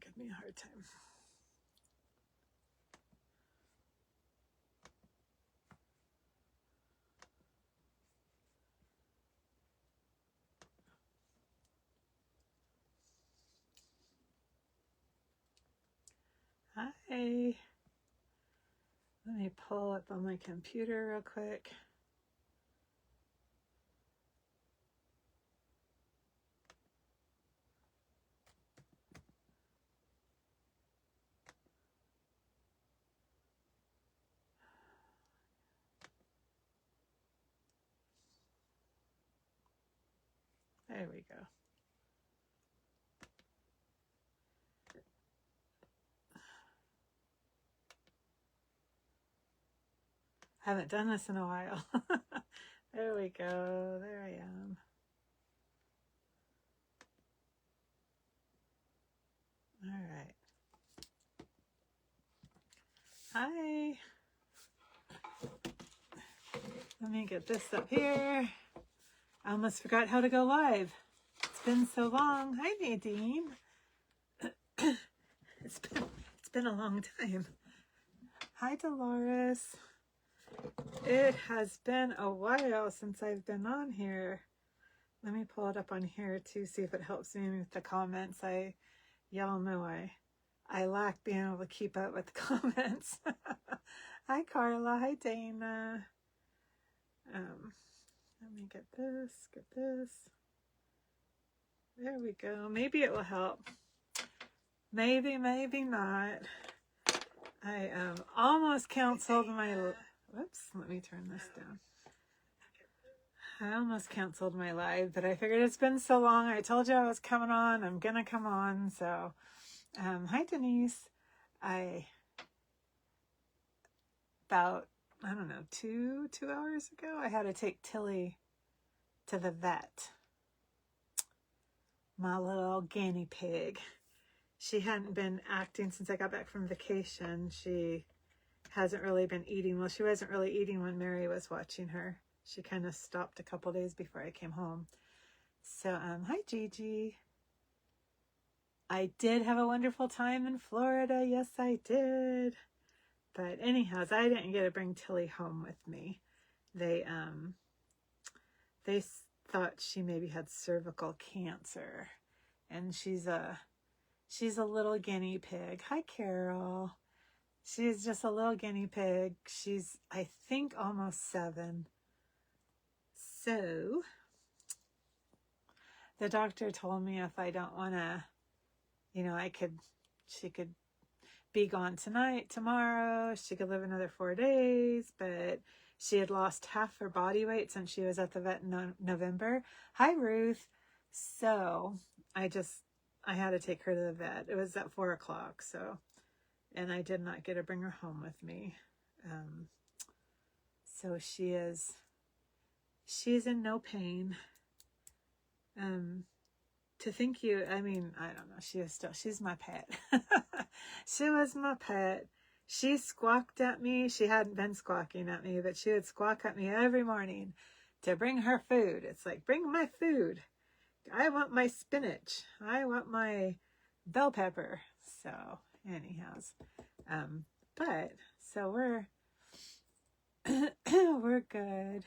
give me a hard time. Hi. Let me pull up on my computer real quick. There we go. Haven't done this in a while. There we go. There I am. All right. Hi. Let me get this up here. I almost forgot how to go live. It's been so long. Hi, Nadine. It's been a long time. Hi, Dolores. It has been a while since I've been on here. Let me pull it up on here to see if it helps me with the comments. Y'all know I lack being able to keep up with the comments. Hi, Carla. Hi, Dana. Let me get this. There we go. Maybe it will help. Maybe not. I almost canceled my... Whoops, let me turn this down. I almost canceled my live, but I figured it's been so long. I told you I was coming on. I'm going to come on. So, hi, Denise. About, I don't know, two hours ago, I had to take Tilly to the vet. My little guinea pig. She hadn't been acting since I got back from vacation. She hasn't really been eating. Well, she wasn't really eating when Mary was watching her. She kind of stopped a couple days before I came home. So, hi, Gigi. I did have a wonderful time in Florida. Yes, I did. But anyhow, I didn't get to bring Tilly home with me. They thought she maybe had cervical cancer, and she's a little guinea pig. Hi, Carol. She's just a little guinea pig. She's, I think, almost 7. So the doctor told me if I don't want to, she could be gone tonight, tomorrow. She could live another 4 days, but she had lost half her body weight since she was at the vet in November. Hi, Ruth. So I had to take her to the vet. It was at 4 o'clock. So, and I did not get to bring her home with me. So she's in no pain. To think I don't know. She's my pet. She was my pet. She squawked at me. She hadn't been squawking at me, but she would squawk at me every morning to bring her food. It's like, bring my food. I want my spinach. I want my bell pepper. So anyhow, so we're good.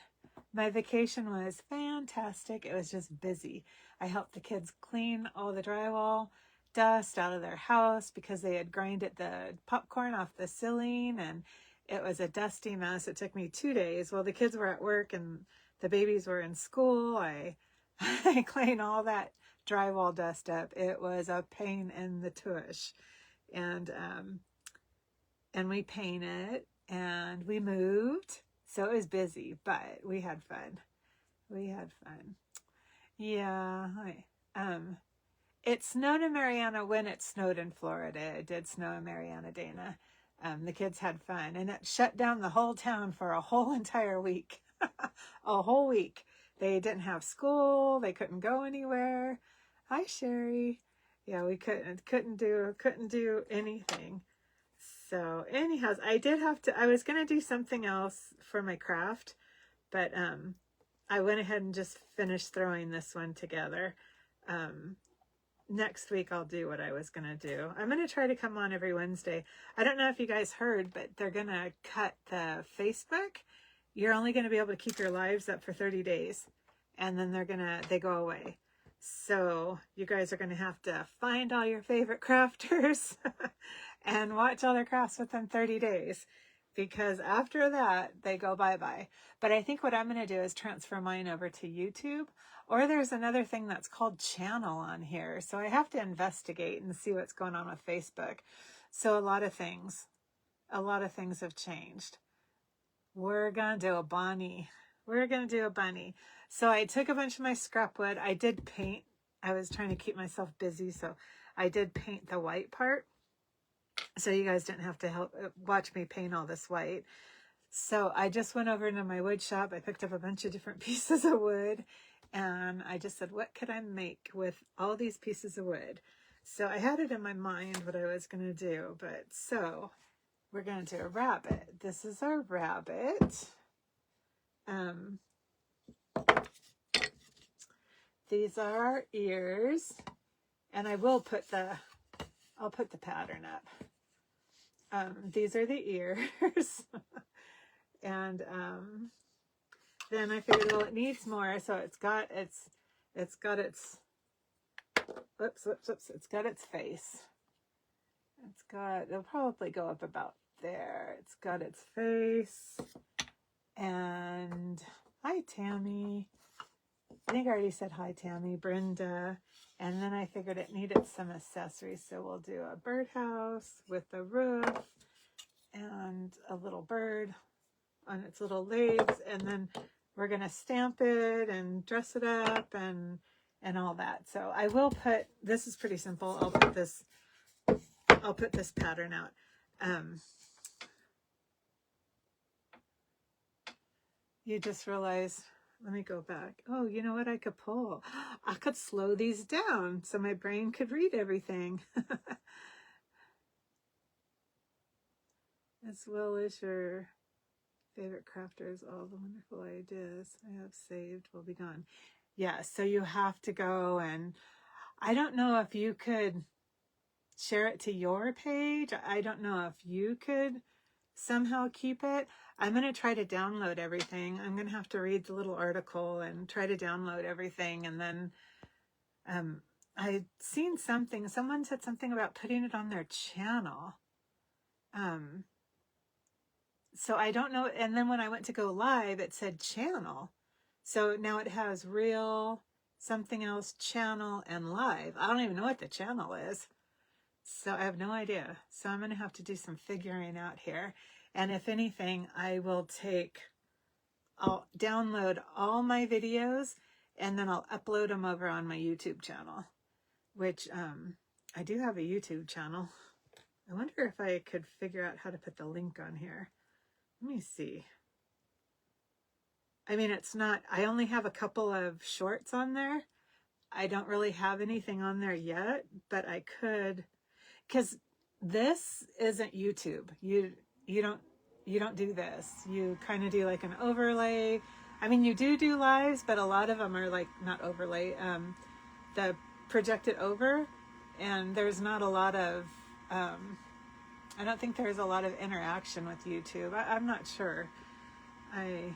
My vacation was fantastic. It was just busy. I helped the kids clean all the drywall dust out of their house because they had grinded the popcorn off the ceiling, and it was a dusty mess. It took me 2 days. Well, the kids were at work and the babies were in school. I cleaned all that drywall dust up. It was a pain in the tush. And we painted and we moved. So it was busy, but we had fun. Yeah. It snowed in Mariana when it snowed in Florida. It did snow in Mariana, Dana. The kids had fun, and it shut down the whole town for a whole entire week. A whole week. They didn't have school. They couldn't go anywhere. Hi, Sherry. Yeah, we couldn't do anything. So anyhow, I was going to do something else for my craft, but I went ahead and just finished throwing this one together. next week I'll do what I was going to do. I'm going to try to come on every Wednesday. I don't know if you guys heard, but they're going to cut the Facebook. You're only going to be able to keep your lives up for 30 days. And then they go away. So you guys are going to have to find all your favorite crafters and watch all their crafts within 30 days. Because after that, they go bye-bye. But I think what I'm going to do is transfer mine over to YouTube. Or there's another thing that's called channel on here. So I have to investigate and see what's going on with Facebook. So a lot of things have changed. We're going to do a bunny. We're going to do a bunny. So I took a bunch of my scrap wood. I did paint. I was trying to keep myself busy. So I did paint the white part. So you guys didn't have to watch me paint all this white. So I just went over into my wood shop. I picked up a bunch of different pieces of wood. And I just said, what could I make with all these pieces of wood? So I had it in my mind what I was going to do. But so we're going to do a rabbit. This is our rabbit. These are our ears. And I'll put the pattern up. These are the ears. And then I figured, well, it needs more, so it's got its it's got its face. It'll probably go up about there. It's got its face. And hi, Tammy. I think I already said hi, Tammy. Brenda. And then I figured it needed some accessories, so we'll do a birdhouse with a roof and a little bird on its little legs, and then we're going to stamp it and dress it up and all that. So I will put, this is pretty simple. I'll put this pattern out. You just realized, let me go back. Oh, you know what I could pull? I could slow these down so my brain could read everything. As well as your favorite crafters, all the wonderful ideas I have saved will be gone. Yeah, so you have to go, and I don't know if you could share it to your page. I don't know if you could somehow keep it. I'm going to try to download everything. I'm going to have to read the little article and try to download everything. And then I'd seen something. Someone said something about putting it on their channel. So I don't know. And then when I went to go live, it said channel. So now it has reel, something else, channel, and live. I don't even know what the channel is. So I have no idea. So I'm going to have to do some figuring out here. And if anything, I'll download all my videos and then I'll upload them over on my YouTube channel, which I do have a YouTube channel. I wonder if I could figure out how to put the link on here. Let me see. I mean, it's not, I only have a couple of shorts on there. I don't really have anything on there yet, but I could, because this isn't YouTube. You don't do this. You kind of do like an overlay. I mean, you do lives, but a lot of them are like not overlay, the projected over, and there's not a lot of, I don't think there's a lot of interaction with YouTube. I'm not sure. I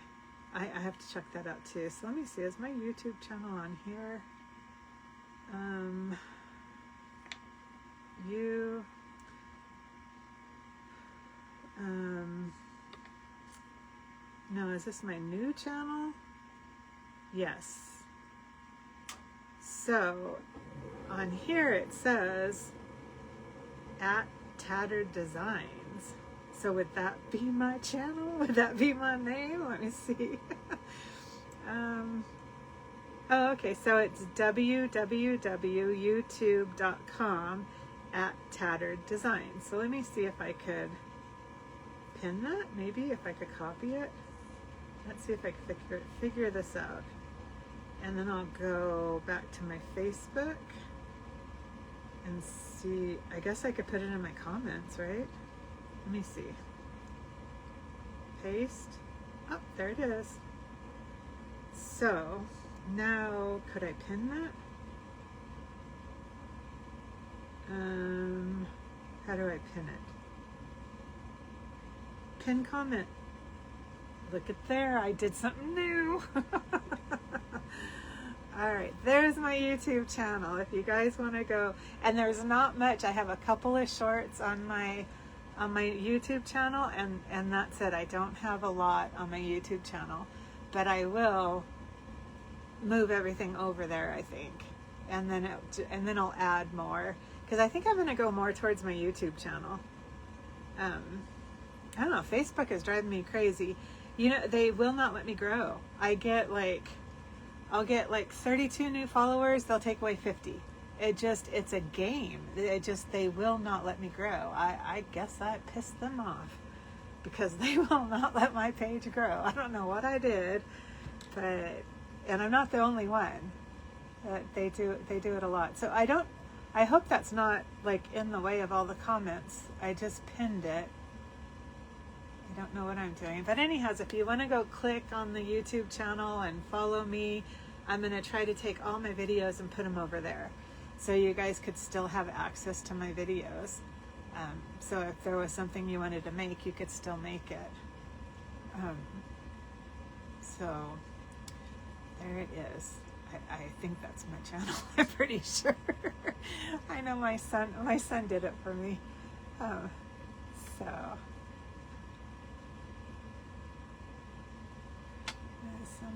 have to check that out too. So let me see, is my YouTube channel on here? No, is this my new channel? Yes. So on here it says at Tattered Designs. So would that be my channel? Would that be my name? Let me see. Oh, okay. So it's www.youtube.com at Tattered Designs. So let me see if I could pin that. Maybe if I could copy it. Let's see if I can figure this out. And then I'll go back to my Facebook and see. I guess I could put it in my comments, right? Let me see. Paste. Oh, there it is. So now, could I pin that? How do I pin it? Pin comment. Look at there, I did something new. All right, there's my YouTube channel if you guys want to go. And there's not much. I have a couple of shorts on my YouTube channel, and that's it. I don't have a lot on my YouTube channel, but I will move everything over there, I think, and then I'll add more, because I think I'm going to go more towards my YouTube channel. I don't know, Facebook is driving me crazy. You know, they will not let me grow. I'll get like 32 new followers, they'll take away 50. It's a game. They will not let me grow. I guess that pissed them off, because they will not let my page grow. I don't know what I did, and I'm not the only one. They do it a lot. So I hope that's not like in the way of all the comments. I just pinned it. I don't know what I'm doing. But anyhow, if you want to go click on the YouTube channel and follow me, I'm going to try to take all my videos and put them over there, so you guys could still have access to my videos. So if there was something you wanted to make, you could still make it. So there it is. I think that's my channel. I'm pretty sure. I know my son did it for me. So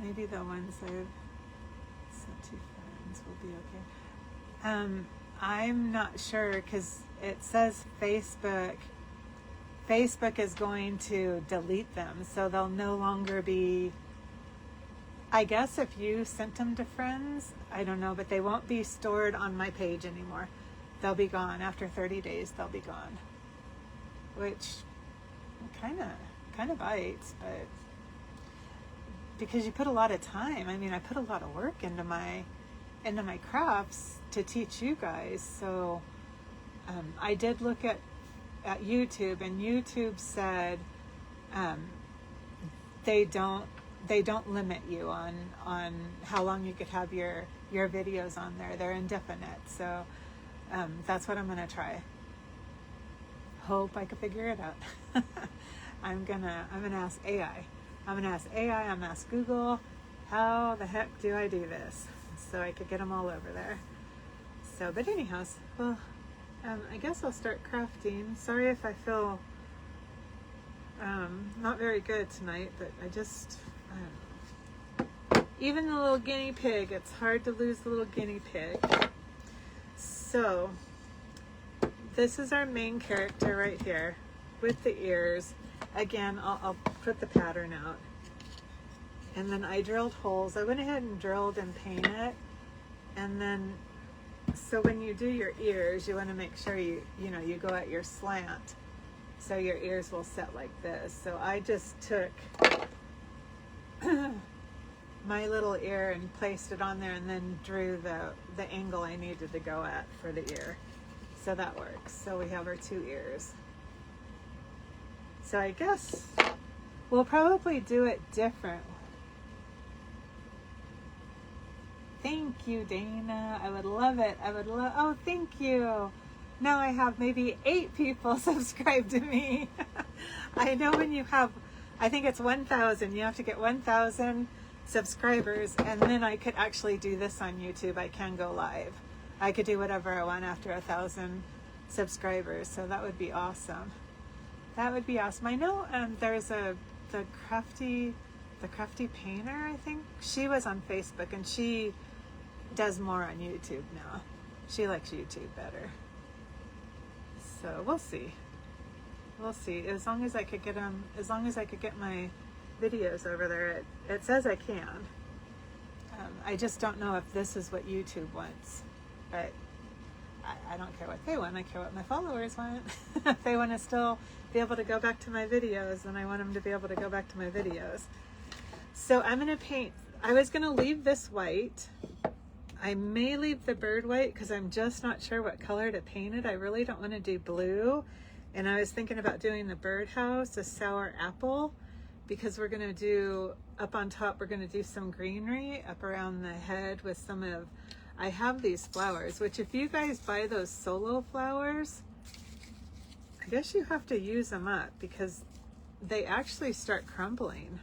maybe the ones I've sent to friends will be okay. I'm not sure, because it says Facebook is going to delete them, so they'll no longer be, I guess if you sent them to friends, I don't know, but they won't be stored on my page anymore. They'll be gone. After 30 days, they'll be gone. Which kind of bites, but because you put a lot of time. I mean, I put a lot of work into my crafts to teach you guys. So I did look at YouTube, and YouTube said they don't limit you on how long you could have your videos on there. They're indefinite. So that's what I'm gonna try. Hope I can figure it out. I'm gonna ask AI. I'm gonna ask AI. I'm gonna ask Google. How the heck do I do this? So I could get them all over there. So, but anyhow, well, I guess I'll start crafting. Sorry if I feel not very good tonight, but I don't know. Even the little guinea pig, it's hard to lose the little guinea pig. So this is our main character right here with the ears. Again, I'll put the pattern out. And then I drilled holes. I went ahead and drilled and painted. And then, so when you do your ears, you want to make sure you go at your slant, so your ears will set like this. So I just took my little ear and placed it on there, and then drew the angle I needed to go at for the ear. So that works. So we have our two ears. So I guess we'll probably do it different. Thank you, Dana. I would love it. Oh, thank you. Now I have maybe 8 people subscribed to me. I know when you have, I think it's 1,000. You have to get 1,000 subscribers, and then I could actually do this on YouTube. I can go live. I could do whatever I want after 1,000 subscribers. So that would be awesome. That would be awesome. I know there's the crafty painter, I think. She was on Facebook, and she does more on YouTube now. She likes YouTube better. So we'll see. We'll see. As long as I could get them, as long as I could get my videos over there, it says I can. I just don't know if this is what YouTube wants. But I don't care what they want. I care what my followers want. If they want to still be able to go back to my videos, then I want them to be able to go back to my videos. So I'm going to paint. I was going to leave this white. I may leave the bird white because I'm just not sure what color to paint it. I really don't want to do blue. And I was thinking about doing the birdhouse, a sour apple, because we're going to do, up on top, we're going to do some greenery up around the head with some of I have these flowers, which if you guys buy those solo flowers, I guess you have to use them up because they actually start crumbling.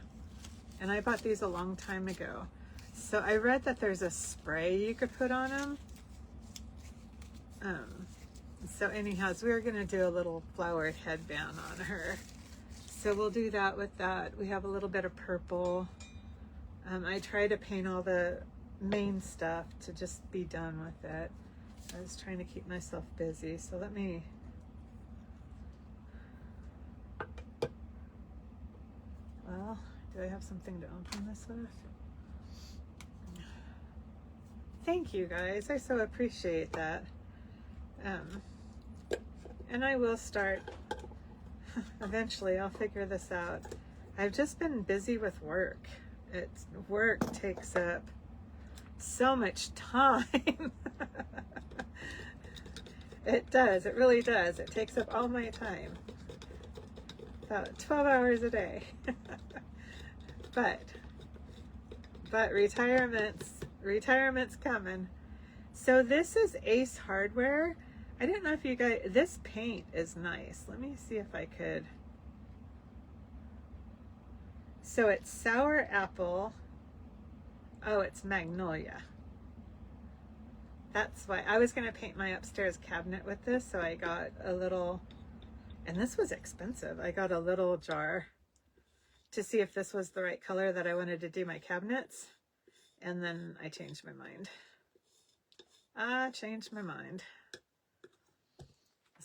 And I bought these a long time ago. So I read that there's a spray you could put on them. So anyhow, we were going to do a little flowered headband on her. So we'll do that with that. We have a little bit of purple. I try to paint all the main stuff to just be done with it. I was trying to keep myself busy. So let me... Well, do I have something to open this with? Thank you guys. I so appreciate that. And I will start. Eventually, I'll figure this out. I've just been busy with work. Work takes up so much time. It does. It really does. It takes up all my time. About 12 hours a day. But retirement's coming. So this is Ace Hardware. I didn't know if you guys, this paint is nice. Let me see if I could. So it's sour apple. Oh, it's magnolia. That's why I was going to paint my upstairs cabinet with this. So I got a little, and this was expensive. I got a little jar to see if this was the right color that I wanted to do my cabinets. And then I changed my mind.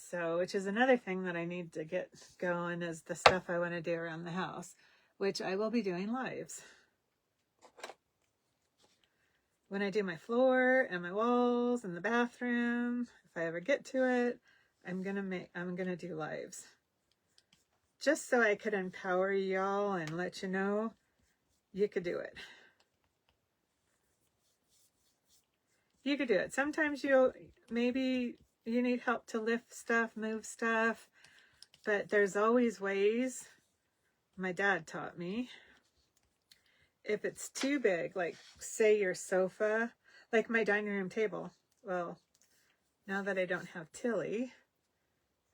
So, which is another thing that I need to get going is the stuff I want to do around the house, which I will be doing lives. When I do my floor and my walls and the bathroom, if I ever get to it, I'm gonna do lives. Just so I could empower y'all and let you know you could do it. You could do it. Sometimes maybe you need help to lift stuff, move stuff, but there's always ways. My dad taught me. If it's too big, like say your sofa, like my dining room table. Well, now that I don't have Tilly,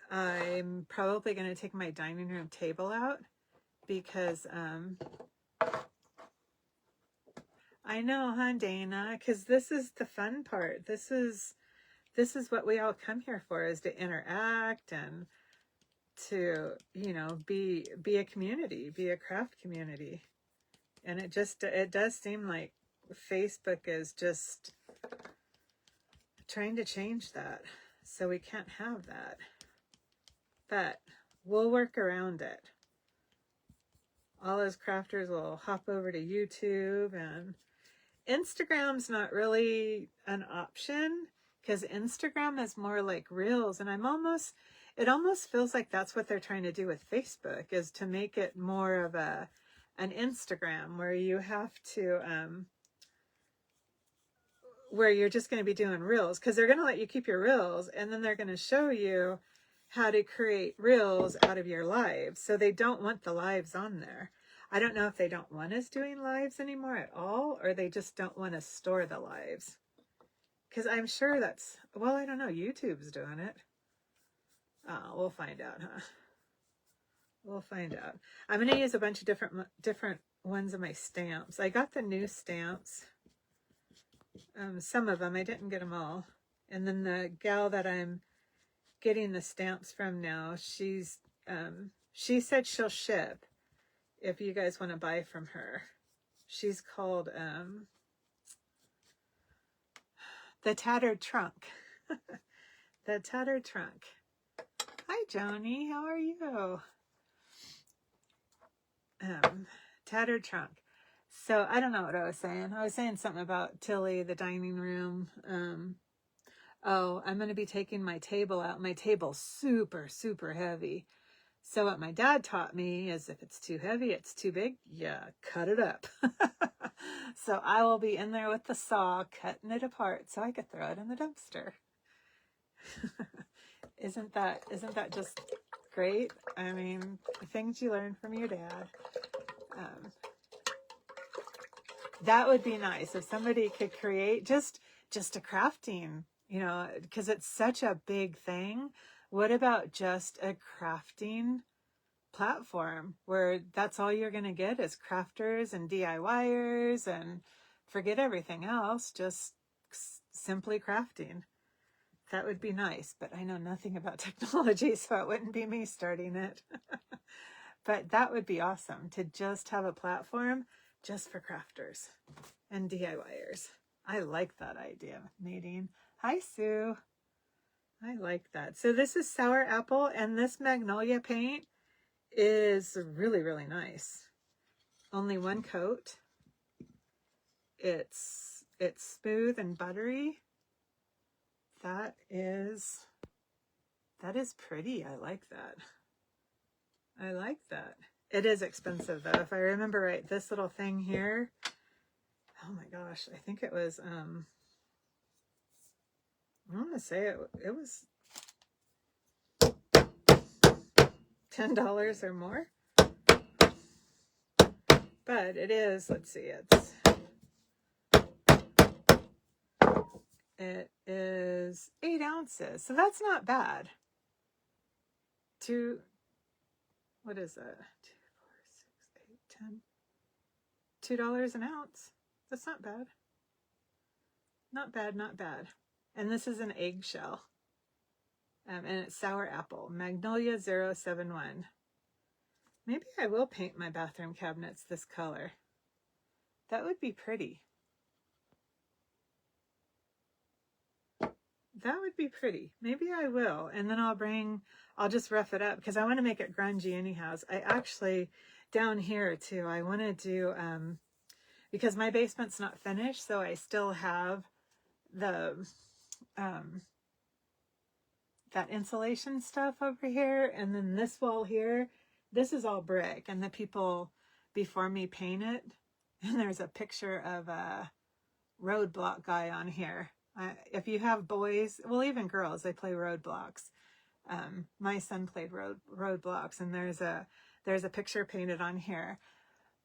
I'm probably going to take my dining room table out because, I know, huh, Dana? Because this is the fun part. This is what we all come here for, is to interact and to, be a community, be a craft community. And it does seem like Facebook is just trying to change that. So we can't have that. But we'll work around it. All those crafters will hop over to YouTube, and Instagram's not really an option because Instagram is more like Reels, and it almost feels like that's what they're trying to do with Facebook, is to make it more of an Instagram where you have to where you're just going to be doing Reels, because they're going to let you keep your Reels, and then they're going to show you how to create Reels out of your lives. So they don't want the lives on there. I don't know if they don't want us doing lives anymore at all, or they just don't want to store the lives. Because I'm sure I don't know, YouTube's doing it. We'll find out, huh? We'll find out. I'm going to use a bunch of different ones of my stamps. I got the new stamps. Some of them, I didn't get them all. And then the gal that I'm getting the stamps from now, she said she'll ship if you guys want to buy from her. She's called The Tattered Trunk. The Tattered Trunk. Hi, Joni. How are you? Tattered Trunk. So I don't know what I was saying. I was saying something about Tilly, the dining room. I'm going to be taking my table out. My table's super, super heavy. So what my dad taught me is if it's too heavy, it's too big, cut it up. So I will be in there with the saw, cutting it apart so I could throw it in the dumpster. Isn't that just great? I mean, things you learn from your dad. That would be nice if somebody could create, just just a crafting, you know, because it's such a big thing. What about just a crafting platform where that's all you're going to get is crafters and DIYers, and forget everything else, just simply crafting? That would be nice, but I know nothing about technology, so it wouldn't be me starting it. But that would be awesome to just have a platform just for crafters and DIYers. I like that idea, Nadine. Hi, Sue. I like that. So this is Sour Apple, and this Magnolia paint is really, really nice. Only one coat. It's smooth and buttery. That is pretty. I like that. I like that. It is expensive though. If I remember right, this little thing here, oh my gosh, I think it was, I want to say it was $10 or more. But it is, let's see, it is 8 ounces. So that's not bad. What is it? 2, 4, 6, 8, 10. $2 an ounce. That's not bad. Not bad, not bad. And this is an eggshell. And it's Sour Apple, Magnolia 071. Maybe I will paint my bathroom cabinets this color. That would be pretty. That would be pretty. Maybe I will. And then I'll just rough it up because I want to make it grungy anyhow. I actually, down here too, I want to do, because my basement's not finished, so I still have the, that insulation stuff over here. And then this wall here, this is all brick. And the people before me painted. And there's a picture of a roadblock guy on here. If you have boys, well, even girls, they play roadblocks. My son played roadblocks, and there's a picture painted on here.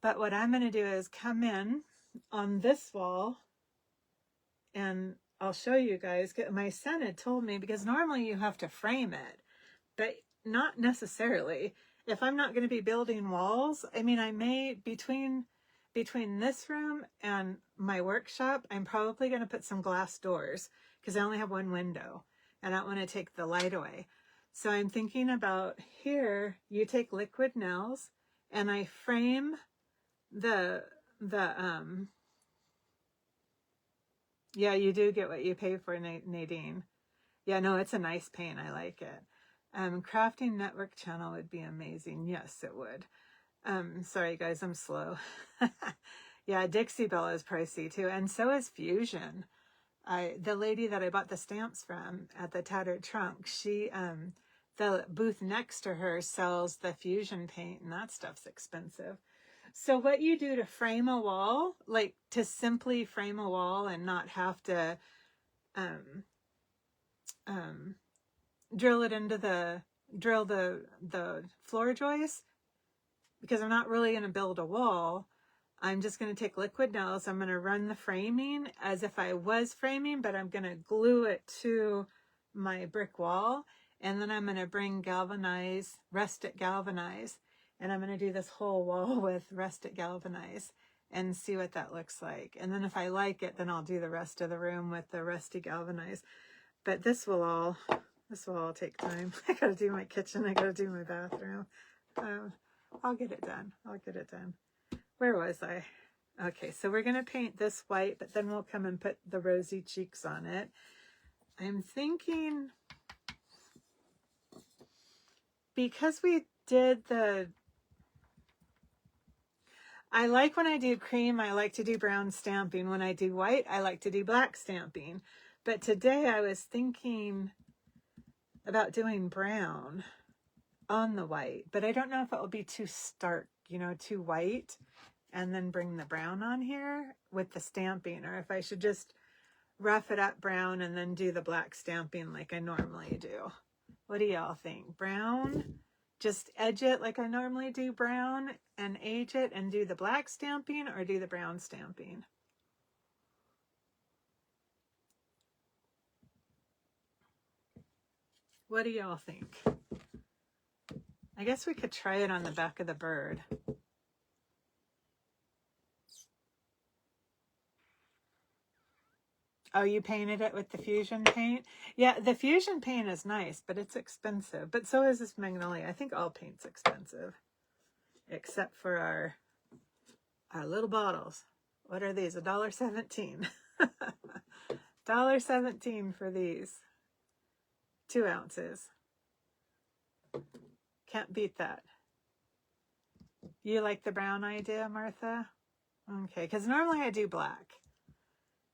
But what I'm going to do is come in on this wall, and I'll show you guys. My son had told me, because normally you have to frame it, but not necessarily. If I'm not going to be building walls, I mean, I may, between this room and my workshop, I'm probably going to put some glass doors because I only have one window and I don't want to take the light away. So I'm thinking about here, you take liquid nails and I frame yeah, you do get what you pay for, Nadine. Yeah, no, it's a nice paint. I like it. Crafting Network channel would be amazing. Yes, it would. Sorry guys, I'm slow. Yeah, Dixie Belle is pricey too, and so is Fusion. The lady that I bought the stamps from at the Tattered Trunk, she, the booth next to her sells the Fusion paint, and that stuff's expensive. So what you do to frame a wall, like to simply frame a wall and not have to drill the floor joist, because I'm not really going to build a wall. I'm just going to take liquid nails. I'm going to run the framing as if I was framing, but I'm going to glue it to my brick wall. And then I'm going to bring rustic galvanize. And I'm going to do this whole wall with rustic galvanize and see what that looks like. And then if I like it, then I'll do the rest of the room with the rusty galvanize. But this will all take time. I got to do my kitchen. I got to do my bathroom. I'll get it done. I'll get it done. Where was I? Okay, so we're going to paint this white, but then we'll come and put the rosy cheeks on it. I'm thinking, because we did I like when I do cream, I like to do brown stamping. When I do white, I like to do black stamping. But today I was thinking about doing brown on the white, but I don't know if it will be too stark, too white, and then bring the brown on here with the stamping, or if I should just rough it up brown and then do the black stamping like I normally do. What do y'all think? Brown, just edge it like I normally do brown and age it and do the black stamping, or do the brown stamping? What do y'all think? I guess we could try it on the back of the bird. Oh, you painted it with the fusion paint? Yeah, the fusion paint is nice, but it's expensive. But so is this magnolia. I think all paint's expensive, except for our little bottles. What are these? $1.17. $1.17 for these. 2 ounces. Can't beat that. You like the brown idea, Martha? Okay, because normally I do black.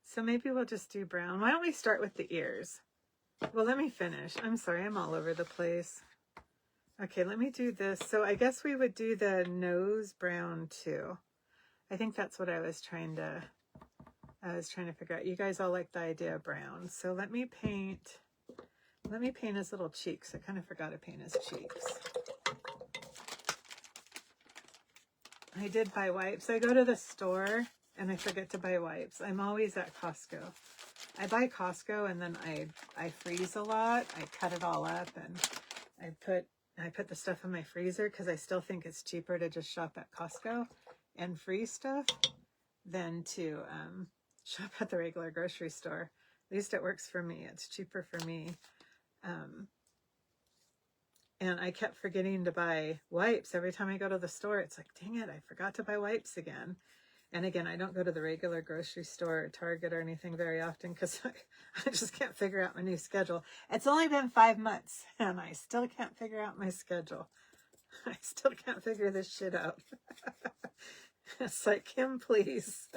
So maybe we'll just do brown. Why don't we start with the ears? Well, let me finish. I'm sorry, I'm all over the place. Okay, let me do this. So I guess we would do the nose brown too. I think that's what I was trying to figure out. You guys all like the idea of brown. So let me paint his little cheeks. I kind of forgot to paint his cheeks. I did buy wipes. I go to the store and I forget to buy wipes. I'm always at Costco. I buy Costco and then I freeze a lot. I cut it all up and I put the stuff in my freezer because I still think it's cheaper to just shop at Costco and freeze stuff than to shop at the regular grocery store. At least it works for me. It's cheaper for me. And I kept forgetting to buy wipes. Every time I go to the store, it's like, dang it, I forgot to buy wipes again. And again, I don't go to the regular grocery store or Target or anything very often because I just can't figure out my new schedule. It's only been 5 months and I still can't figure out my schedule. I still can't figure this shit out. It's like, Kim, please.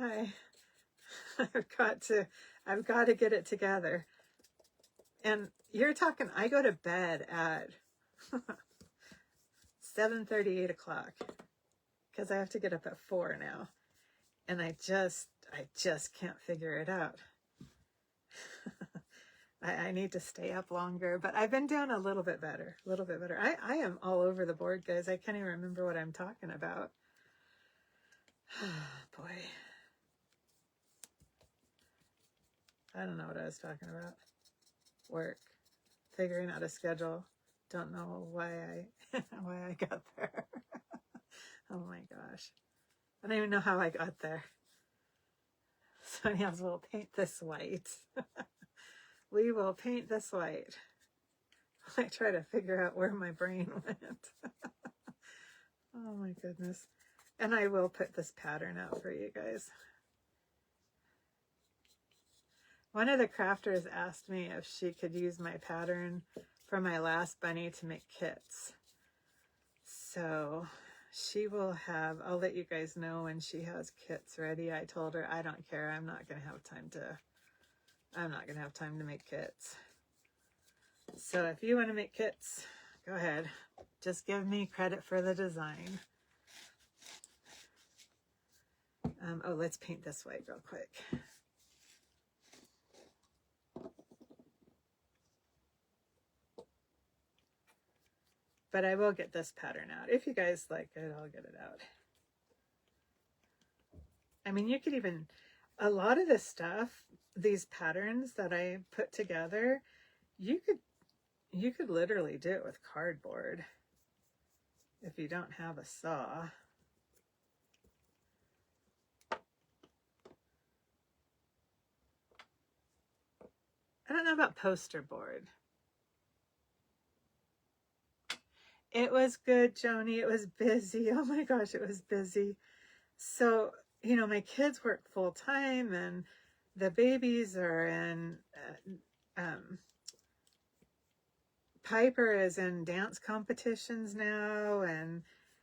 I've got to get it together. And you're talking, I go to bed at 7:30, 8 o'clock because I have to get up at 4 now. And I just can't figure it out. I need to stay up longer, but I've been doing a little bit better. I am all over the board, guys. I can't even remember what I'm talking about. Boy. I don't know what I was talking about. Work. Figuring out a schedule. Don't know why I got there. Oh my gosh. I don't even know how I got there. So anyhow, we'll paint this white. We will paint this white. I try to figure out where my brain went. Oh my goodness. And I will put this pattern out for you guys. One of the crafters asked me if she could use my pattern for my last bunny to make kits. So she will have, I'll let you guys know when she has kits ready. I told her, I don't care. I'm not going to have time to make kits. So if you want to make kits, go ahead. Just give me credit for the design. Oh, let's paint this white real quick. But I will get this pattern out. If you guys like it, I'll get it out. I mean, you could even, a lot of this stuff, these patterns that I put together, you could literally do it with cardboard if you don't have a saw. I don't know about poster board. It was good, Joni. It was busy. Oh my gosh, it was busy. So, you know, my kids work full time and the babies are in, Piper is in dance competitions now and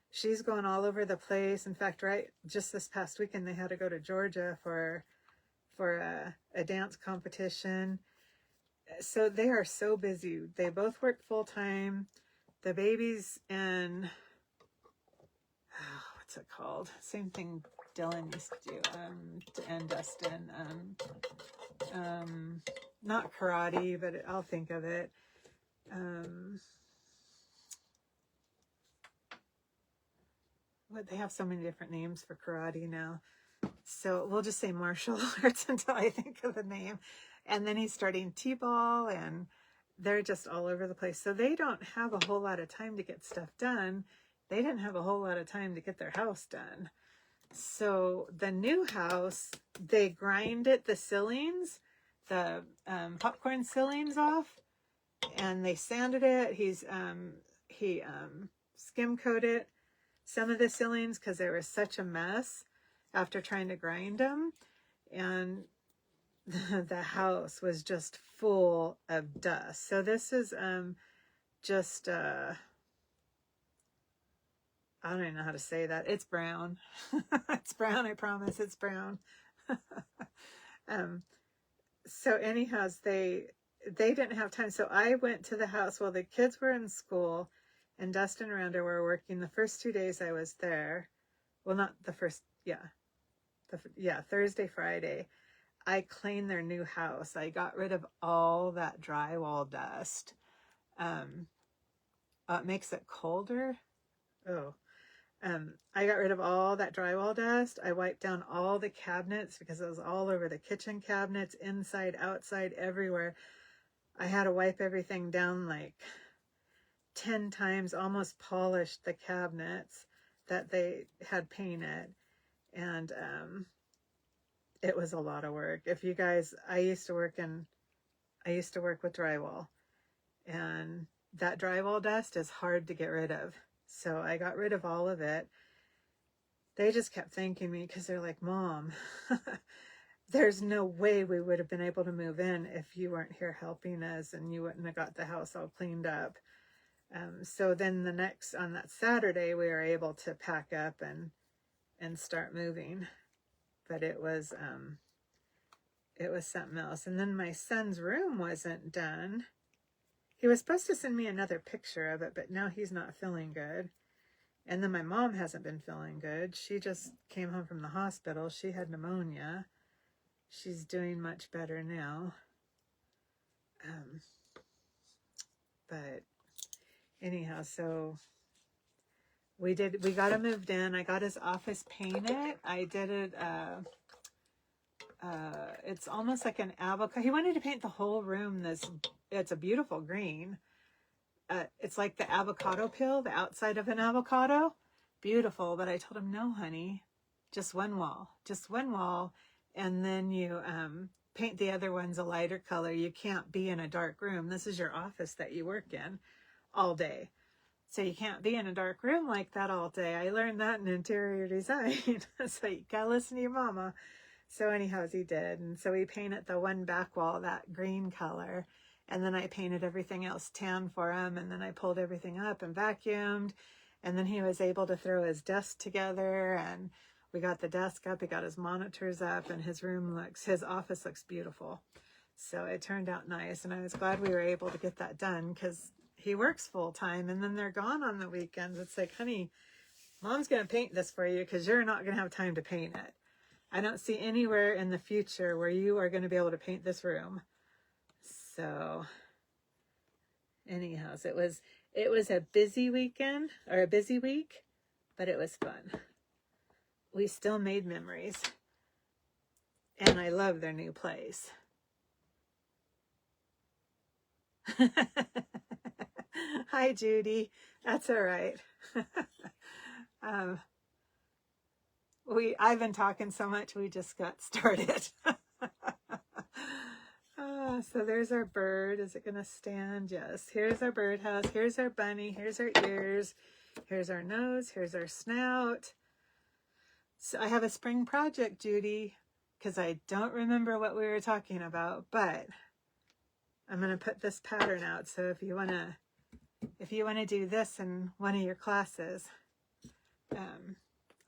she's going all over the place. In fact, just this past weekend, they had to go to Georgia for a dance competition. So they are so busy. They both work full time. The baby's in, what's it called? Same thing Dylan used to do, and Dustin. Not karate, but I'll think of it. They have so many different names for karate now. So we'll just say martial arts until I think of the name. And then he's starting t-ball and they're just all over the place. So they don't have a whole lot of time to get stuff done. They didn't have a whole lot of time to get their house done. So the new house, they grinded the ceilings, the popcorn ceilings off, and they sanded it. He skim coated some of the ceilings because they were such a mess after trying to grind them. And the house was just full of dust. So this is just I don't even know how to say that. It's brown. It's brown, I promise. It's brown. So anyhow, they didn't have time. So I went to the house while the kids were in school, and Dustin and Rhonda were working the first 2 days I was there. Well, not the first, Thursday, Friday. I cleaned their new house. I got rid of all that drywall dust. It makes it colder. I got rid of all that drywall dust. I wiped down all the cabinets because it was all over the kitchen cabinets, inside, outside, everywhere. I had to wipe everything down like 10 times, almost polished the cabinets that they had painted. And it was a lot of work. If you guys, I used to work with drywall, and that drywall dust is hard to get rid of. So I got rid of all of it. They just kept thanking me because they're like, Mom, there's no way we would have been able to move in if you weren't here helping us, and you wouldn't have got the house all cleaned up. So then on that Saturday, we were able to pack up and start moving. But it was something else. And then my son's room wasn't done. He was supposed to send me another picture of it, but now he's not feeling good. And then my mom hasn't been feeling good. She just came home from the hospital. She had pneumonia. She's doing much better now. But anyhow, so we got him moved in. I got his office painted. I did it, it's almost like an avocado. He wanted to paint the whole room it's a beautiful green. It's like the avocado peel, the outside of an avocado. Beautiful. But I told him, no, honey, just one wall. And then you paint the other ones a lighter color. You can't be in a dark room. This is your office that you work in all day. So you can't be in a dark room like that all day. I learned that in interior design. So you gotta listen to your mama. So anyhow, he did. And so we painted the one back wall that green color. And then I painted everything else tan for him. And then I pulled everything up and vacuumed. And then he was able to throw his desk together. And we got the desk up. He got his monitors up. And his office looks beautiful. So it turned out nice. And I was glad we were able to get that done because he works full time. And then they're gone on the weekends. It's like, honey, Mom's going to paint this for you because you're not going to have time to paint it. I don't see anywhere in the future where you are going to be able to paint this room. So anyhow, so it was a busy weekend or a busy week, but it was fun. We still made memories. And I love their new place. Hi, Judy. That's all right. I've been talking so much, we just got started. So there's our bird. Is it going to stand? Yes. Here's our birdhouse. Here's our bunny. Here's our ears. Here's our nose. Here's our snout. So I have a spring project, Judy, because I don't remember what we were talking about, but I'm going to put this pattern out. So if you want to do this in one of your classes,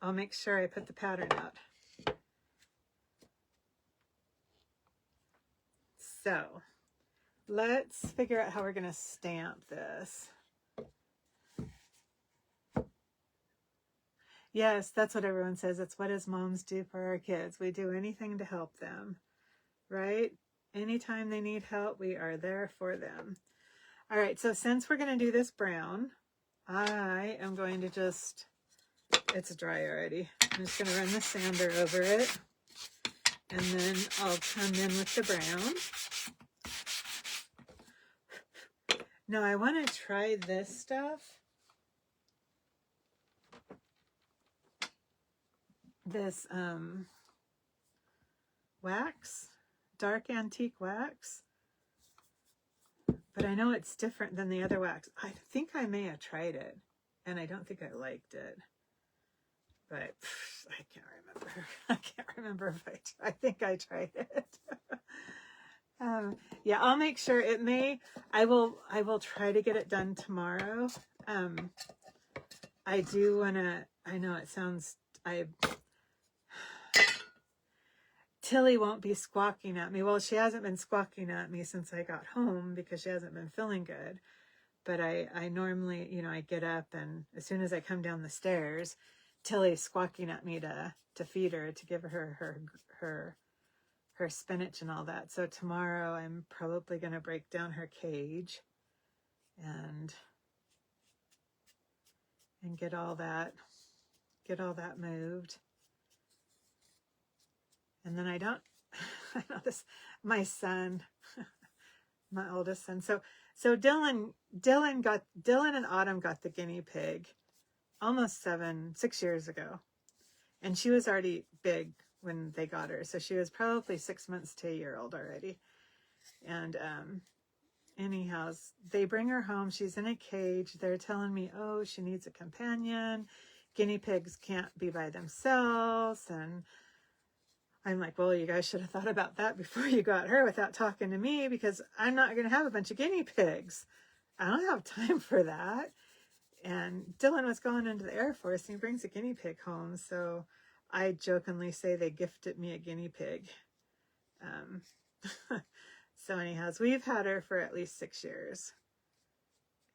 I'll make sure I put the pattern out. So let's figure out how we're going to stamp this. Yes, that's what everyone says. It's what does moms do for our kids? We do anything to help them, right? Anytime they need help, we are there for them. All right, so since we're going to do this brown, I am going to just, it's dry already. I'm just going to run the sander over it. And then I'll come in with the brown. No, I want to try this stuff. This wax, dark antique wax. But I know it's different than the other wax. I think I may have tried it, and I don't think I liked it. But I can't remember. I can't remember if I think I tried it. Yeah, I'll make sure it may. I will try to get it done tomorrow. I do want to. I know it sounds. Tilly won't be squawking at me. Well, she hasn't been squawking at me since I got home because she hasn't been feeling good. But I normally, you know, I get up, and as soon as I come down the stairs, Tilly's squawking at me to feed her, to give her her spinach and all that. So tomorrow I'm probably going to break down her cage and get all that moved. And then I know this, my son, my oldest son. So Dylan and Autumn got the guinea pig almost 6 years ago. And she was already big when they got her. So she was probably 6 months to a year old already. And anyhow, they bring her home. She's in a cage. They're telling me, oh, she needs a companion. Guinea pigs can't be by themselves. And I'm like, well, you guys should have thought about that before you got her without talking to me, because I'm not going to have a bunch of guinea pigs. I don't have time for that. And Dylan was going into the Air Force, and he brings a guinea pig home. So I jokingly say they gifted me a guinea pig. So anyhow, we've had her for at least 6 years.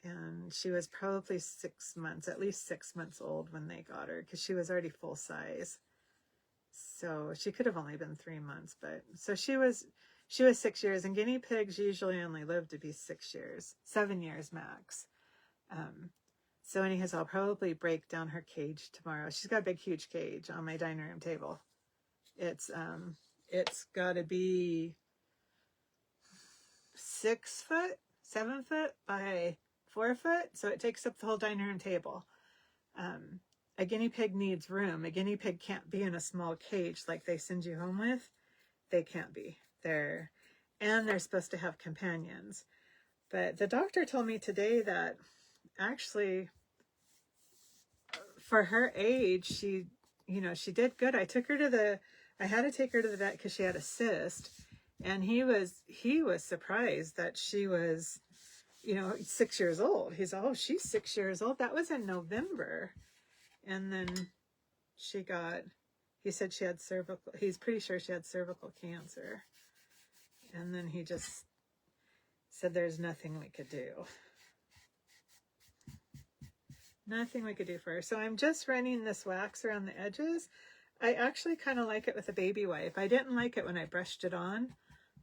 And she was probably 6 months, at least 6 months old when they got her, because she was already full size. So she could have only been 3 months, but so she was 6 years, and guinea pigs usually only live to be 6 years, 7 years max. So anyways, I'll probably break down her cage tomorrow. She's got a big, huge cage on my dining room table. It's got to be 6 foot, 7 foot by 4 foot. So it takes up the whole dining room table. A guinea pig needs room. A guinea pig can't be in a small cage like they send you home with. They can't be. They're supposed to have companions. But the doctor told me today that actually for her age, she did good. I had to take her to the vet because she had a cyst, and he was surprised that she was, 6 years old. He's, oh, she's 6 years old. That was in November. And then he said she had he's pretty sure she had cervical cancer. And then he just said there's nothing we could do. Nothing we could do for her. So I'm just running this wax around the edges. I actually kind of like it with a baby wipe. I didn't like it when I brushed it on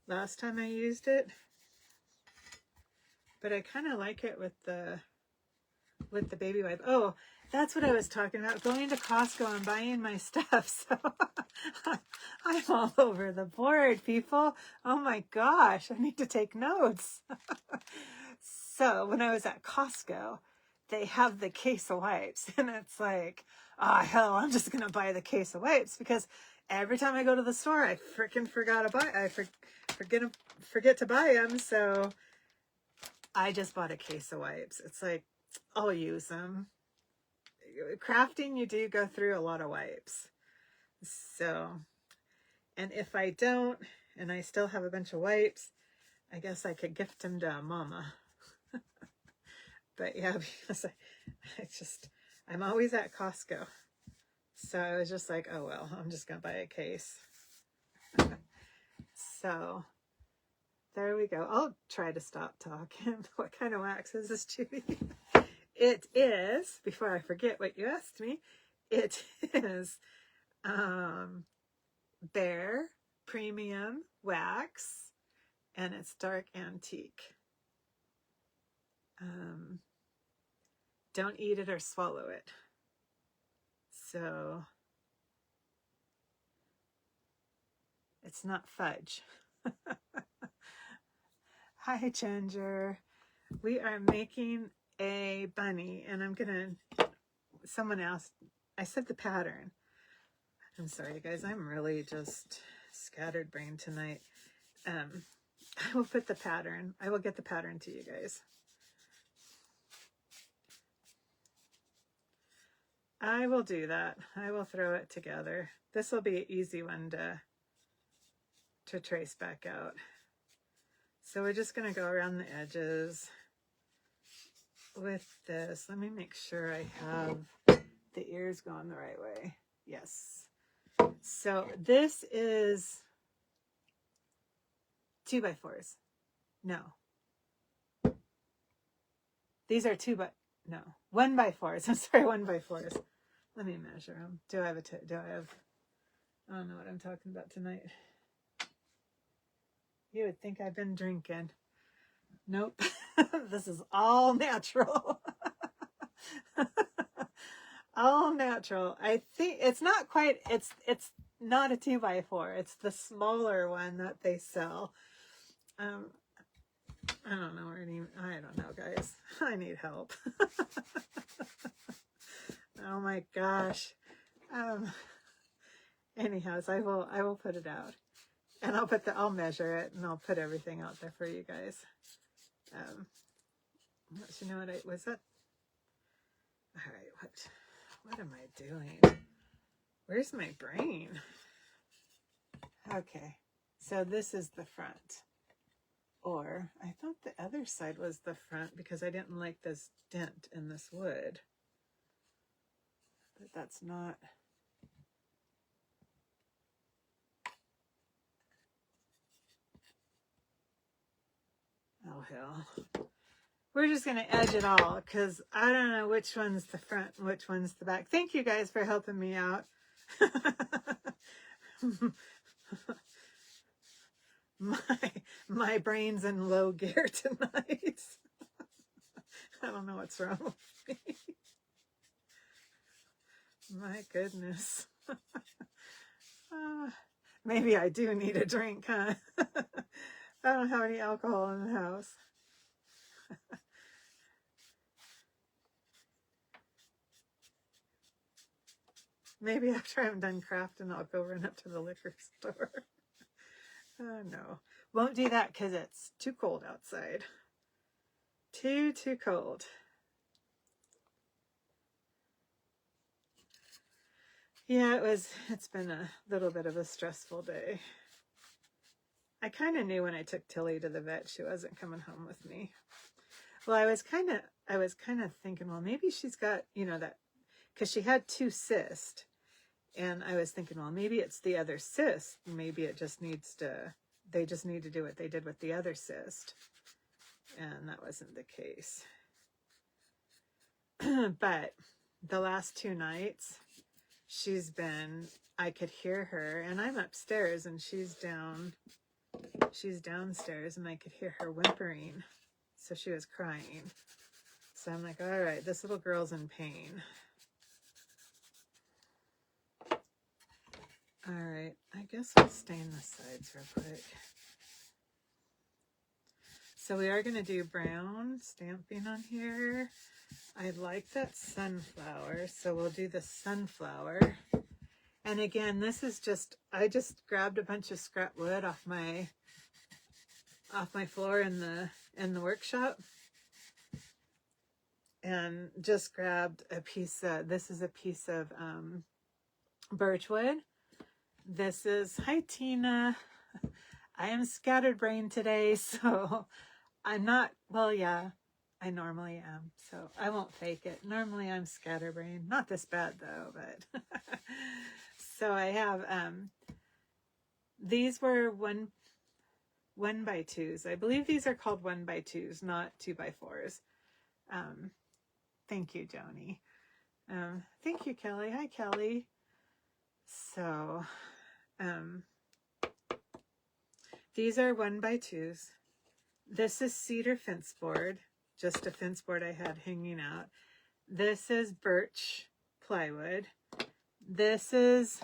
last time I used it. But I kind of like it with the baby wipe. Oh, that's what I was talking about. Going to Costco and buying my stuff. So I'm all over the board, people. Oh my gosh, I need to take notes. So when I was at Costco, they have the case of wipes, and it's like, oh hell, I'm just gonna buy the case of wipes, because every time I go to the store, I freaking forget to buy them. So I just bought a case of wipes. It's like, I'll use them. Crafting, you do go through a lot of wipes. So, and if I don't, and I still have a bunch of wipes, I guess I could gift them to mama. But yeah, because I'm always at Costco. So I was just like, oh well, I'm just going to buy a case. So there we go. I'll try to stop talking. What kind of wax is this, Judy? It is, before I forget what you asked me, it is Bear Premium Wax, and it's dark antique. Don't eat it or swallow it. So it's not fudge. Hi, Ginger. We are making a bunny, and I'm gonna, someone asked, I said the pattern. I'm sorry, you guys, I'm really just scattered brain tonight. I will put the pattern, I will get the pattern to you guys. I will do that. I will throw it together. This will be an easy one to trace back out. So we're just going to go around the edges with this. Let me make sure I have the ears going the right way. Yes. So this is 2x4s. No. These are 1x4s. I'm sorry, 1x4s. Let me measure them. Do I have I don't know what I'm talking about tonight. You would think I've been drinking. Nope. This is all natural. All natural. I think it's not quite, it's not a 2x4. It's the smaller one that they sell. I don't know I don't know, guys. I need help. Oh my gosh. Anyhow, I will put it out. And I'll measure it, and I'll put everything out there for you guys. You know what was that? All right, what am I doing? Where's my brain? Okay, so this is the front. Or, I thought the other side was the front because I didn't like this dent in this wood. But that's not... Oh, hell. We're just going to edge it all because I don't know which one's the front and which one's the back. Thank you guys for helping me out. my brain's in low gear tonight. I don't know what's wrong with me. My goodness. Maybe I do need a drink, huh? I don't have any alcohol in the house. Maybe after I'm done crafting, I'll go run up to the liquor store. Oh, no. Won't do that because it's too cold outside. Too cold. Yeah, it's been a little bit of a stressful day. I kind of knew when I took Tilly to the vet she wasn't coming home with me. Well, I was kind of thinking, well, maybe she's got, that, because she had 2 cysts. And I was thinking, well, maybe it's the other cyst. Maybe it just they just need to do what they did with the other cyst. And that wasn't the case. But the last 2 nights, I could hear her, and I'm upstairs and she's downstairs, and I could hear her whimpering. So she was crying. So I'm like, all right, this little girl's in pain. All right, I guess I'll stain the sides real quick. So we are going to do brown stamping on here. I like that sunflower, so we'll do the sunflower. And again, this is I just grabbed a bunch of scrap wood off my floor in the workshop. And just grabbed this is a piece of birch wood. This is, hi Tina, I am scattered brain today, so I'm not, well, yeah, I normally am, so I won't fake it. Normally I'm scatterbrained, not this bad though, but so I have, these were 1x2s. I believe these are called 1x2s, not 2x4s. Thank you, Joni. Thank you, Kelly. Hi, Kelly. So, these are 1x2s. This is cedar fence board, just a fence board I had hanging out. This is birch plywood. This is,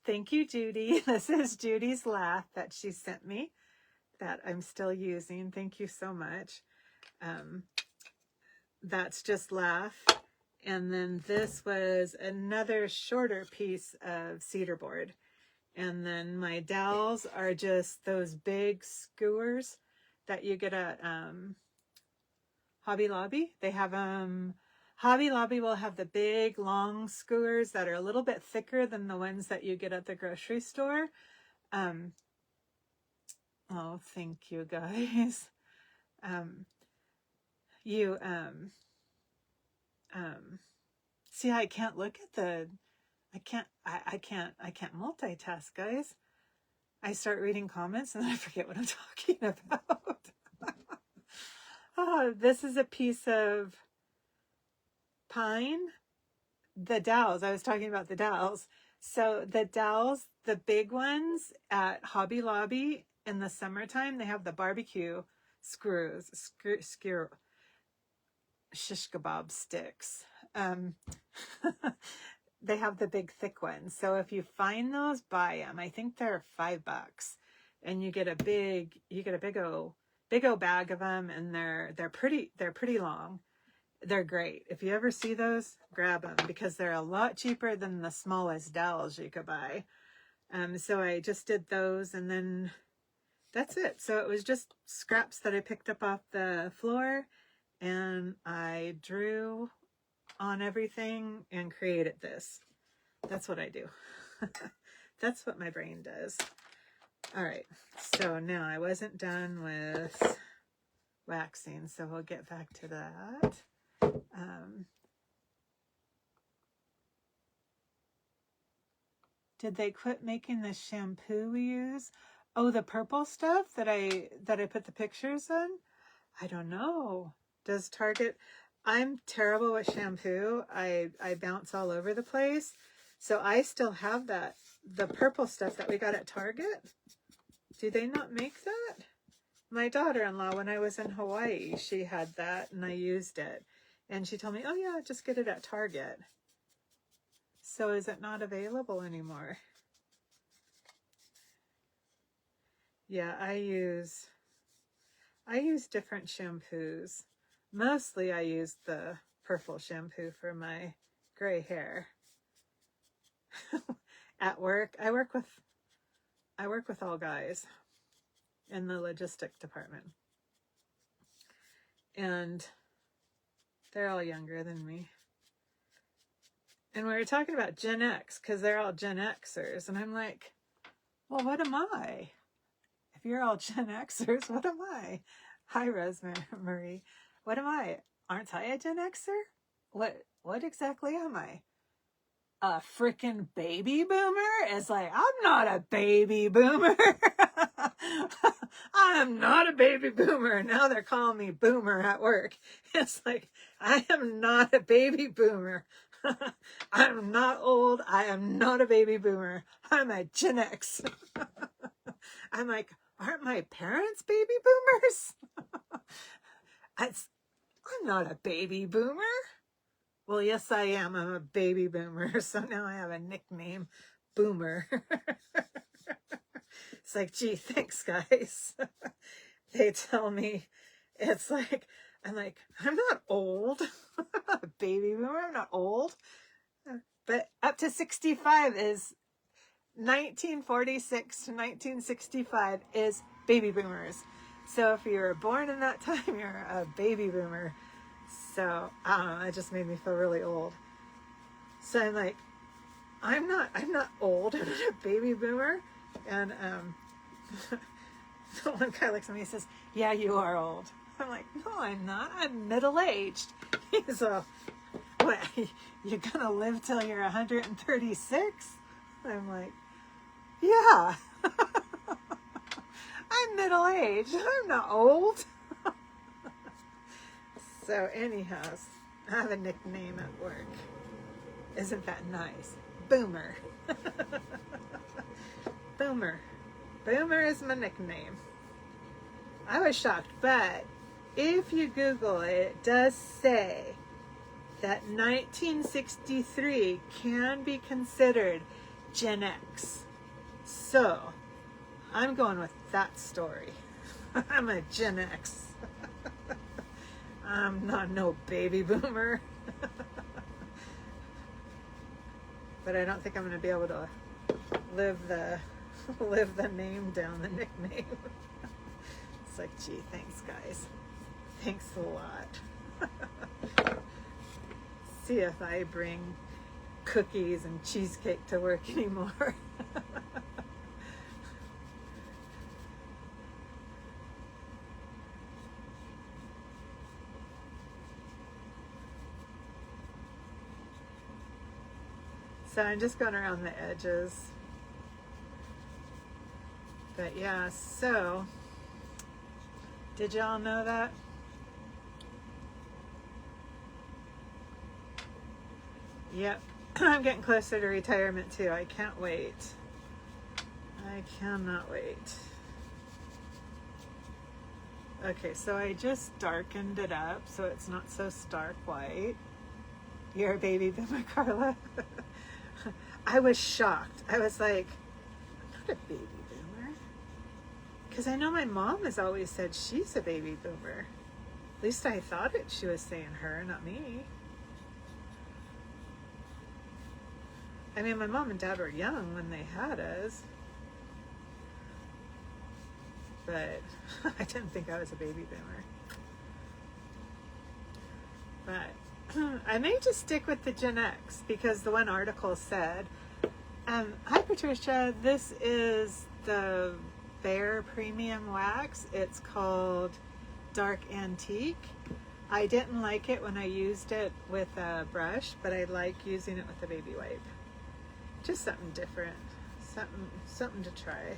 thank you, Judy. This is Judy's lath that she sent me. that I'm still using. Thank you so much. That's just Laugh. And then this was another shorter piece of cedar board. And then my dowels are just those big skewers that you get at Hobby Lobby. They have Hobby Lobby will have the big long skewers that are a little bit thicker than the ones that you get at the grocery store. Oh, thank you guys. See, I can't look at the, I can't multitask, guys. I start reading comments and then I forget what I'm talking about. Oh, this is a piece of pine. The dowels, I was talking about the dowels. So the dowels, the big ones at Hobby Lobby in the summertime, they have the barbecue shish kebab sticks. They have the big thick ones. So if you find those, buy them. I think they're $5, and you get a big old bag of them, and they're pretty long. They're great. If you ever see those, grab them because they're a lot cheaper than the smallest dowels you could buy. So I just did those, and then that's it. So it was just scraps that I picked up off the floor, and I drew on everything and created this. That's what I do. That's what my brain does. All right. So now I wasn't done with waxing, so we'll get back to that. Did they quit making the shampoo we use? Oh, the purple stuff that I put the pictures in? I don't know. Does Target... I'm terrible with shampoo. I bounce all over the place. So I still have that. The purple stuff that we got at Target. Do they not make that? My daughter-in-law, when I was in Hawaii, she had that and I used it. And she told me, oh yeah, just get it at Target. So is it not available anymore? Yeah, I use different shampoos. Mostly I use the purple shampoo for my gray hair. At work, I work with all guys in the logistic department. And they're all younger than me. And we were talking about Gen X because they're all Gen Xers. And I'm like, well, what am I? If you're all Gen Xers, what am I? Hi, Rosemary. What am I? Aren't I a Gen Xer? What exactly am I? A freaking baby boomer? It's like, I'm not a baby boomer. I'm not a baby boomer. Now they're calling me boomer at work. It's like, I am not a baby boomer. I'm not old. I am not a baby boomer. I'm a Gen X. I'm like, aren't my parents baby boomers? I'm not a baby boomer. Well, yes, I am. I'm a baby boomer. So now I have a nickname, Boomer. It's like, gee, thanks, guys. They tell me, it's like, I'm like, I'm not old. I'm not a baby boomer. I'm not old. But up to 65 is 1946 to 1965 is baby boomers. So if you were born in that time, you're a baby boomer. So I don't know, it just made me feel really old. So I'm like, I'm not old. I'm not a baby boomer. And the one guy looks at me and says, yeah, you are old. I'm like, no, I'm not. I'm middle-aged. He's what, you're gonna live till you're 136? I'm like, yeah. I'm middle-aged. I'm not old. So anyhow, I have a nickname at work. Isn't that nice? Boomer. Boomer. Boomer is my nickname. I was shocked, but if you Google it, it does say that 1963 can be considered Gen X. So I'm going with that story. I'm a Gen X. I'm not no baby boomer. But I don't think I'm going to be able to live the name down, the nickname. It's like, gee, thanks guys. Thanks a lot. See if I bring cookies and cheesecake to work anymore. So I'm just going around the edges. But yeah, so did y'all know that? Yep, I'm getting closer to retirement too. I can't wait. I cannot wait. Okay, so I just darkened it up so it's not so stark white. You're a baby boomer, Carla. I was shocked. I was like, I'm not a baby boomer. Because I know my mom has always said she's a baby boomer. At least I thought it. She was saying her, not me. I mean, my mom and dad were young when they had us. But I didn't think I was a baby boomer. But I may just stick with the Gen X because the one article said, hi Patricia, this is the Behr Premium Wax. It's called Dark Antique. I didn't like it when I used it with a brush, but I like using it with a baby wipe. Just something different, something to try.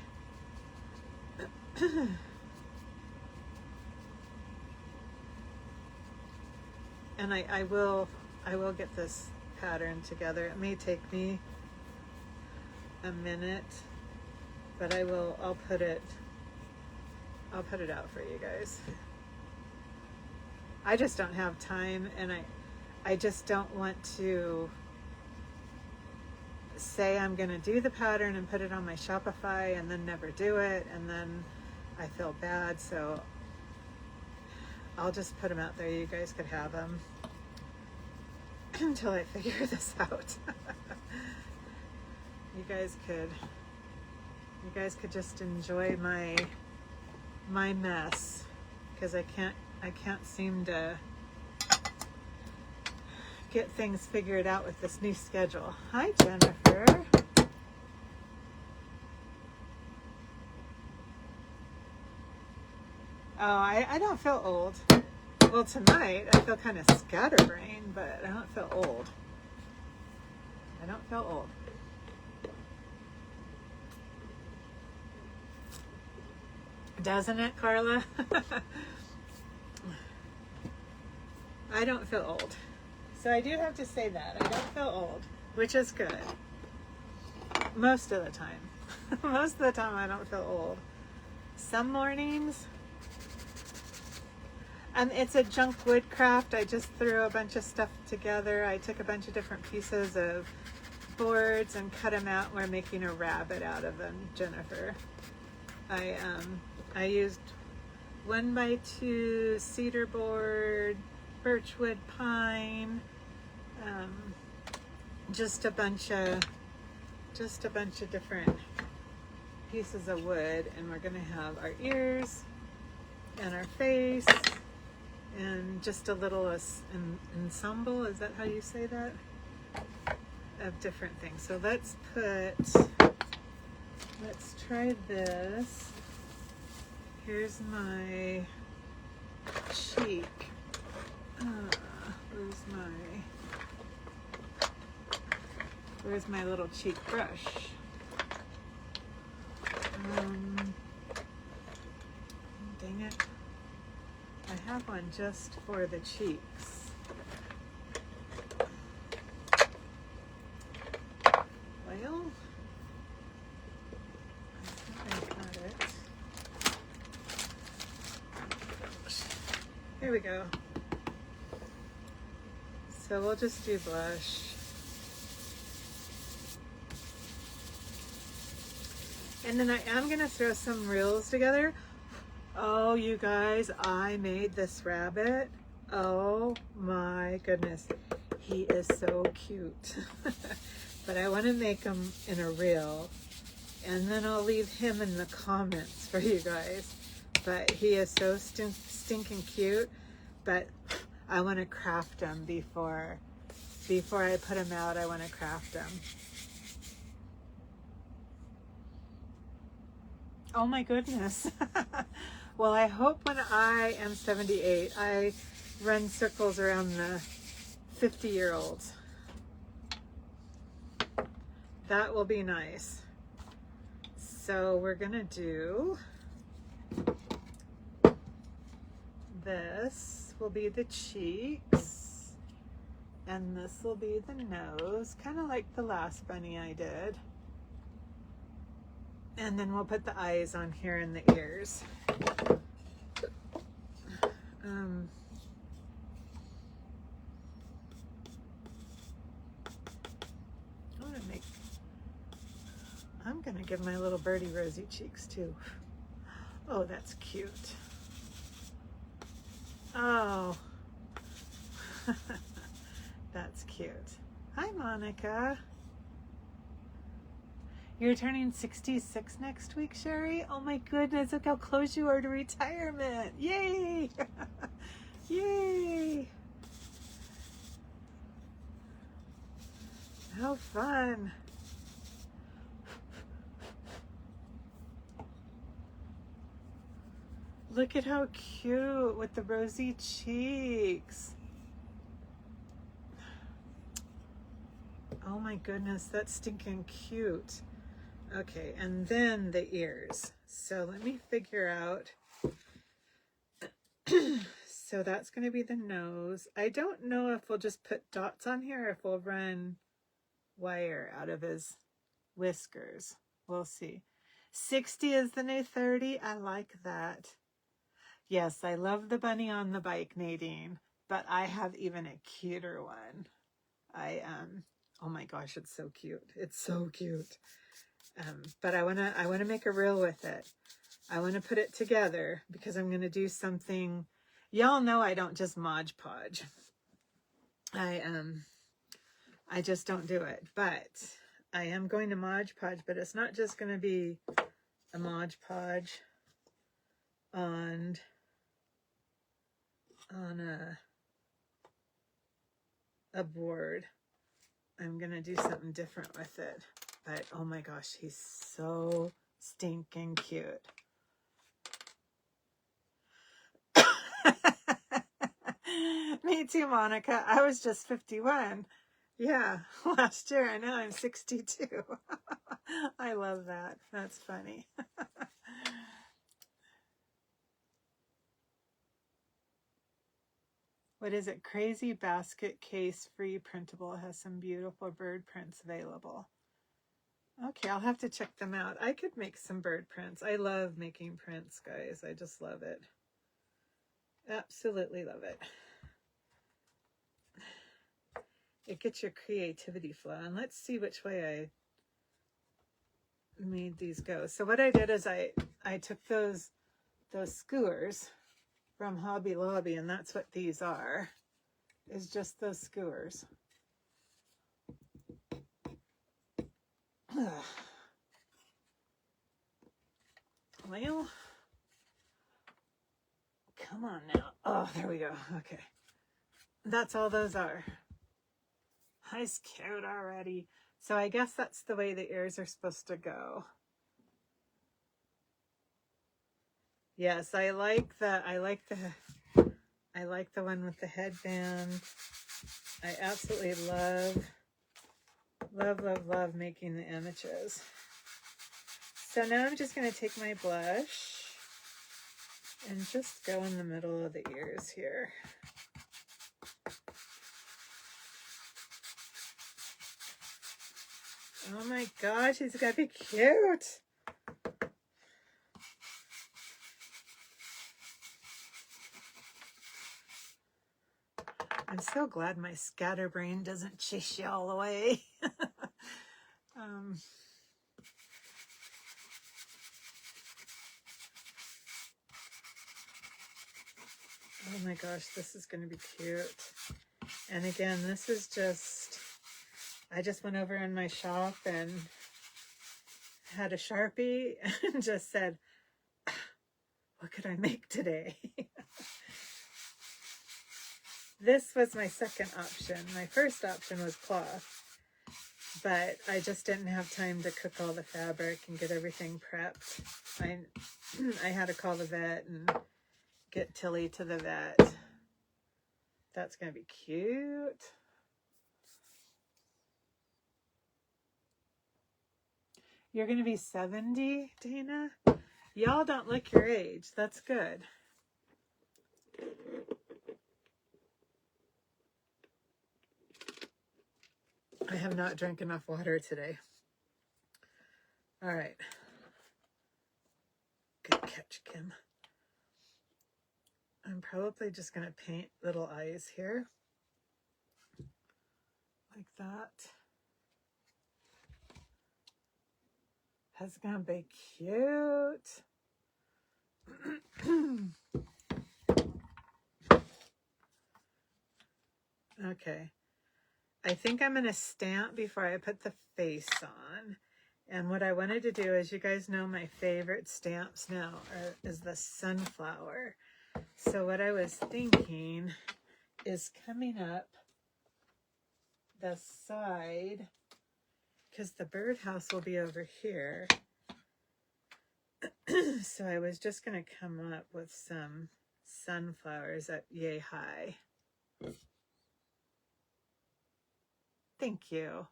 And I will get this pattern together. It may take me a minute, but I'll put it out for you guys. I just don't have time, and I just don't want to say I'm going to do the pattern and put it on my Shopify and then never do it, and then I feel bad, so I'll just put them out there. You guys could have them until I figure this out. You guys could just enjoy my mess, because I can't seem to get things figured out with this new schedule. Hi, Jennifer. Oh, I don't feel old. Well, tonight I feel kind of scatterbrained, but I don't feel old. I don't feel old. Doesn't it, Carla? I don't feel old. So I do have to say that. I don't feel old, which is good. Most of the time. Most of the time I don't feel old. Some mornings, it's a junk wood craft. I just threw a bunch of stuff together. I took a bunch of different pieces of boards and cut them out. We're making a rabbit out of them, Jennifer. I used 1x2 cedar board, birchwood pine, just a bunch of different pieces of wood, and we're gonna have our ears and our face and just a little ensemble, is that how you say that, of different things. So let's try this. Here's my cheek. Where's my little cheek brush? Dang it. I have one just for the cheeks. Well, I think I got it. Here we go. So we'll just do blush. And then I am going to throw some reels together. Oh, you guys, I made this rabbit. Oh my goodness. He is so cute. But I want to make him in a reel, and then I'll leave him in the comments for you guys. But he is so stinking cute. But I want to craft him before I put him out. I want to craft him. Oh my goodness. Well, I hope when I am 78, I run circles around the 50-year-olds. That will be nice. So we're gonna do, this will be the cheeks, and this will be the nose, kind of like the last bunny I did. And then we'll put the eyes on here and the ears. I'm gonna give my little birdie rosy cheeks too. Oh, that's cute. Oh, that's cute. Hi, Monica. You're turning 66 next week, Sherry? Oh my goodness, look how close you are to retirement. Yay! Yay! How fun. Look at how cute with the rosy cheeks. Oh my goodness, that's stinking cute. Okay, and then the ears. So let me figure out. So that's going to be the nose. I don't know if we'll just put dots on here or if we'll run wire out of his whiskers. We'll see. 60 is the new 30. I like that. Yes, I love the bunny on the bike, Nadine, but I have even a cuter one. Oh my gosh, it's so cute. It's so cute. But I wanna make a reel with it. I wanna put it together because I'm gonna do something. Y'all know I don't just Mod Podge. I just don't do it. But I am going to Mod Podge, but it's not just gonna be a Mod Podge on a board. I'm gonna do something different with it. But oh my gosh, he's so stinking cute. Me too, Monica. I was just 51. Yeah, last year, and now I'm 62. I love that. That's funny. What is it? Crazy Basket Case Free Printable has some beautiful bird prints available. Okay, I'll have to check them out. I could make some bird prints. I love making prints, guys. I just love it. Absolutely love it. It gets your creativity flowing. Let's see which way I made these go. So what I did is I took those skewers from Hobby Lobby, and that's what these are, is just those skewers. Well, come on now. Oh, there we go. Okay. That's all those are. Nice cute already. So I guess that's the way the ears are supposed to go. Yes, I like the one with the headband. I absolutely love making the images. So now I'm just going to take my blush and just go in the middle of the ears here. Oh my gosh, he's got to be cute. I'm so glad my scatterbrain doesn't chase you all away. Oh my gosh, this is going to be cute. And again, this is just, I just went over in my shop and had a Sharpie and just said, what could I make today? This was my second option. My first option was cloth, but I just didn't have time to cook all the fabric and get everything prepped. I had to call the vet and get Tilly to the vet. That's going to be cute. You're going to be 70, Dana? Y'all don't look your age. That's good. I have not drank enough water today. All right. Good catch, Kim. I'm probably just going to paint little eyes here. Like that. That's going to be cute. Okay. I think I'm going to stamp before I put the face on. And what I wanted to do is, you guys know my favorite stamps now is the sunflower. So what I was thinking is coming up the side, because the birdhouse will be over here. So I was just going to come up with some sunflowers up yay high. Thank you.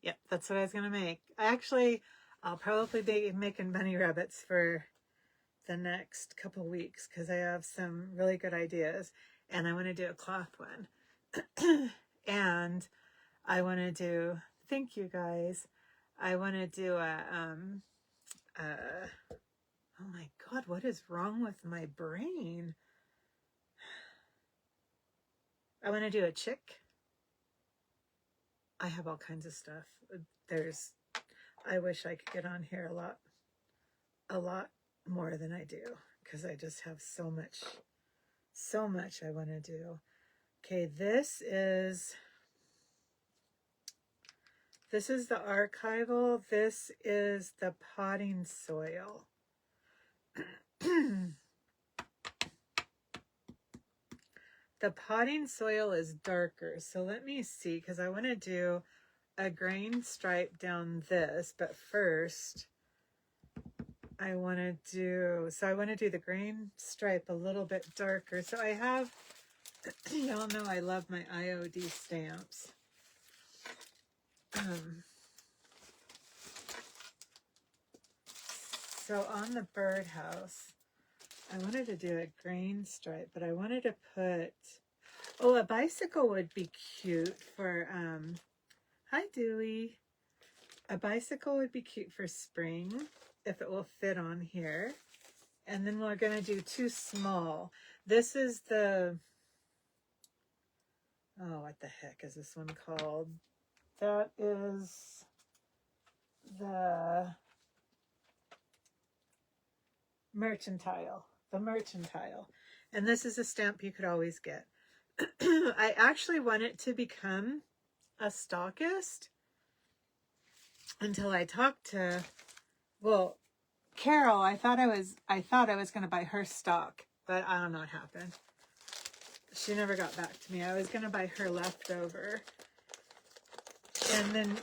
Yep, that's what I was going to make. I'll probably be making bunny rabbits for the next couple weeks because I have some really good ideas. And I want to do a cloth one. And I want to do, thank you guys. I want to do oh my God, what is wrong with my brain? I want to do a chick. I have all kinds of stuff. I wish I could get on here a lot more than I do, because I just have so much I want to do. Okay, this is the archival. This is the potting soil. The potting soil is darker. So let me see, because I want to do a grain stripe down this. But first, I want to do the grain stripe a little bit darker. So I have, y'all know I love my IOD stamps. So on the birdhouse, I wanted to do a grain stripe, but I wanted to put, a bicycle would be cute for, hi Dewey. A bicycle would be cute for spring, if it will fit on here. And then we're going to do two small. This is the, what the heck is this one called? That is the mercantile. The mercantile. And this is a stamp you could always get. I actually want it to become a stockist until I talked to, Carol. I thought I was going to buy her stock, but I don't know what happened. She never got back to me. I was going to buy her leftover and then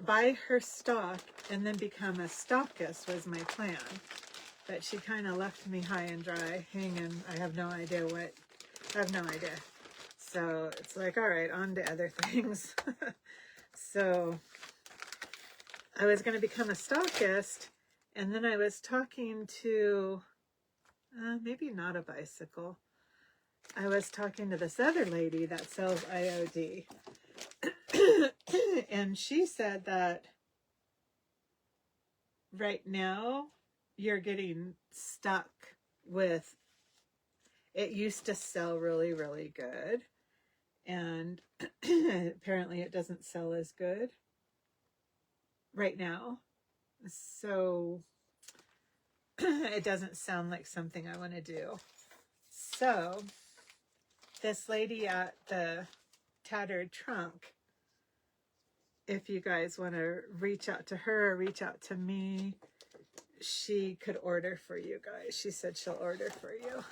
buy her stock and then become a stockist was my plan. But she kind of left me high and dry, hanging. I have no idea. So it's like, all right, on to other things. So I was going to become a stockist, and then I was talking to, maybe not a bicycle. I was talking to this other lady that sells IOD. And she said that right now you're getting stuck with, it used to sell really, really good. And apparently it doesn't sell as good right now. So it doesn't sound like something I want to do. So this lady at the Tattered Trunk, if you guys want to reach out to her or reach out to me, she could order for you guys. She said she'll order for you.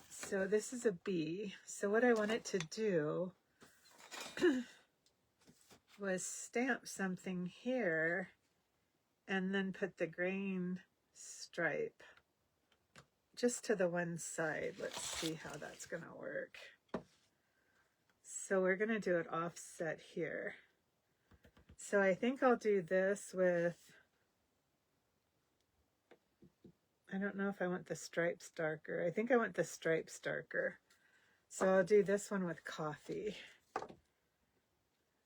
So this is a bee. So what I wanted to do was stamp something here and then put the grain stripe just to the one side. Let's see how that's going to work. So we're going to do it offset here. So I think I'll do this with, I don't know if I want the stripes darker. I think I want the stripes darker. So I'll do this one with coffee.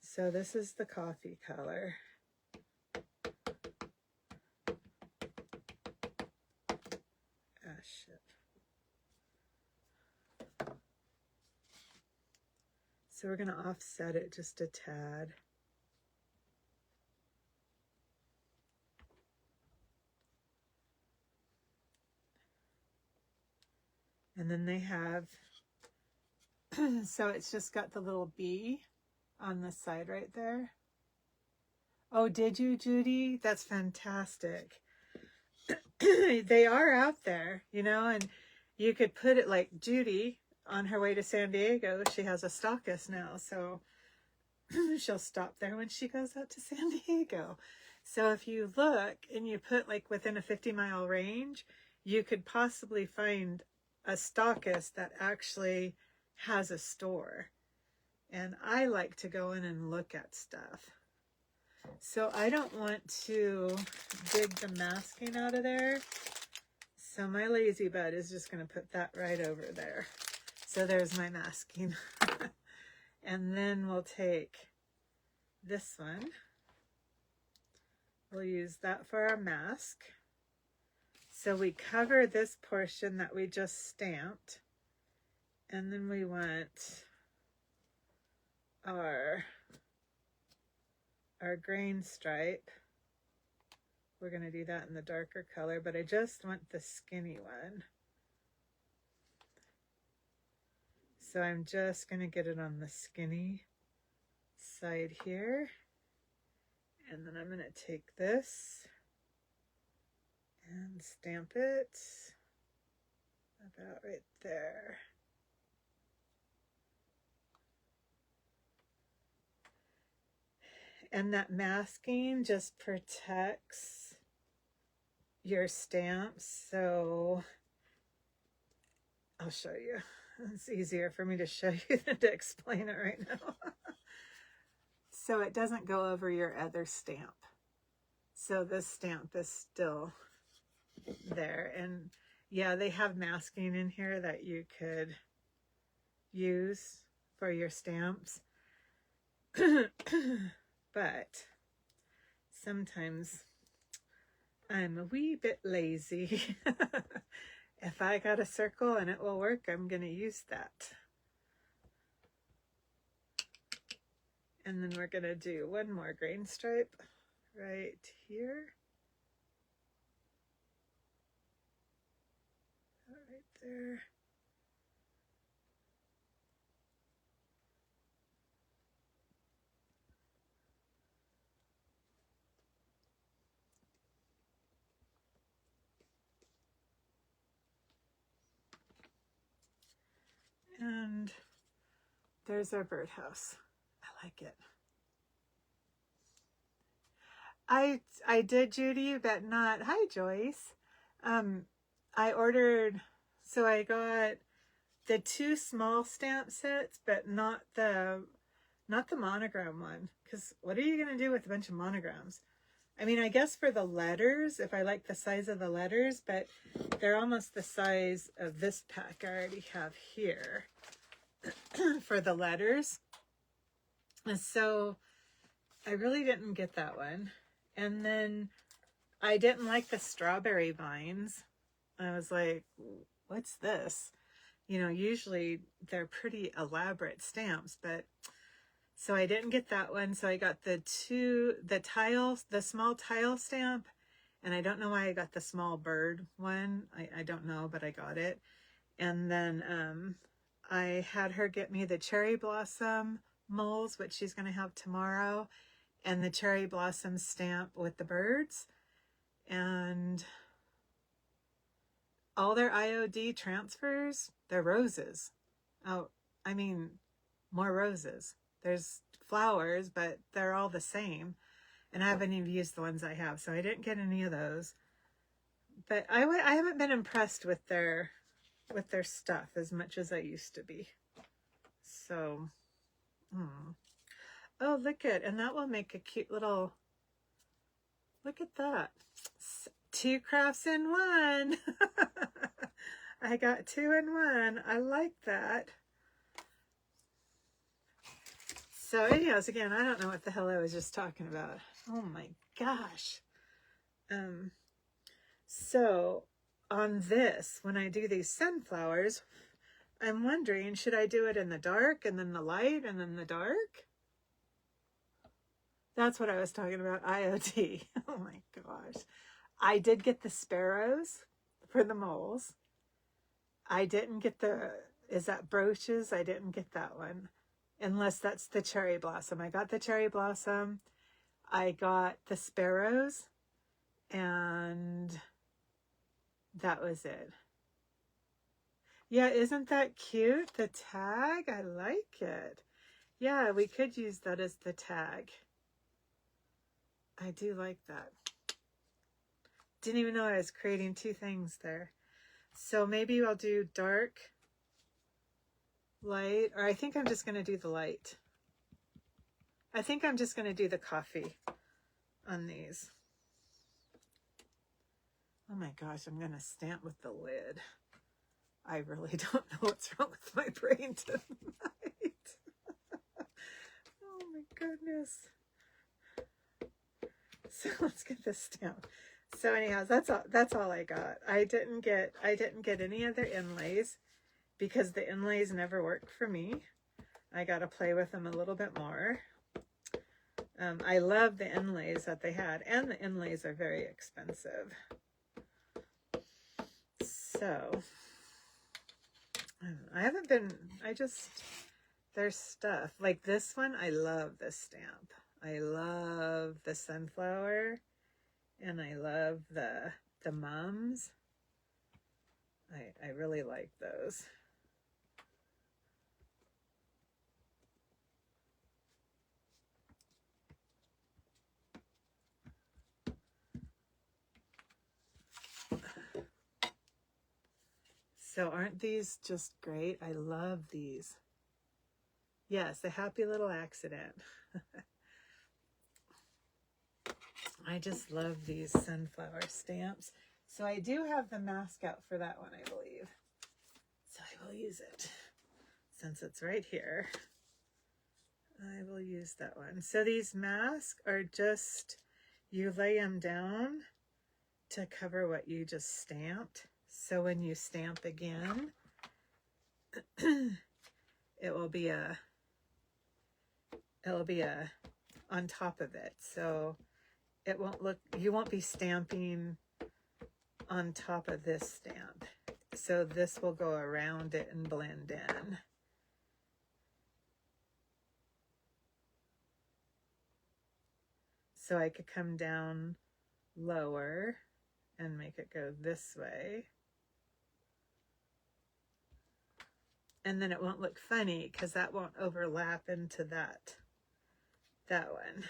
So this is the coffee color. Ah, shit. So we're going to offset it just a tad. And then they have, so it's just got the little bee on the side right there. Oh, did you, Judy? That's fantastic. They are out there, you know, and you could put it like Judy on her way to San Diego. She has a stockist now, so she'll stop there when she goes out to San Diego. So if you look and you put like within a 50-mile range, you could possibly find a stockist that actually has a store. And I like to go in and look at stuff. So I don't want to dig the masking out of there. So my lazy bud is just going to put that right over there. So there's my masking. And then we'll take this one. We'll use that for our mask. So we cover this portion that we just stamped. And then we want our grain stripe. We're going to do that in the darker color, but I just want the skinny one. So I'm just going to get it on the skinny side here. And then I'm going to take this and stamp it about right there. And that masking just protects your stamps. So I'll show you. It's easier for me to show you than to explain it right now. So it doesn't go over your other stamp. So this stamp is still there. And yeah, they have masking in here that you could use for your stamps. But sometimes I'm a wee bit lazy. If I got a circle and it will work, I'm going to use that. And then we're going to do one more grain stripe right here. Right there. And there's our birdhouse. I like it. I did, Judy, but not. Hi, Joyce. I ordered, so I got the 2 small stamp sets, but not the monogram one. Because what are you going to do with a bunch of monograms? I mean, I guess for the letters, if I like the size of the letters, but they're almost the size of this pack I already have here for the letters. And so I really didn't get that one. And then I didn't like the strawberry vines. I was like, what's this? You know, usually they're pretty elaborate stamps, but so I didn't get that one. So I got the small tile stamp And I don't know why I got the small bird one. I don't know, but I got it. And then I had her get me the cherry blossom molds, which she's going to have tomorrow, and the cherry blossom stamp with the birds. And all their IOD transfers, they're roses. Oh, I mean, more roses. There's flowers, but they're all the same. And I haven't even used the ones I have, so I didn't get any of those. But I haven't been impressed with their stuff as much as I used to be. So, oh, look at, and that will make a cute little, look at that. 2 crafts in one. I got 2 in 1. I like that. So anyways, again, I don't know what the hell I was just talking about. Oh my gosh. So on this, when I do these sunflowers, I'm wondering, should I do it in the dark and then the light and then the dark? That's what I was talking about, IoT. Oh my gosh. I did get the sparrows for the moles. I didn't get the, is that brooches? I didn't get that one. Unless that's the cherry blossom. I got the cherry blossom. I got the sparrows. And that was it. Yeah, isn't that cute? The tag? I like it. Yeah, we could use that as the tag. I do like that. Didn't even know I was creating 2 things there. So maybe I'll do dark, light, or I think I'm just going to do the light. I think I'm just going to do the coffee on these. Oh my gosh, I'm going to stamp with the lid. I really don't know what's wrong with my brain tonight. Oh my goodness. So let's get this stamp. So anyhow, that's all I got. I didn't get any other inlays because the inlays never work for me. I got to play with them a little bit more. I love the inlays that they had, and the inlays are very expensive. So there's stuff like this one. I love this stamp. I love the sunflower, and I love the mums. I really like those. So aren't these just great? I love these. Yes, a happy little accident. I just love these sunflower stamps. So I do have the mask out for that one, I believe. So I will use it. Since it's right here, I will use that one. So these masks are just, you lay them down to cover what you just stamped. So when you stamp again, it will be on top of it. So it won't look, you won't be stamping on top of this stamp. So this will go around it and blend in. So I could come down lower and make it go this way. And then it won't look funny because that won't overlap into that one.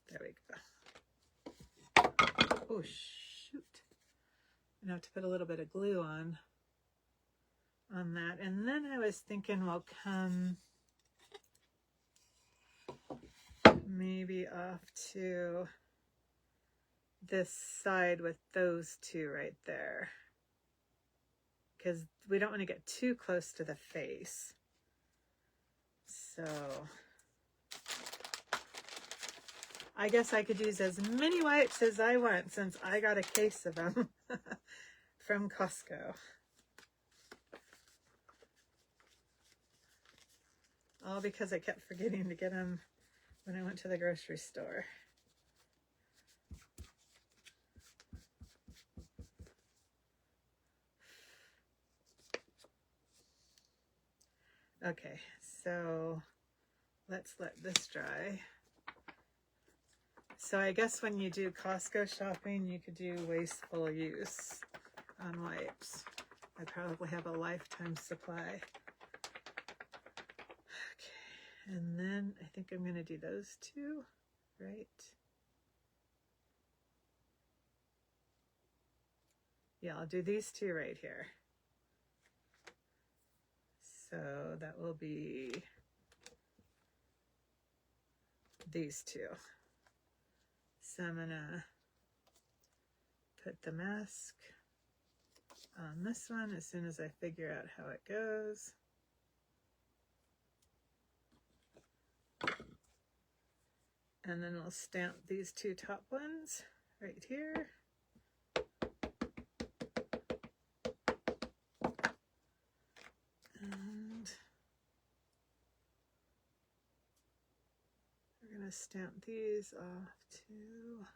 There we go. Oh, shoot. I have to put a little bit of glue on that. And then I was thinking we'll come maybe off to this side with those 2 right there, because we don't want to get too close to the face. So I guess I could use as many wipes as I want since I got a case of them from Costco. All because I kept forgetting to get them when I went to the grocery store. Okay, so let's let this dry. So I guess when you do Costco shopping, you could do wasteful use on wipes. I probably have a lifetime supply. Okay, and then I think I'm going to do those two, right? Yeah, I'll do these two right here. So that will be these two. So I'm gonna put the mask on this one as soon as I figure out how it goes. And then we'll stamp these two top ones right here. And we're gonna stamp these off to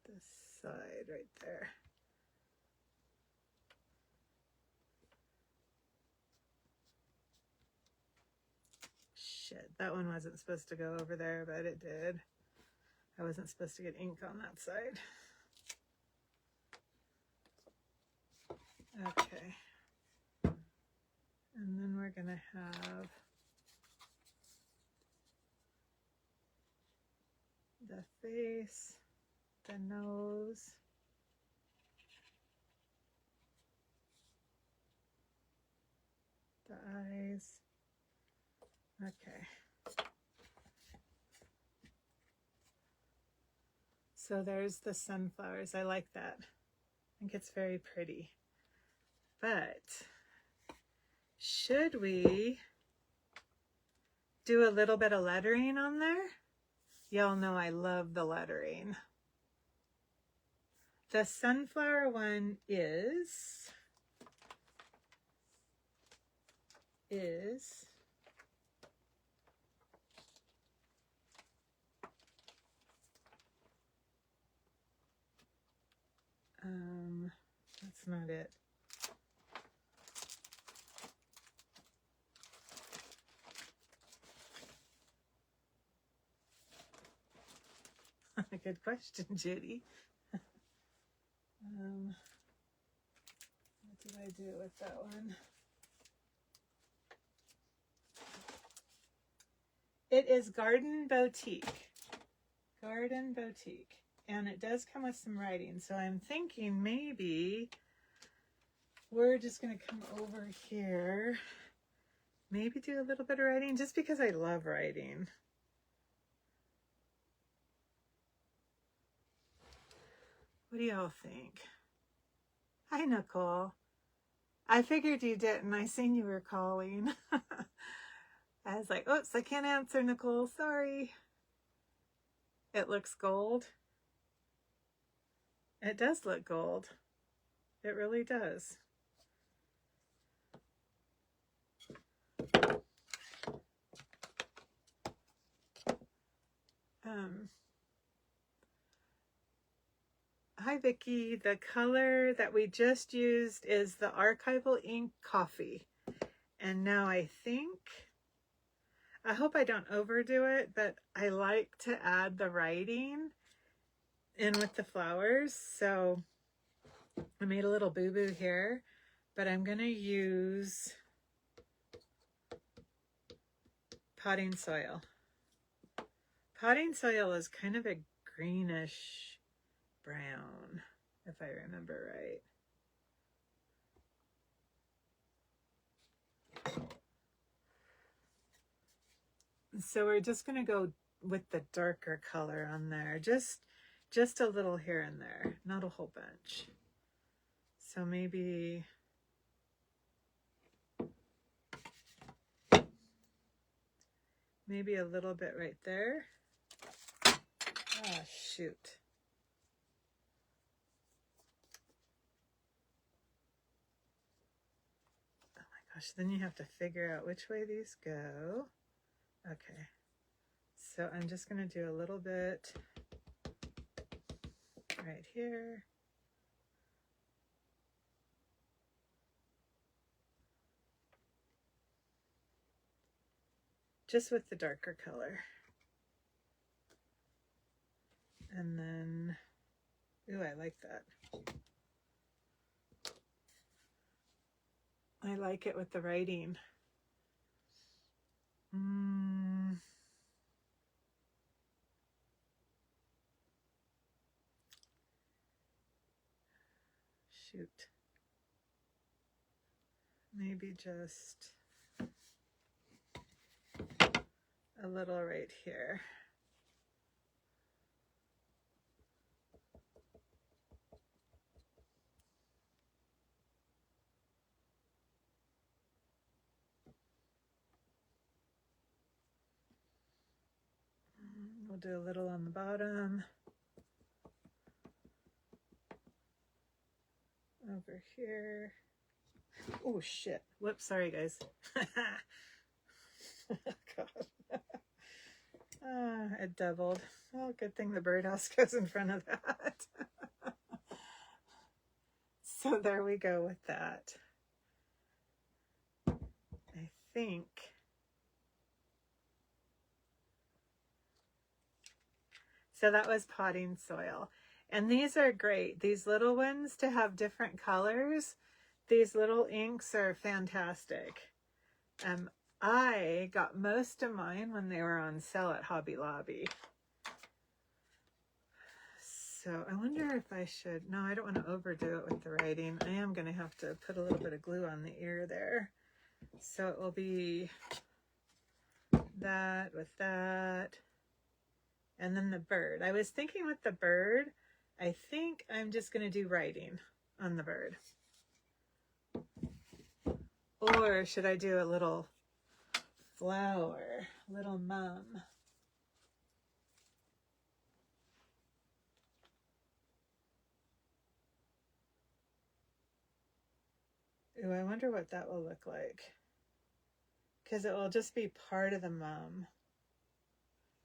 this side right there. Shit, that one wasn't supposed to go over there, but it did. I wasn't supposed to get ink on that side. Okay. And then we're gonna have the face, the nose, the eyes. Okay. So there's the sunflowers. I like that. I think it's very pretty. But should we do a little bit of lettering on there? Y'all know I love the lettering. The sunflower one is that's not it. Good question, Judy. What did I do with that one? It is Garden Boutique. Garden Boutique. And it does come with some writing. So I'm thinking maybe we're just going to come over here. Maybe do a little bit of writing just because I love writing. What do y'all think? Hi, Nicole. I figured you didn't. I seen you were calling. I was like, oops, I can't answer, Nicole. Sorry. It looks gold. It does look gold. It really does. Hi, Vicki. The color that we just used is the Archival Ink Coffee. And now I hope I don't overdo it, but I like to add the writing in with the flowers. So I made a little boo-boo here, but I'm going to use potting soil. Potting soil is kind of a greenish brown, if I remember right. So we're just going to go with the darker color on there, just a little here and there, not a whole bunch. So maybe a little bit right there. Oh, shoot. Oh my Gosh, then you have to figure out which way these go. Okay, so I'm just going to do a little bit right here. Just with the darker color. And then, ooh, I like that. I like it with the writing. Shoot. Maybe just a little right here. We'll do a little on the bottom. Over here. Oh shit. Whoops, sorry guys. God. It doubled. Oh, good thing the birdhouse goes in front of that. So there we go with that. I think so. That was potting soil. And these are great. These little ones to have different colors. These little inks are fantastic. I got most of mine when they were on sale at Hobby Lobby. So I wonder if I should, no, I don't want to overdo it with the writing. I am going to have to put a little bit of glue on the ear there. So it will be that with that. And then the bird. I was thinking with the bird, I think I'm just going to do writing on the bird. Or should I do a little flower, little mum? Ooh, I wonder what that will look like. Because it will just be part of the mum.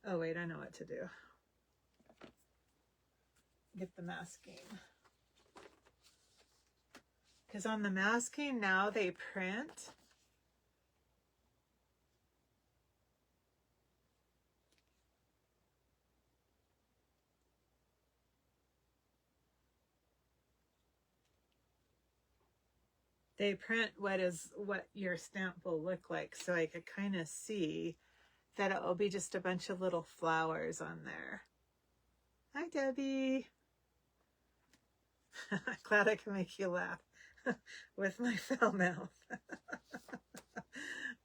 Oh wait, I know what to do. Get the masking. Because on the masking now they print. They print what your stamp will look like, so I could kind of see that it will be just a bunch of little flowers on there. Hi, Debbie. Glad I can make you laugh with my foul mouth.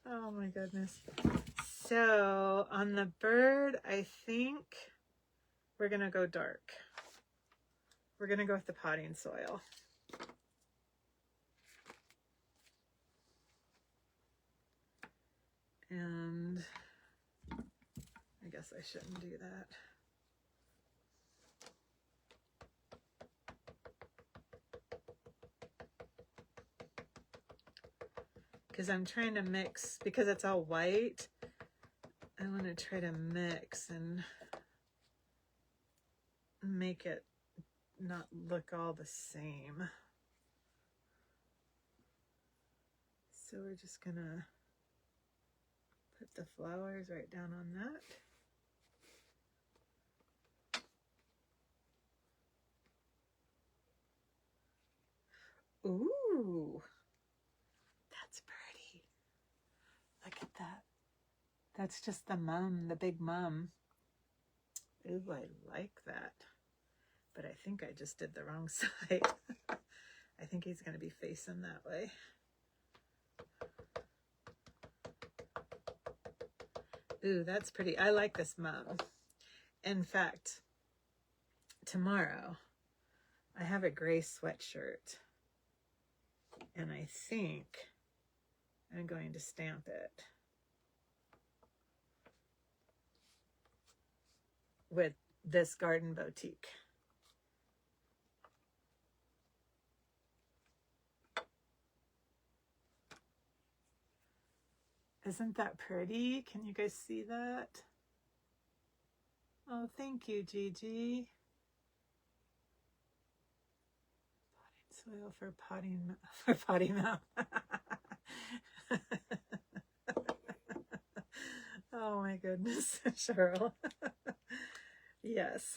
Oh my goodness. So on the bird, I think we're going to go dark. We're going to go with the potting soil. And I guess I shouldn't do that. Because I'm trying to mix, because it's all white, I want to try to mix and make it not look all the same. So we're just going to put the flowers right down on that. Ooh, that's pretty. Look at that. That's just the mum, the big mum. Ooh, I like that. But I think I just did the wrong side. I think he's going to be facing that way. Ooh, that's pretty. I like this mum. In fact, tomorrow I have a gray sweatshirt. And I think I'm going to stamp it with this Garden Boutique. Isn't that pretty? Can you guys see that? Oh, thank you, Gigi. Potting soil for potty mouth. Oh my goodness, Cheryl. Yes.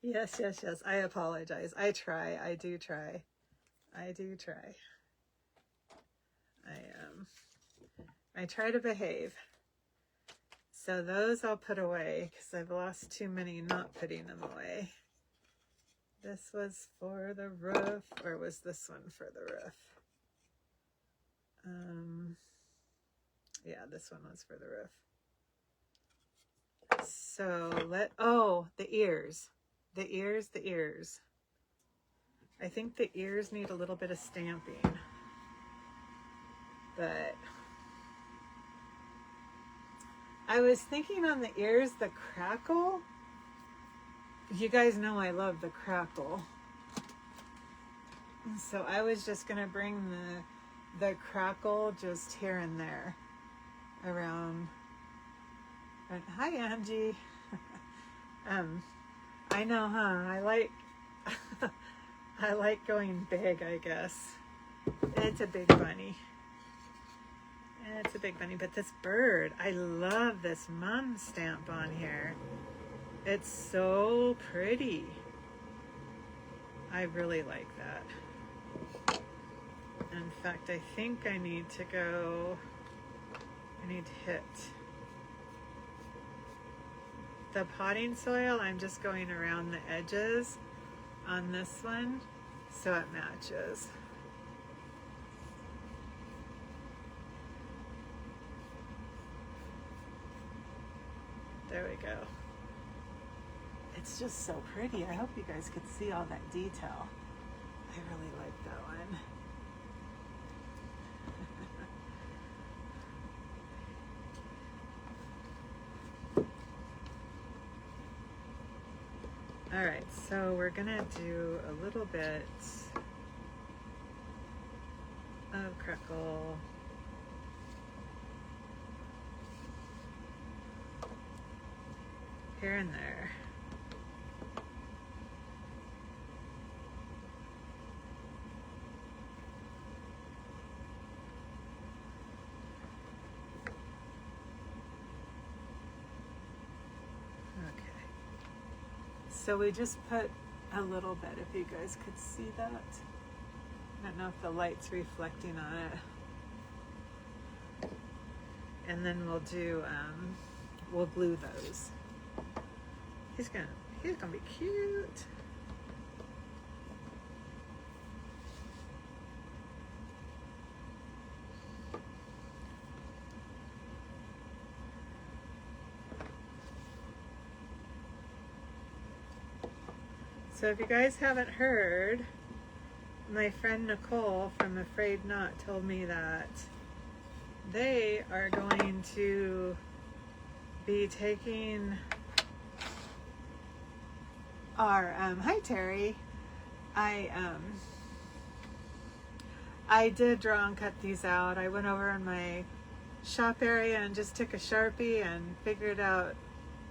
Yes, yes, yes. I apologize. I try. I do try. I do try. I try to behave. So those I'll put away because I've lost too many not putting them away. This was for the roof, or was this one for the roof? Yeah, this one was for the roof. So the ears. The ears. I think the ears need a little bit of stamping. But I was thinking on the ears, the crackle. You guys know I love the crackle. So I was just going to bring the crackle just here and there around. And hi, Angie. I know, huh? I like going big, I guess. It's a big bunny. It's a big bunny, but this bird, I love this mum stamp on here. It's so pretty. I really like that. In fact, I think I need to hit the potting soil. I'm just going around the edges on this one so it matches. There we go. It's just so pretty. I hope you guys could see all that detail. I really like that one. All right, so we're gonna do a little bit of crackle. Here and there. So we just put a little bit, if you guys could see that. I don't know if the light's reflecting on it. And then we'll do, we'll glue those. He's gonna be cute. So if you guys haven't heard, my friend Nicole from Afraid Not told me that they are going to be taking our, hi Terry, I did draw and cut these out. I went over in my shop area and just took a Sharpie and figured out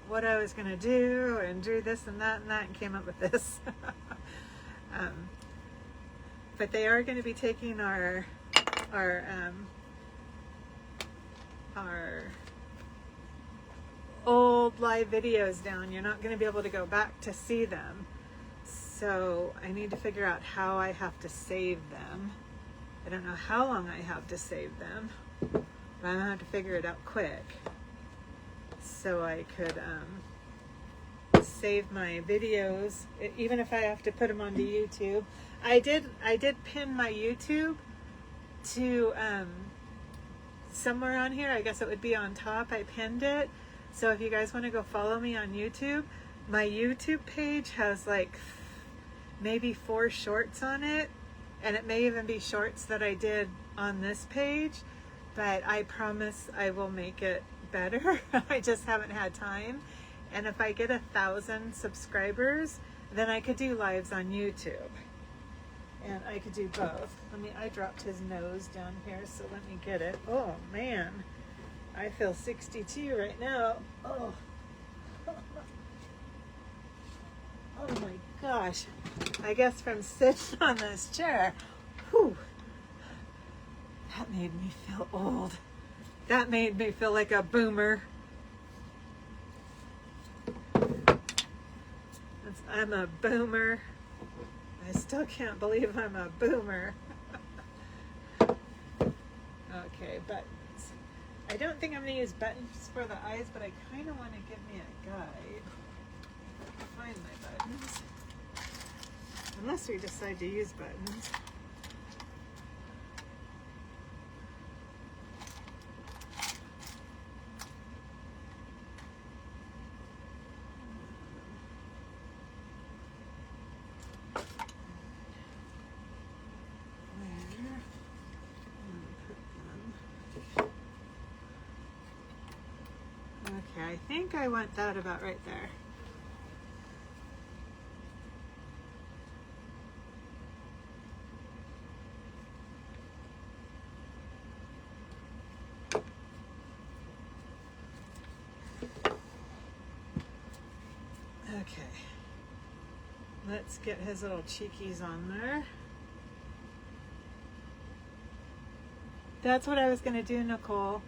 what I was going to do and drew this and that and came up with this. But they are going to be taking our old live videos down. You're not going to be able to go back to see them. So I need to figure out how I have to save them. I don't know how long I have to save them, but I'm going to have to figure it out quick so I could save my videos, even if I have to put them onto YouTube. I did pin my YouTube to somewhere on here. I guess it would be on top. I pinned it. So if you guys want to go follow me on YouTube, my YouTube page has like maybe 4 shorts on it, and it may even be shorts that I did on this page, but I promise I will make it better. I just haven't had time. And if I get 1,000 subscribers, then I could do lives on YouTube. And I could do both. I dropped his nose down here, so let me get it. Oh man, I feel 62 right now. Oh, oh my gosh. I guess from sitting on this chair, whew, that made me feel old. That made me feel like a boomer. I'm a boomer. I still can't believe I'm a boomer. Okay, buttons. I don't think I'm going to use buttons for the eyes, but I kind of want to give me a guide. Find my buttons. Unless we decide to use buttons. Okay, I think I want that about right there. Okay, let's get his little cheekies on there. That's what I was going to do, Nicole.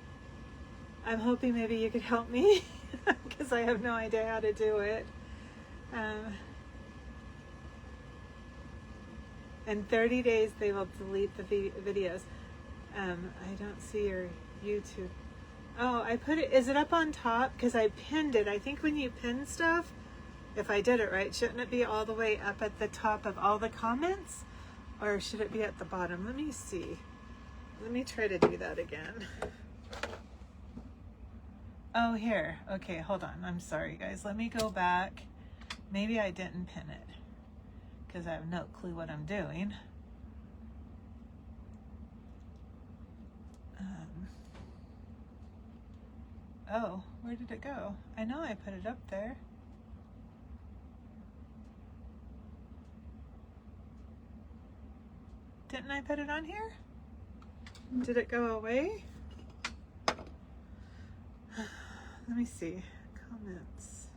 I'm hoping maybe you could help me because I have no idea how to do it. In 30 days, they will delete the videos. I don't see your YouTube. Oh, I put it, is it up on top? Because I pinned it. I think when you pin stuff, if I did it right, shouldn't it be all the way up at the top of all the comments? Or should it be at the bottom? Let me see. Let me try to do that again. Oh, here. Okay, hold on. I'm sorry, guys. Let me go back. Maybe I didn't pin it because I have no clue what I'm doing. Oh, where did it go? I know I put it up there. Didn't I put it on here? Did it go away? Let me see. Comments.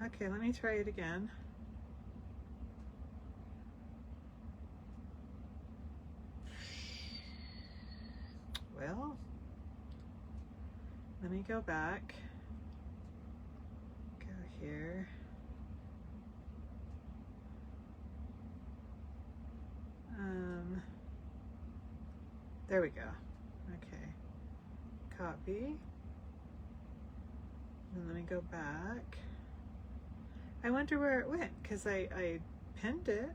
Okay, let me try it again. Well, let me go back. Go here. There we go. Okay. Copy. And let me go back. I wonder where it went because I pinned it.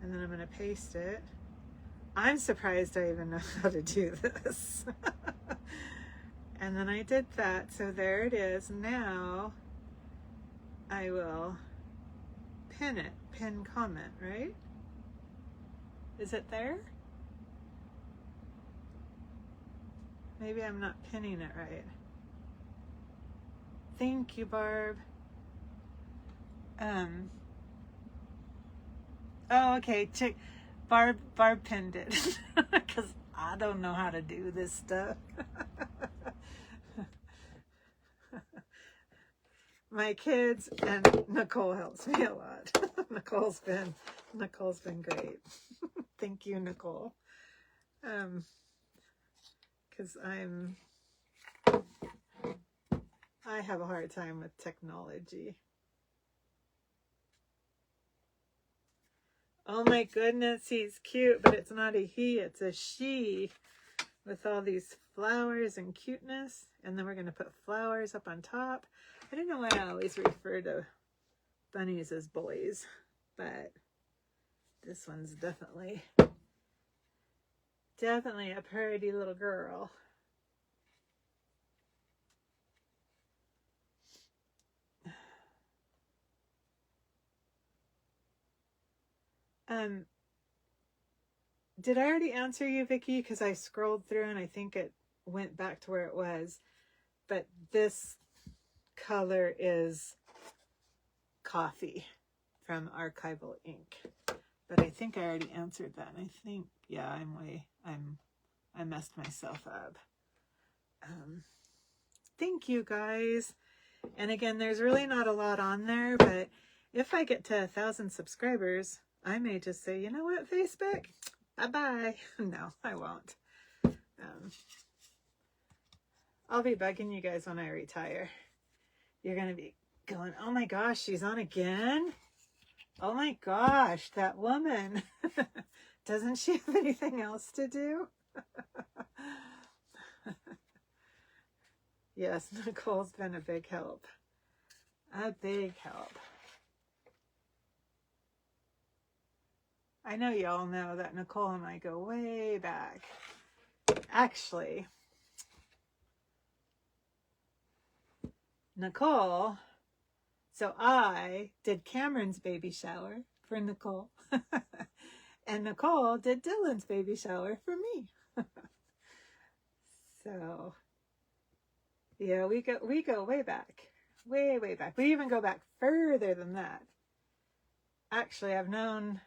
And then I'm going to paste it. I'm surprised I even know how to do this. And then I did that. So there it is. Now I will pin it. Pin comment, right? Is it there? Maybe I'm not pinning it right. Thank you, Barb. Oh, okay. Check. Barb pinned it because I don't know how to do this stuff. My kids and Nicole helps me a lot. Nicole's been great. Thank you, Nicole. Because I have a hard time with technology. Oh my goodness, he's cute, but it's not a he, it's a she with all these flowers and cuteness. And then we're going to put flowers up on top. I don't know why I always refer to bunnies as boys, but this one's definitely a pretty little girl. Did I already answer you, Vicki? Because I scrolled through and I think it went back to where it was. but this color is coffee from Archival Ink. But I think I already answered that. And I think, yeah, I messed myself up. Thank you guys. And again, there's really not a lot on there, but if I get to 1,000 subscribers, I may just say, you know what, Facebook, bye-bye. No, I won't. I'll be bugging you guys when I retire. You're going to be going, oh my gosh, she's on again? Oh my gosh, that woman. Doesn't she have anything else to do? Yes, Nicole's been a big help. A big help. I know y'all know that Nicole and I go way back. Actually, Nicole, so I did Cameron's baby shower for Nicole. And Nicole did Dylan's baby shower for me. So, yeah, we go way back. Way back. We even go back further than that. Actually, I've known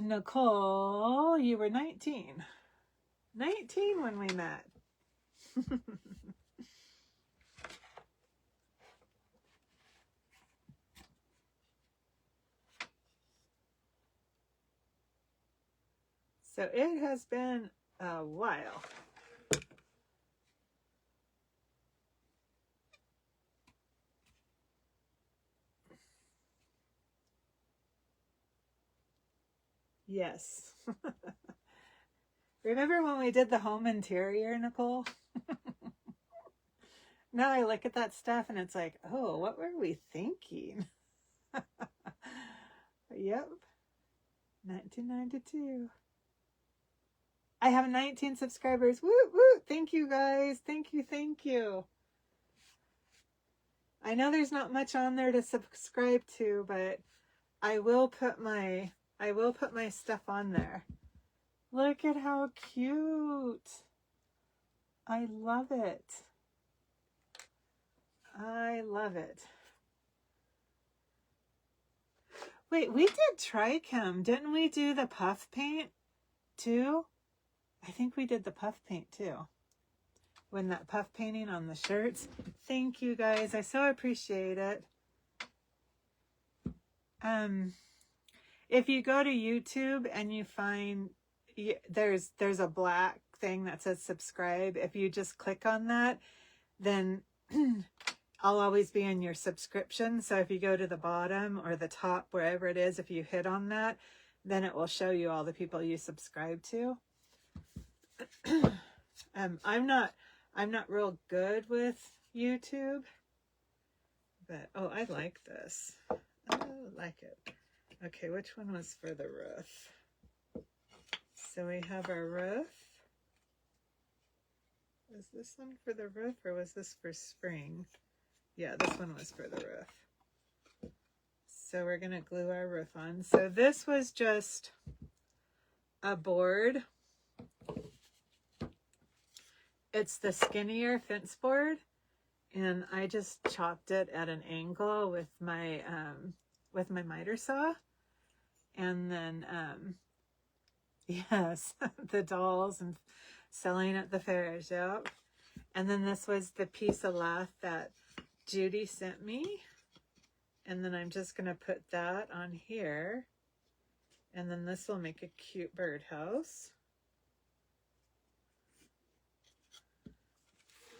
Nicole, you were 19. 19 when we met. So it has been a while. Yes. Remember when we did the home interior, Nicole? Now I look at that stuff and it's like, oh, what were we thinking? Yep. 1992. I have 19 subscribers. Woo, woo. Thank you guys. Thank you. I know there's not much on there to subscribe to, but I will put my stuff on there. Look at how cute. I love it. I love it. Wait, we did Trichem. Didn't we do the puff paint too? I think we did the puff paint too. When that puff painting on the shirts. Thank you guys. I so appreciate it. If you go to YouTube and you find there's a black thing that says subscribe, if you just click on that, then I'll always be in your subscription. So if you go to the bottom or the top, wherever it is, if you hit on that, then it will show you all the people you subscribe to. I'm not real good with YouTube, but oh, I like this. I like it. Okay, which one was for the roof? So we have our roof. Was this one for the roof or was this for spring? Yeah, this one was for the roof. So we're going to glue our roof on. So this was just a board. It's the skinnier fence board. And I just chopped it at an angle with my miter saw. And then, yes, the dolls and selling at the fairs, yep. And then this was the piece of lath that Judy sent me. And then I'm just going to put that on here. And then this will make a cute birdhouse.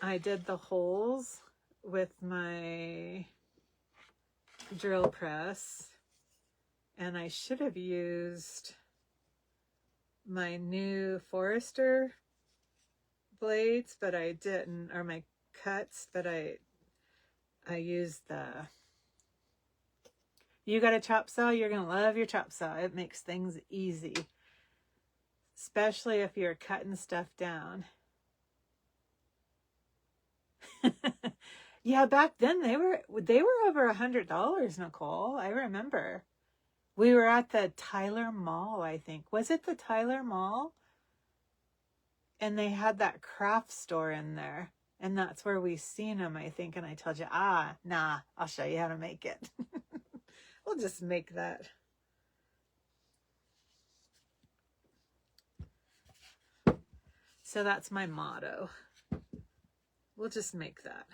I did the holes with my drill press. And I should have used my new Forester blades, but I didn't, or my cuts, but I used the, you got a chop saw, you're going to love your chop saw. It makes things easy, especially if you're cutting stuff down. Yeah, back then they were over $100, Nicole. I remember. We were at the Tyler Mall, I think. Was it the Tyler Mall? And they had that craft store in there. And that's where we seen them, I think. And I told you, nah, I'll show you how to make it. We'll just make that. So that's my motto. We'll just make that.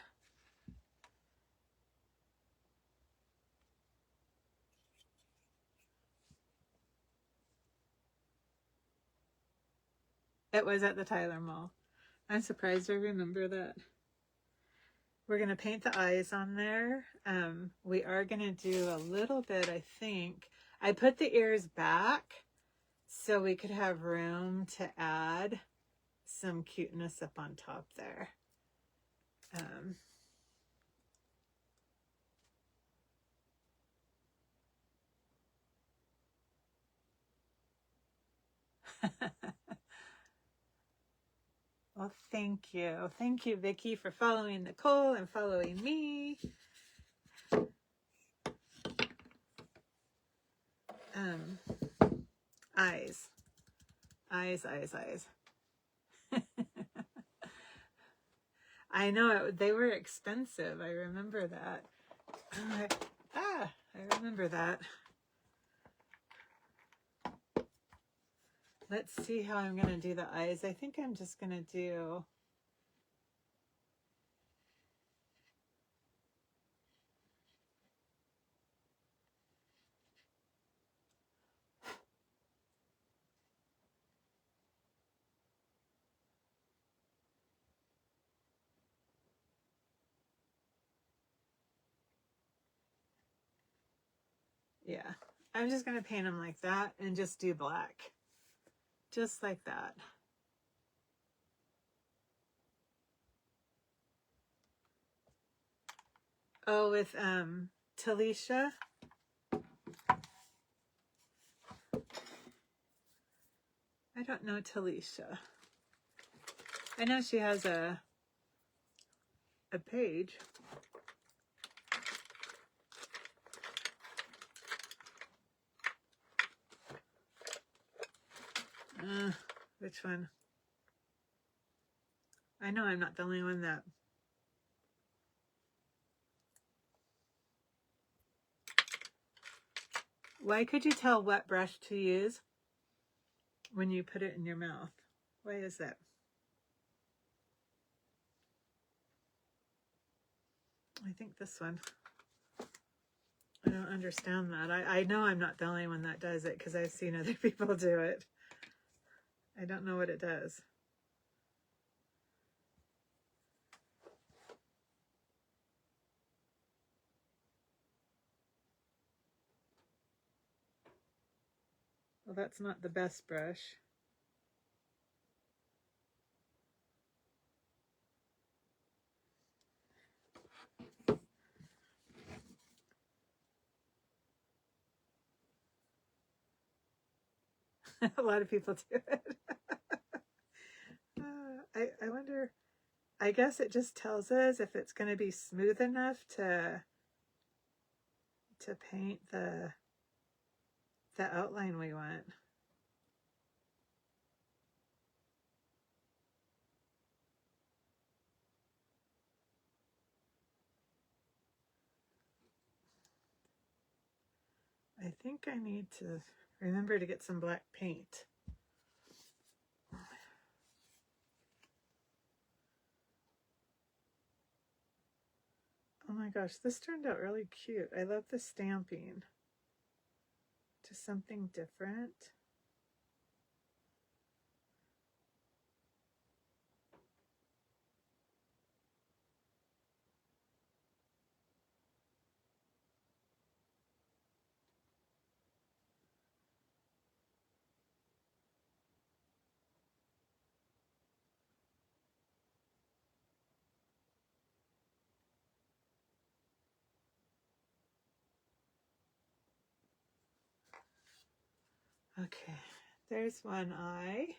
It was at the Tyler Mall. I'm surprised I remember that. We're going to paint the eyes on there. We are going to do a little bit, I think. I put the ears back so we could have room to add some cuteness up on top there. Well, thank you. Thank you, Vicki, for following Nicole and following me. Eyes. Eyes, eyes, eyes. I know, they were expensive. I remember that. I remember that. Let's see how I'm going to do the eyes. I think I'm just going to do... Yeah, I'm just going to paint them like that and just do black. Just like that. Oh, with Talisha. I don't know Talisha. I know she has a page. Which one? I know I'm not the only one that... Why could you tell what brush to use when you put it in your mouth? Why is that? I think this one. I don't understand that. I know I'm not the only one that does it because I've seen other people do it. I don't know what it does. Well, that's not the best brush. A lot of people do it. I wonder, I guess it just tells us if it's going to be smooth enough to paint the outline we want. I think I need to remember to get some black paint. Oh my gosh, this turned out really cute. I love the stamping. Just something different. Okay, there's one eye.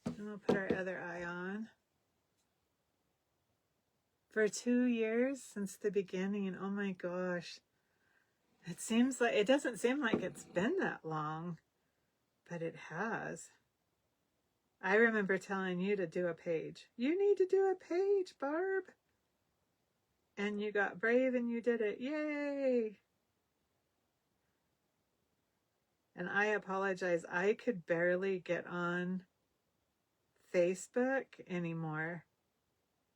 And we'll put our other eye on. For 2 years since the beginning, oh my gosh. It seems like, it doesn't seem like it's been that long, but it has. I remember telling you to do a page. You need to do a page, Barb. And you got brave and you did it. Yay! And I apologize. I could barely get on Facebook anymore.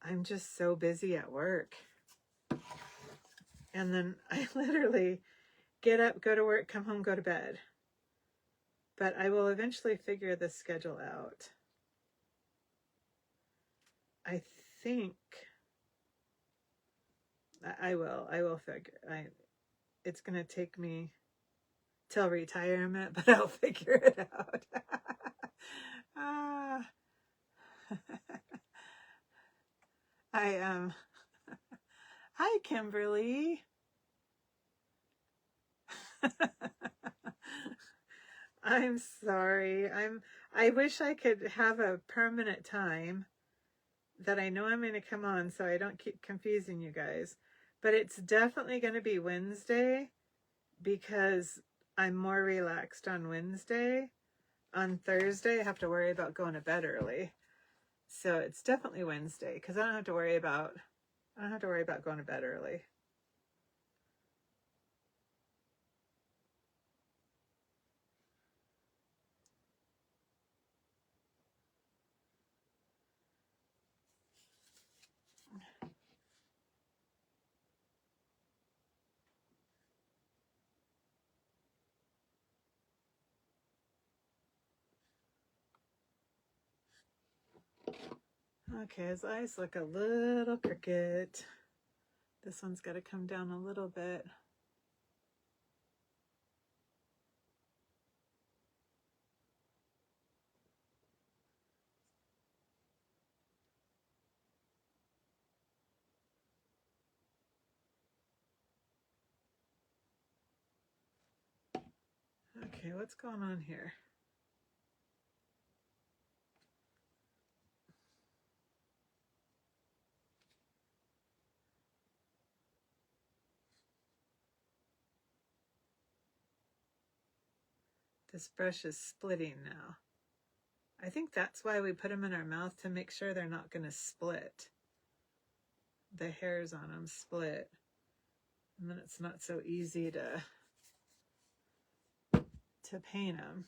I'm just so busy at work. And then I literally get up, go to work, come home, go to bed. But I will eventually figure this schedule out. I think I will figure. It's going to take me till retirement, but I'll figure it out. Hi, Kimberly. I'm sorry. I wish I could have a permanent time that I know I'm going to come on so I don't keep confusing you guys. But it's definitely going to be Wednesday because I'm more relaxed on Wednesday. On Thursday, I have to worry about going to bed early. So it's definitely Wednesday because I don't have to worry about going to bed early. Okay, his eyes look a little crooked. This one's got to come down a little bit. Okay, what's going on here? This brush is splitting now. I think that's why we put them in our mouth, to make sure they're not going to split. The hairs on them split. And then it's not so easy to paint them.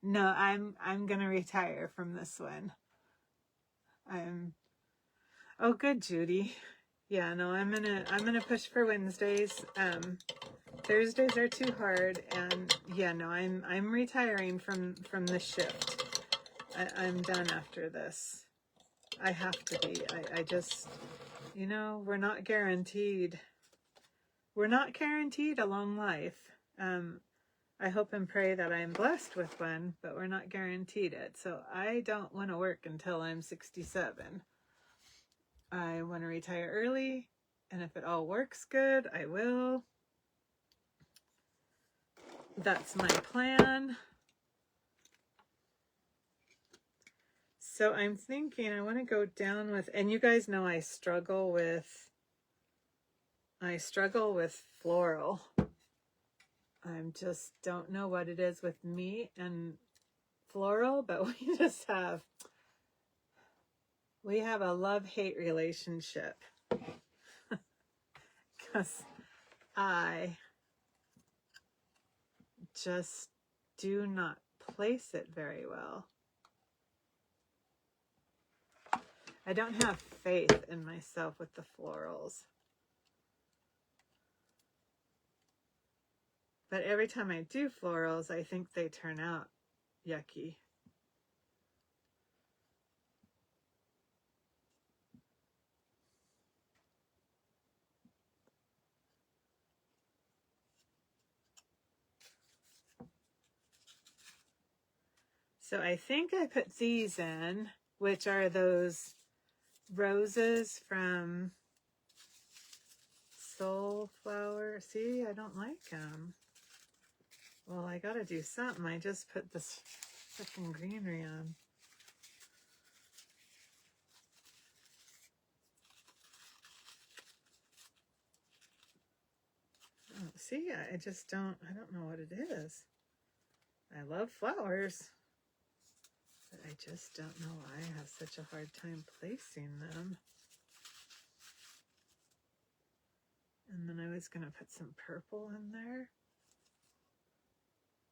No, I'm going to retire from this one. Oh, good, Judy. Yeah, no, I'm gonna push for Wednesdays. Thursdays are too hard, and yeah, no, I'm retiring from this shift. I'm done after this. I have to be. I just, we're not guaranteed. We're not guaranteed a long life. I hope and pray that I'm blessed with one, but we're not guaranteed it. So I don't want to work until I'm 67. I want to retire early, and if it all works good, I will. That's my plan. So I'm thinking I want to go down with, and you guys know I struggle with floral. I just don't know what it is with me and floral, but we have a love-hate relationship. Because I just do not place it very well. I don't have faith in myself with the florals. But every time I do florals, I think they turn out yucky. So I think I put these in, which are those roses from Soulflower. See, I don't like them. Well, I gotta do something. I just put this freaking greenery on. Oh, see, I don't know what it is. I love flowers, but I just don't know why I have such a hard time placing them. And then I was going to put some purple in there.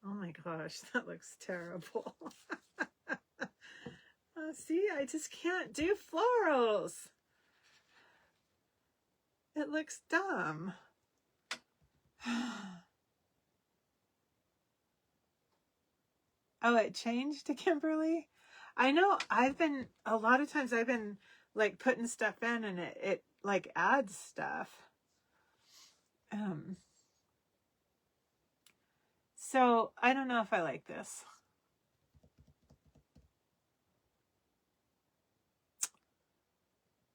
Oh my gosh, that looks terrible. See, I just can't do florals. It looks dumb. Oh, it changed to Kimberly? I know a lot of times I've been like putting stuff in and it like adds stuff. So I don't know if I like this.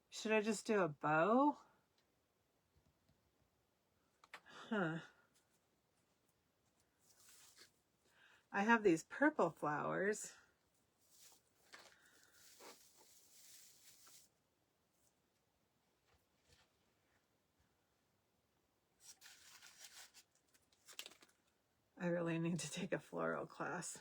Should I just do a bow? Huh. I have these purple flowers. I really need to take a floral class.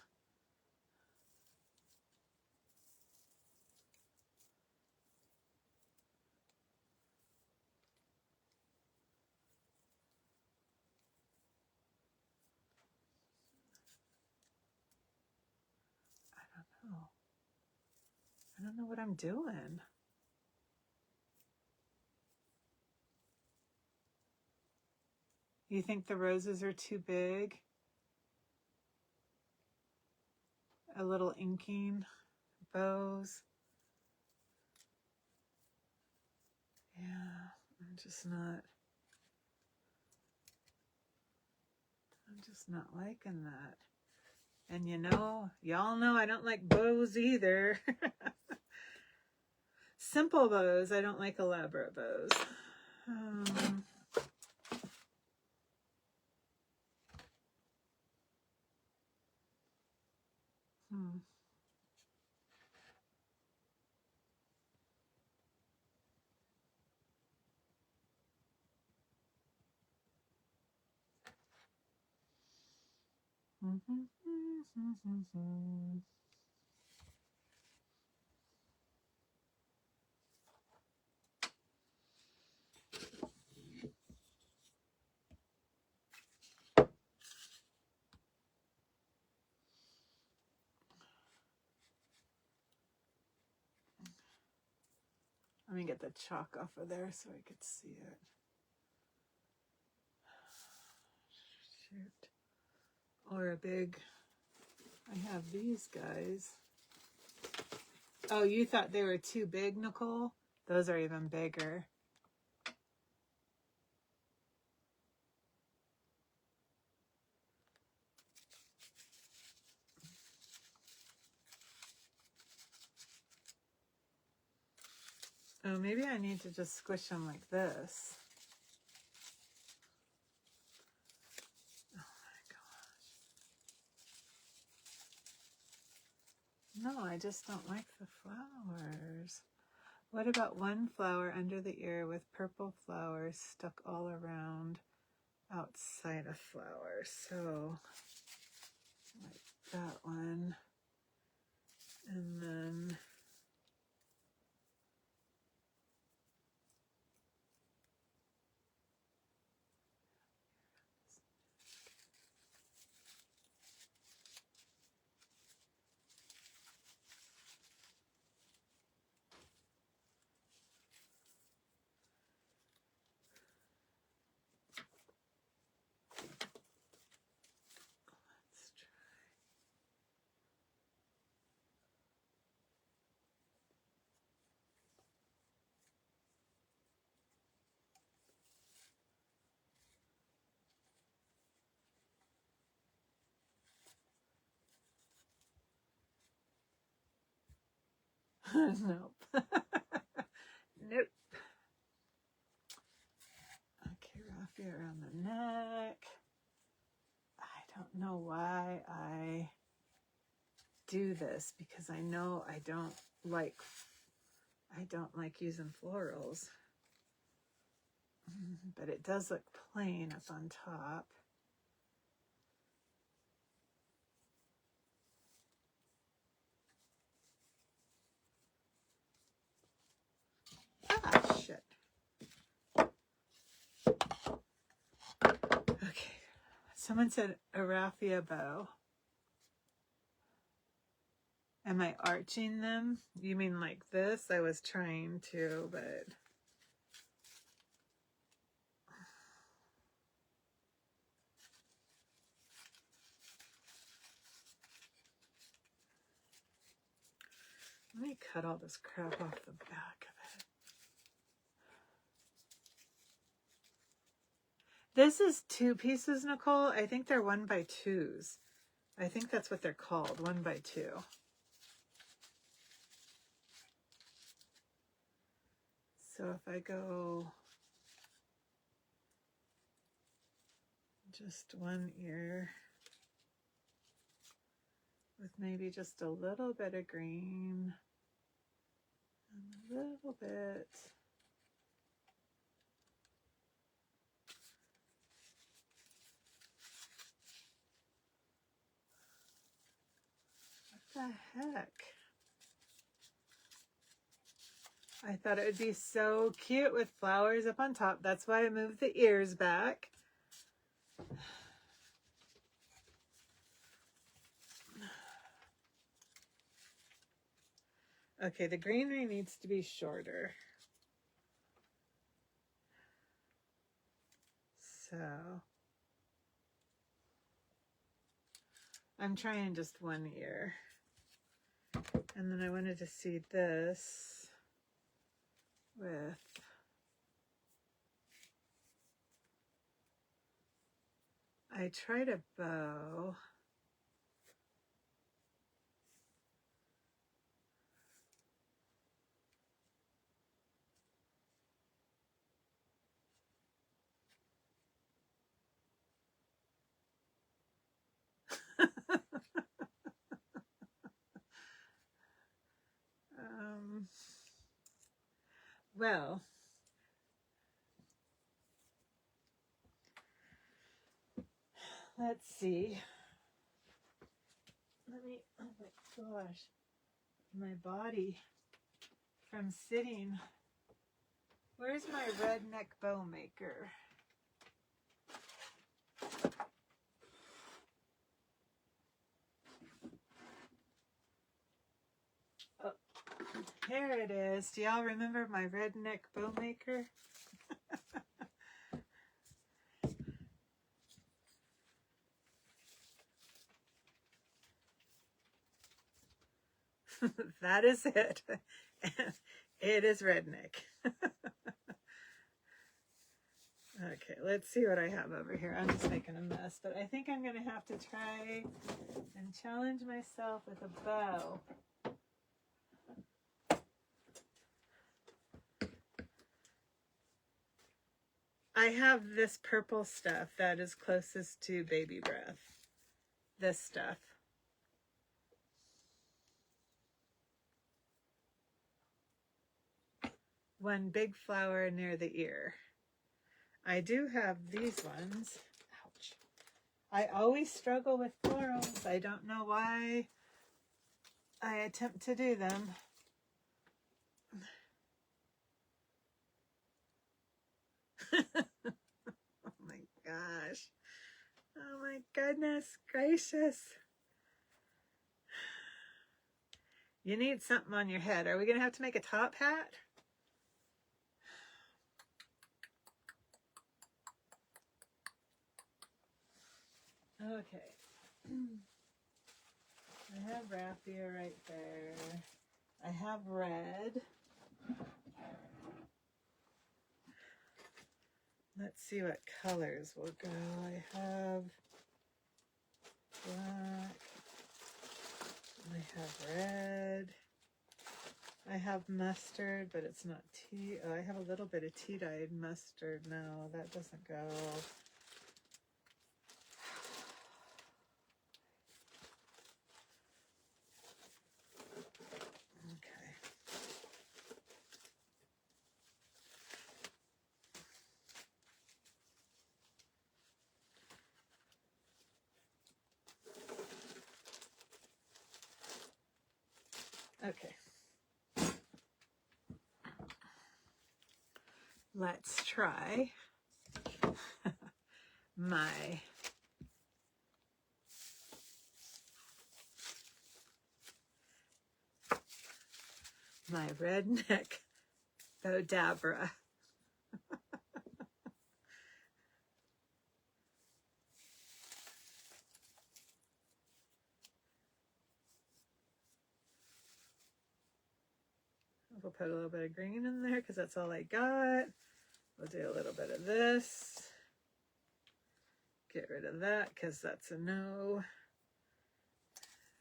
I don't know what I'm doing. You think the roses are too big? A little inking, bows. Yeah, I'm just not liking that. And y'all know I don't like bows either. Simple bows. I don't like elaborate bows. Let me get the chalk off of there so I could see it. Shoot. Or I have these guys. Oh, you thought they were too big, Nicole? Those are even bigger. Oh, maybe I need to just squish them like this. Oh my gosh. No, I just don't like the flowers. What about one flower under the ear with purple flowers stuck all around outside a flower? So, like that one. And then... Nope. Nope. Okay, raffia around the neck. I don't know why I do this because I know I don't like using florals. but it does look plain up on top. Ah, shit. Okay. Someone said a raffia bow. Am I arching them? You mean like this? I was trying to, but... Let me cut all this crap off the back of it. This is 2 pieces, Nicole. I think they're 1x2s. I think that's what they're called, 1x2. So if I go just one ear with maybe just a little bit of green and a little bit. What the heck? I thought it would be so cute with flowers up on top. That's why I moved the ears back. Okay, the greenery needs to be shorter. So I'm trying just one ear. And then I wanted to see this with I tried a bow. Well, let's see. Let me, oh my gosh, my body from sitting. Where's my redneck bow maker? Oh, here it is. Do y'all remember my redneck bow maker? That is it. It is redneck. Okay, let's see what I have over here. I'm just making a mess, but I think I'm going to have to try and challenge myself with a bow. I have this purple stuff that is closest to baby breath. This stuff. One big flower near the ear. I do have these ones. Ouch. I always struggle with florals. I don't know why I attempt to do them. Oh my gosh. Oh my goodness gracious. You need something on your head. Are we going to have to make a top hat? Okay. I have raffia right there. I have red. Let's see what colors will go. I have black. I have red. I have mustard, but it's not tea. Oh, I have a little bit of tea-dyed mustard. No, that doesn't go. Okay. Let's try my redneck Bodabra. We'll put a little bit of green in there because that's all I got. We'll do a little bit of this. Get rid of that because that's a no.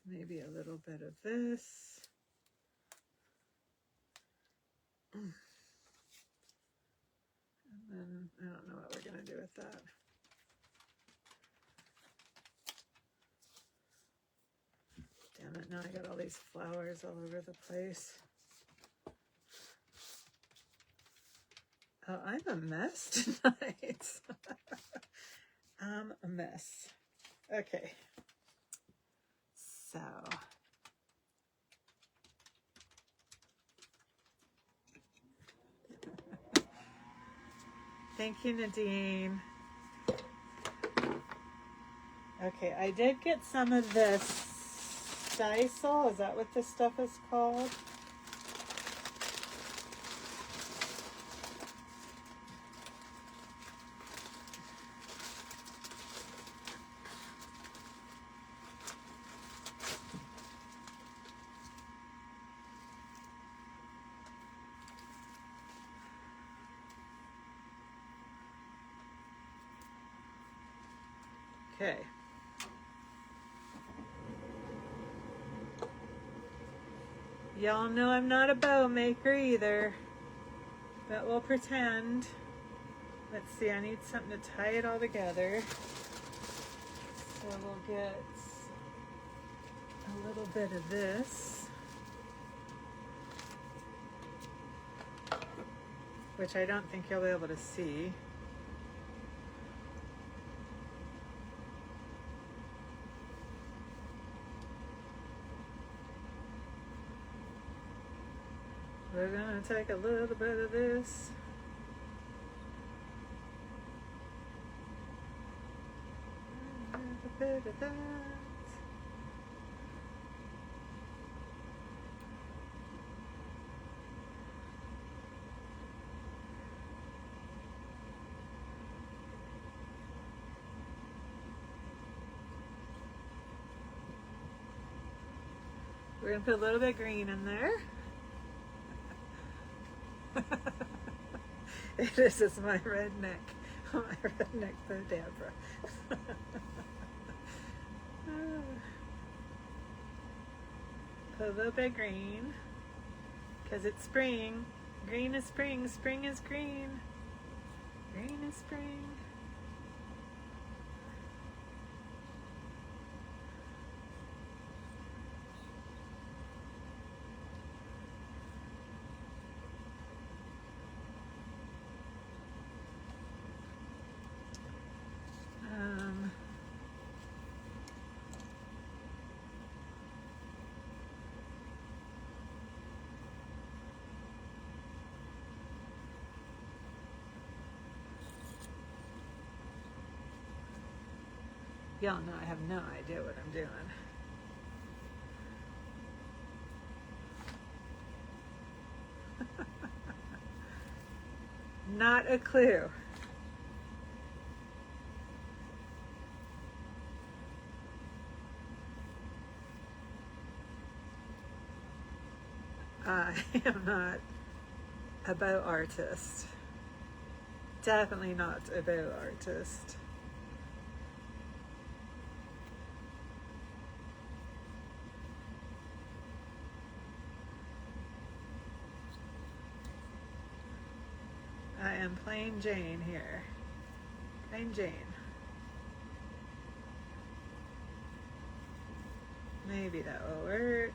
Maybe a little bit of this. And then I don't know what we're going to do with that. Damn it, now I got all these flowers all over the place. Oh, I'm a mess tonight. I'm a mess. Okay. So. Thank you, Nadine. Okay, I did get some of this Sisal. Is that what this stuff is called? Okay. Y'all know I'm not a bow maker either, but we'll pretend. Let's see, I need something to tie it all together. So we'll get a little bit of this, which I don't think you'll be able to see. We're gonna take a little bit of this. A little bit of that. We're gonna put a little bit of green in there. This is my redneck Bodabra. Put a little bit of green, because it's spring. Green is spring, spring is green. Green is spring. Y'all know I have no idea what I'm doing. Not a clue. I am not a bow artist. Definitely not a bow artist. I am plain Jane here. Plain Jane. Maybe that will work.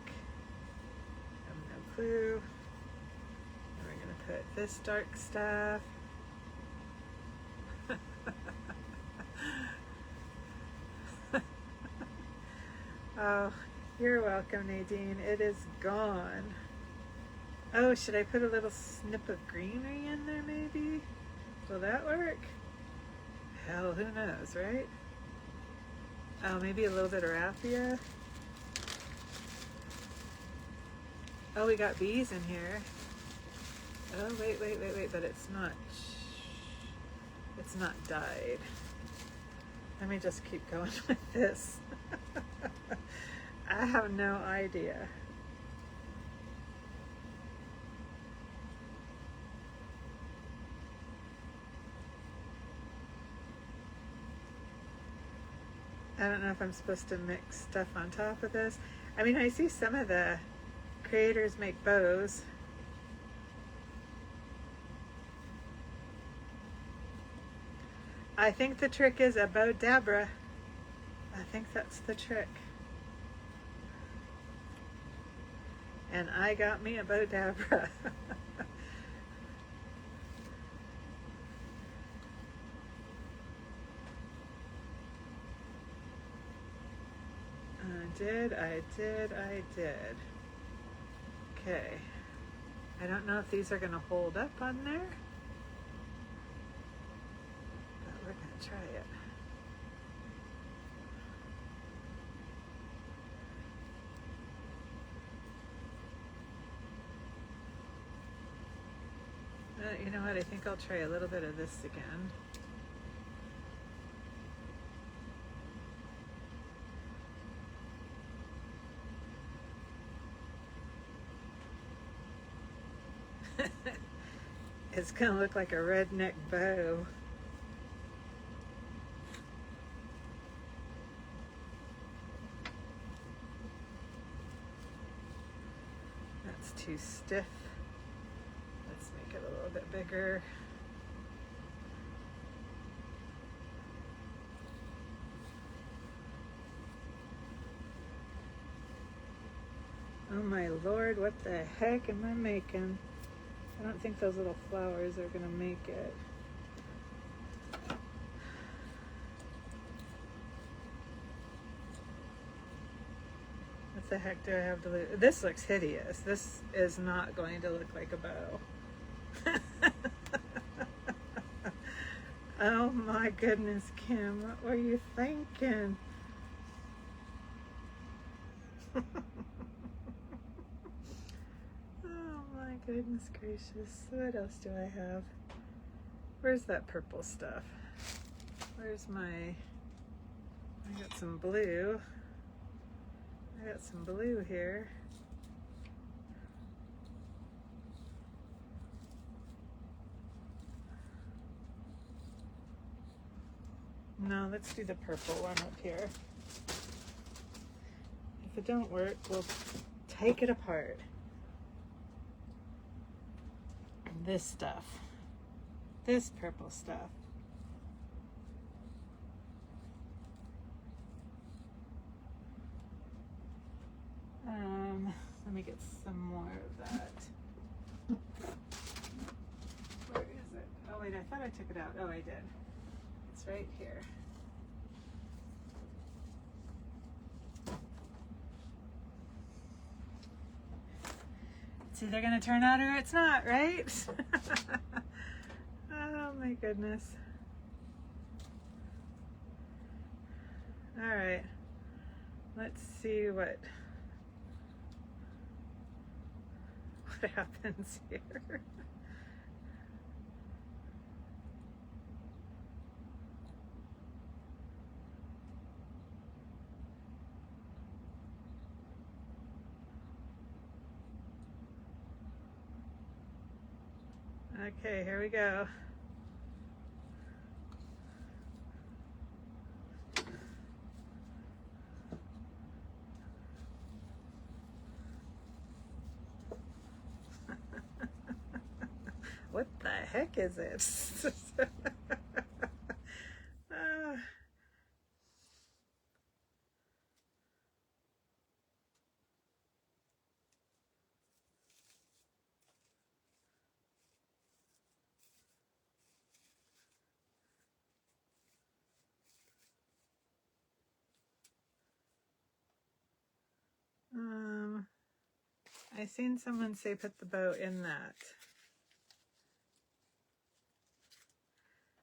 I have no clue. And we're gonna put this dark stuff. Oh, You're welcome, Nadine. It is gone. Oh, should I put a little snip of greenery in there maybe? Will that work? Hell, who knows, right? Oh, maybe a little bit of raffia. Oh, we got bees in here. Oh, wait, but it's not dyed. Let me just keep going with this. I have no idea. I don't know if I'm supposed to mix stuff on top of this. I mean, I see some of the creators make bows. I think the trick is a Bow-Dabra. I think that's the trick. And I got me a Bow-Dabra. I did. Okay. I don't know if these are going to hold up on there, but we're going to try it. You know what? I think I'll try a little bit of this again. It's going to look like a redneck bow. That's too stiff. Let's make it a little bit bigger. Oh my Lord, what the heck am I making? I don't think those little flowers are gonna make it. What the heck do I have to do? This looks hideous. This is not going to look like a bow. Oh my goodness, Kim, what were you thinking? Oh my goodness gracious. What else do I have? Where's that purple stuff? Where's my... I got some blue. I got some blue here. No, let's do the purple one up here. If it don't work, we'll take it apart. This stuff. This purple stuff. Let me get some more of that. Where is it? Oh wait, I thought I took it out. Oh, I did. It's right here. It's either gonna turn out or it's not, right? Oh my goodness. All right, let's see what happens here. Okay, here we go. What the heck is it? I seen someone say put the bow in that.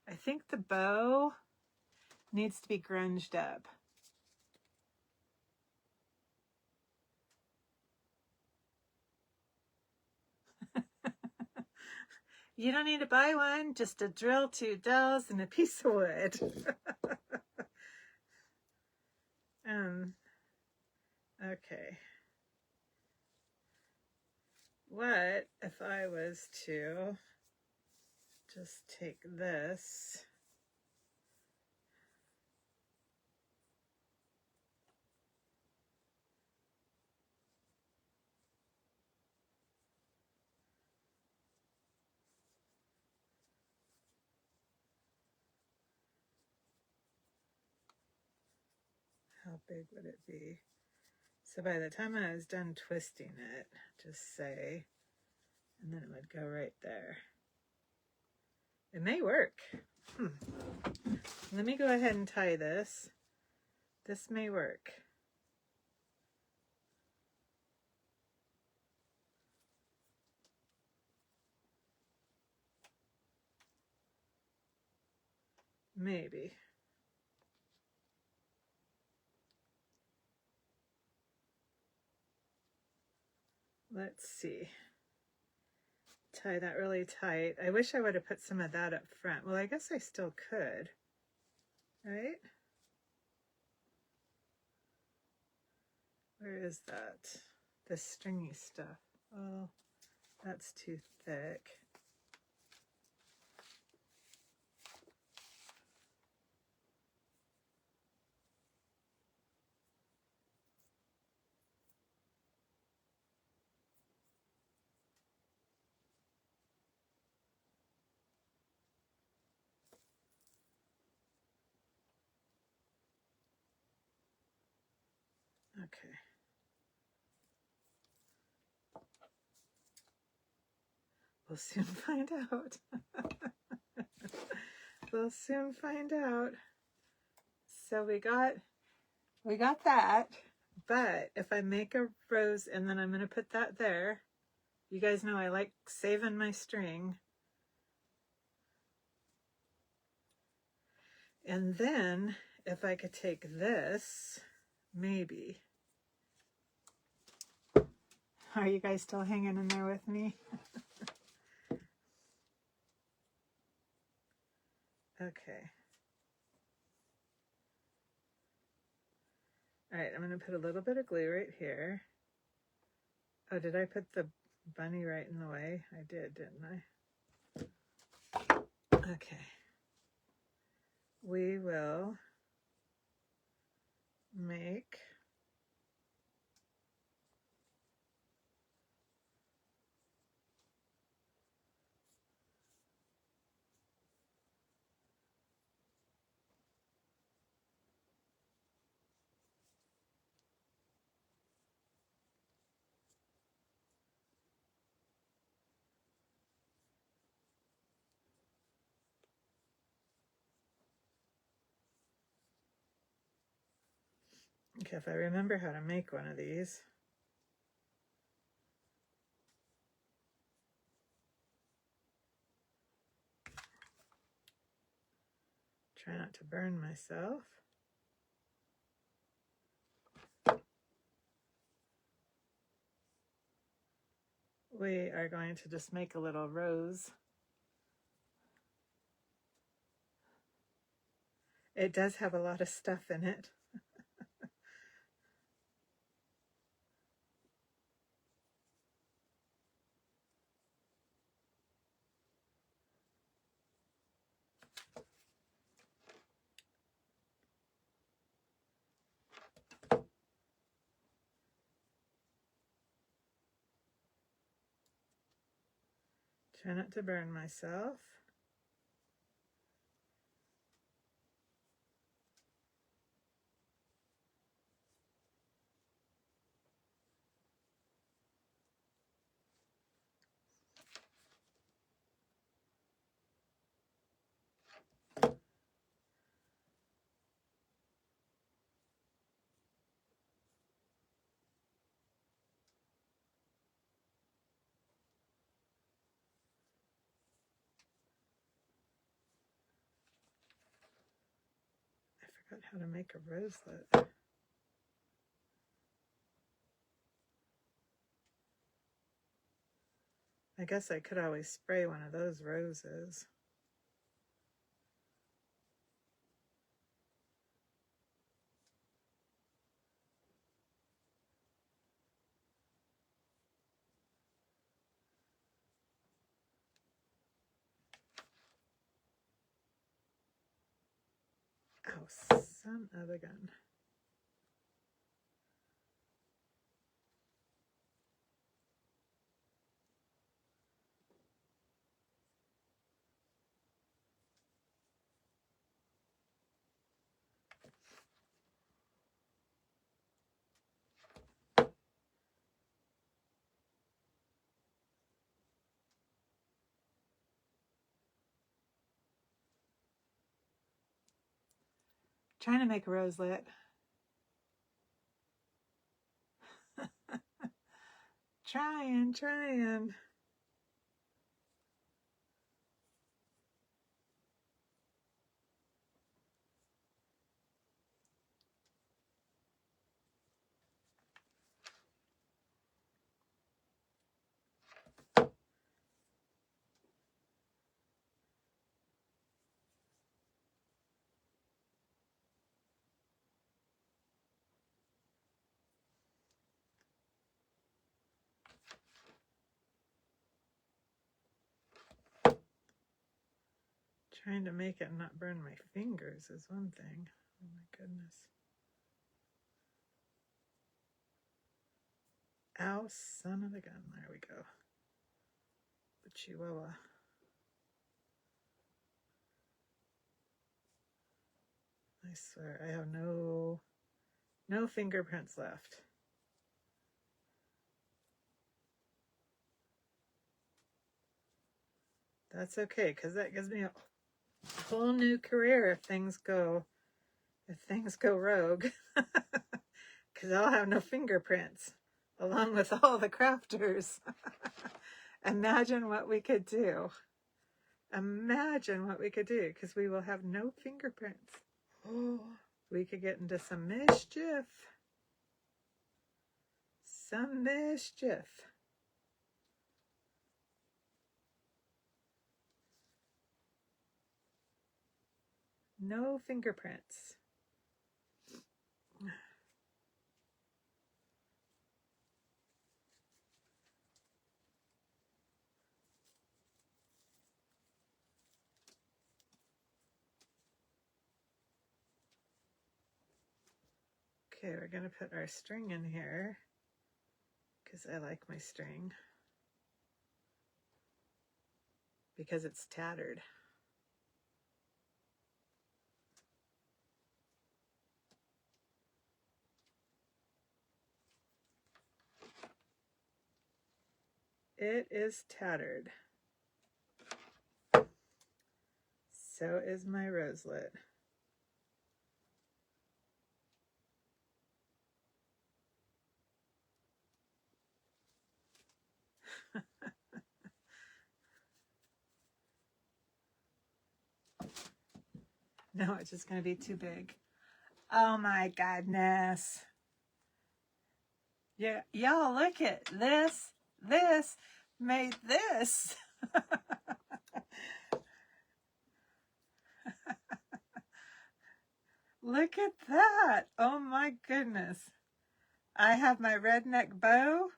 I think the bow needs to be grunged up. You don't need to buy one, just a drill, 2 dowels, and a piece of wood. Okay. What if I was to just take this how big would it be? So by the time I was done twisting it, just say, and then it would go right there. It may work. Let me go ahead and tie this. This may work. Maybe. Let's see. Tie that really tight. I wish I would have put some of that up front. Well, I guess I still could, right? Where is that? The stringy stuff. Oh, that's too thick. Okay. We'll soon find out. We'll soon find out. So we got that, but if I make a rose and then I'm going to put that there, you guys know I like saving my string. And then if I could take this, maybe. Are you guys still hanging in there with me? Okay. All right, I'm going to put a little bit of glue right here. Oh, did I put the bunny right in the way? I did, didn't I? Okay. We will make okay, if I remember how to make one of these. Try not to burn myself. We are going to just make a little rose. It does have a lot of stuff in it. Try not to burn myself. forgot how to make a roselet. I guess I could always spray one of those roses. Oh, son of a gun. Trying to make a roselet. Trying. Trying to make it not burn my fingers is one thing. Oh my goodness. Ow, son of a gun. There we go. The Chihuahua. I swear, I have no fingerprints left. That's okay, because that gives me a whole new career if things go rogue. Because I'll have no fingerprints, along with all the crafters. Imagine what we could do. Imagine what we could do, because we will have no fingerprints. Oh, we could get into some mischief. Some mischief. No fingerprints. Okay, we're going to put our string in here because I like my string because it's tattered. It is tattered. So is my roselet. No, it's just going to be too big. Oh my goodness. Yeah, y'all look at this. This made this. Look at that. Oh my goodness. I have my redneck bow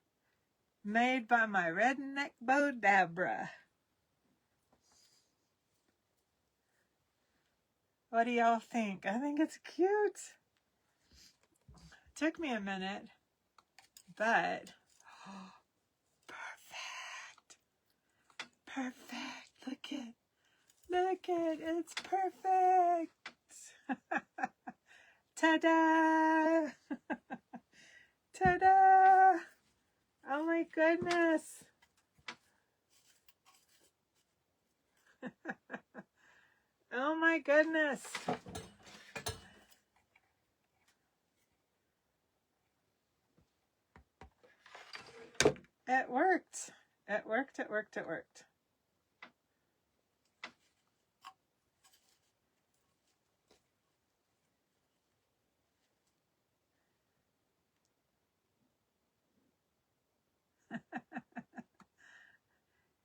made by my redneck bow Dabra. What do y'all think? I think it's cute. It took me a minute, but oh, perfect. Look at, it's perfect. Ta-da! Ta-da! Oh my goodness. Oh my goodness. It worked. It worked.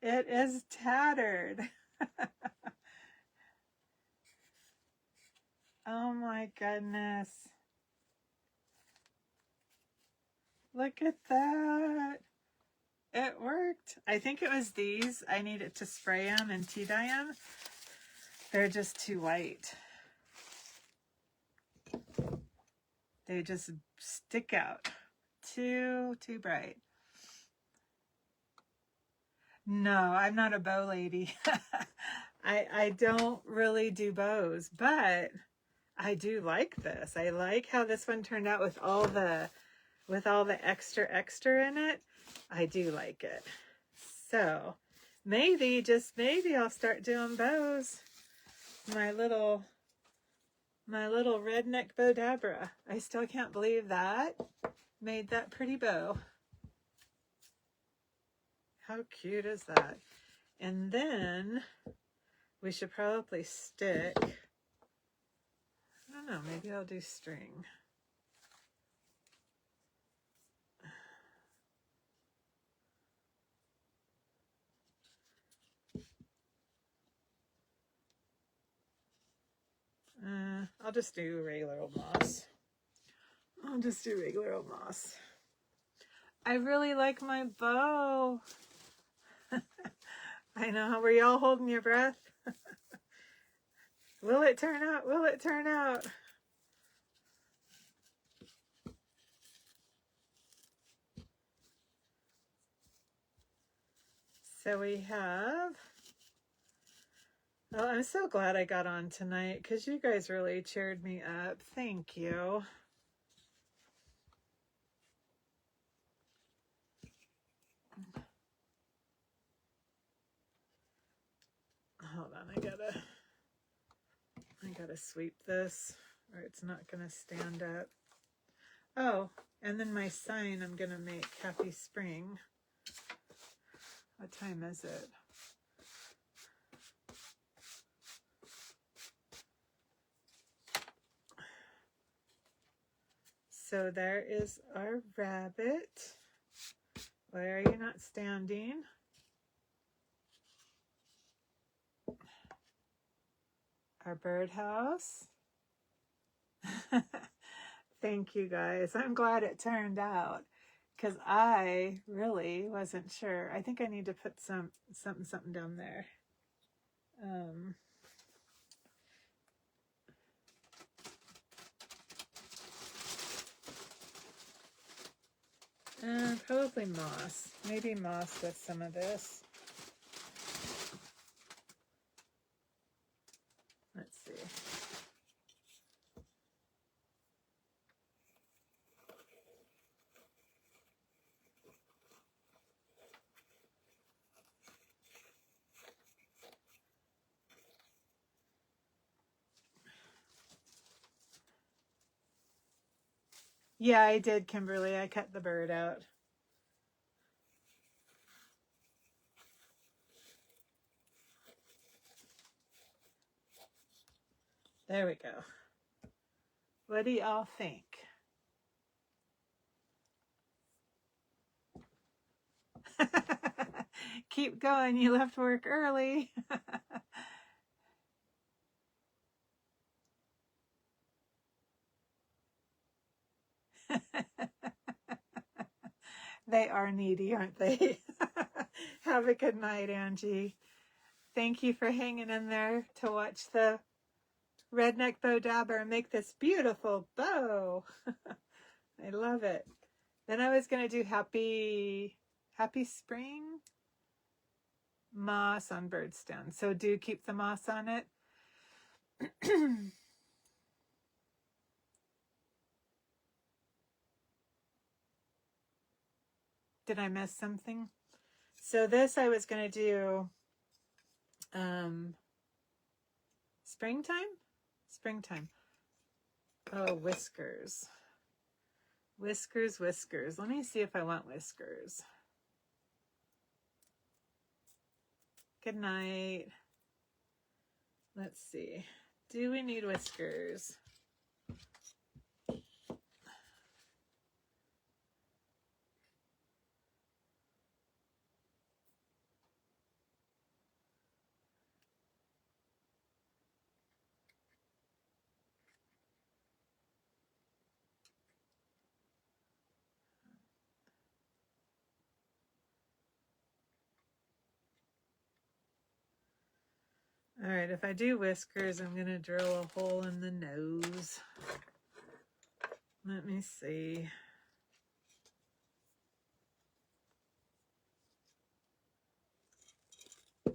It is tattered. Oh my goodness. Look at that. It worked. I think it was these. I needed to spray them and tea dye them. They're just too white. They just stick out. Too bright. No, I'm not a bow lady. I don't really do bows, but I do like this. I like how this one turned out with all the extra in it. I do like it. So maybe, just maybe, I'll start doing bows. My little redneck Bowdabra. I still can't believe that made that pretty bow. How cute is that? And then we should probably stick, I don't know, maybe I'll do string. I'll just do regular old moss. I'll just do regular old moss. I really like my bow. I know. Were y'all holding your breath? Will it turn out? Will it turn out? So we have... Well, I'm so glad I got on tonight because you guys really cheered me up. Thank you. Hold on, I gotta sweep this or it's not gonna stand up. Oh, and then my sign I'm gonna make Happy Spring. What time is it? So there is our rabbit. Why are you not standing? Our birdhouse. Thank you guys. I'm glad it turned out because I really wasn't sure. I think I need to put something down there. Probably moss. Maybe moss with some of this. Let's see. Yeah, I did, Kimberly. I cut the bird out. There we go. What do y'all think? Keep going. You left work early. They are needy, aren't they? Have a good night, Angie. Thank you for hanging in there to watch the redneck Bowdabra make this beautiful bow. I love it. Then I was going to do Happy Spring moss on birdstone. So do keep the moss on it. Did I miss something? So this I was going to do springtime. Oh, whiskers. Whiskers. Let me see if I want whiskers. Good night. Let's see. Do we need whiskers? All right, if I do whiskers, I'm going to drill a hole in the nose. Let me see.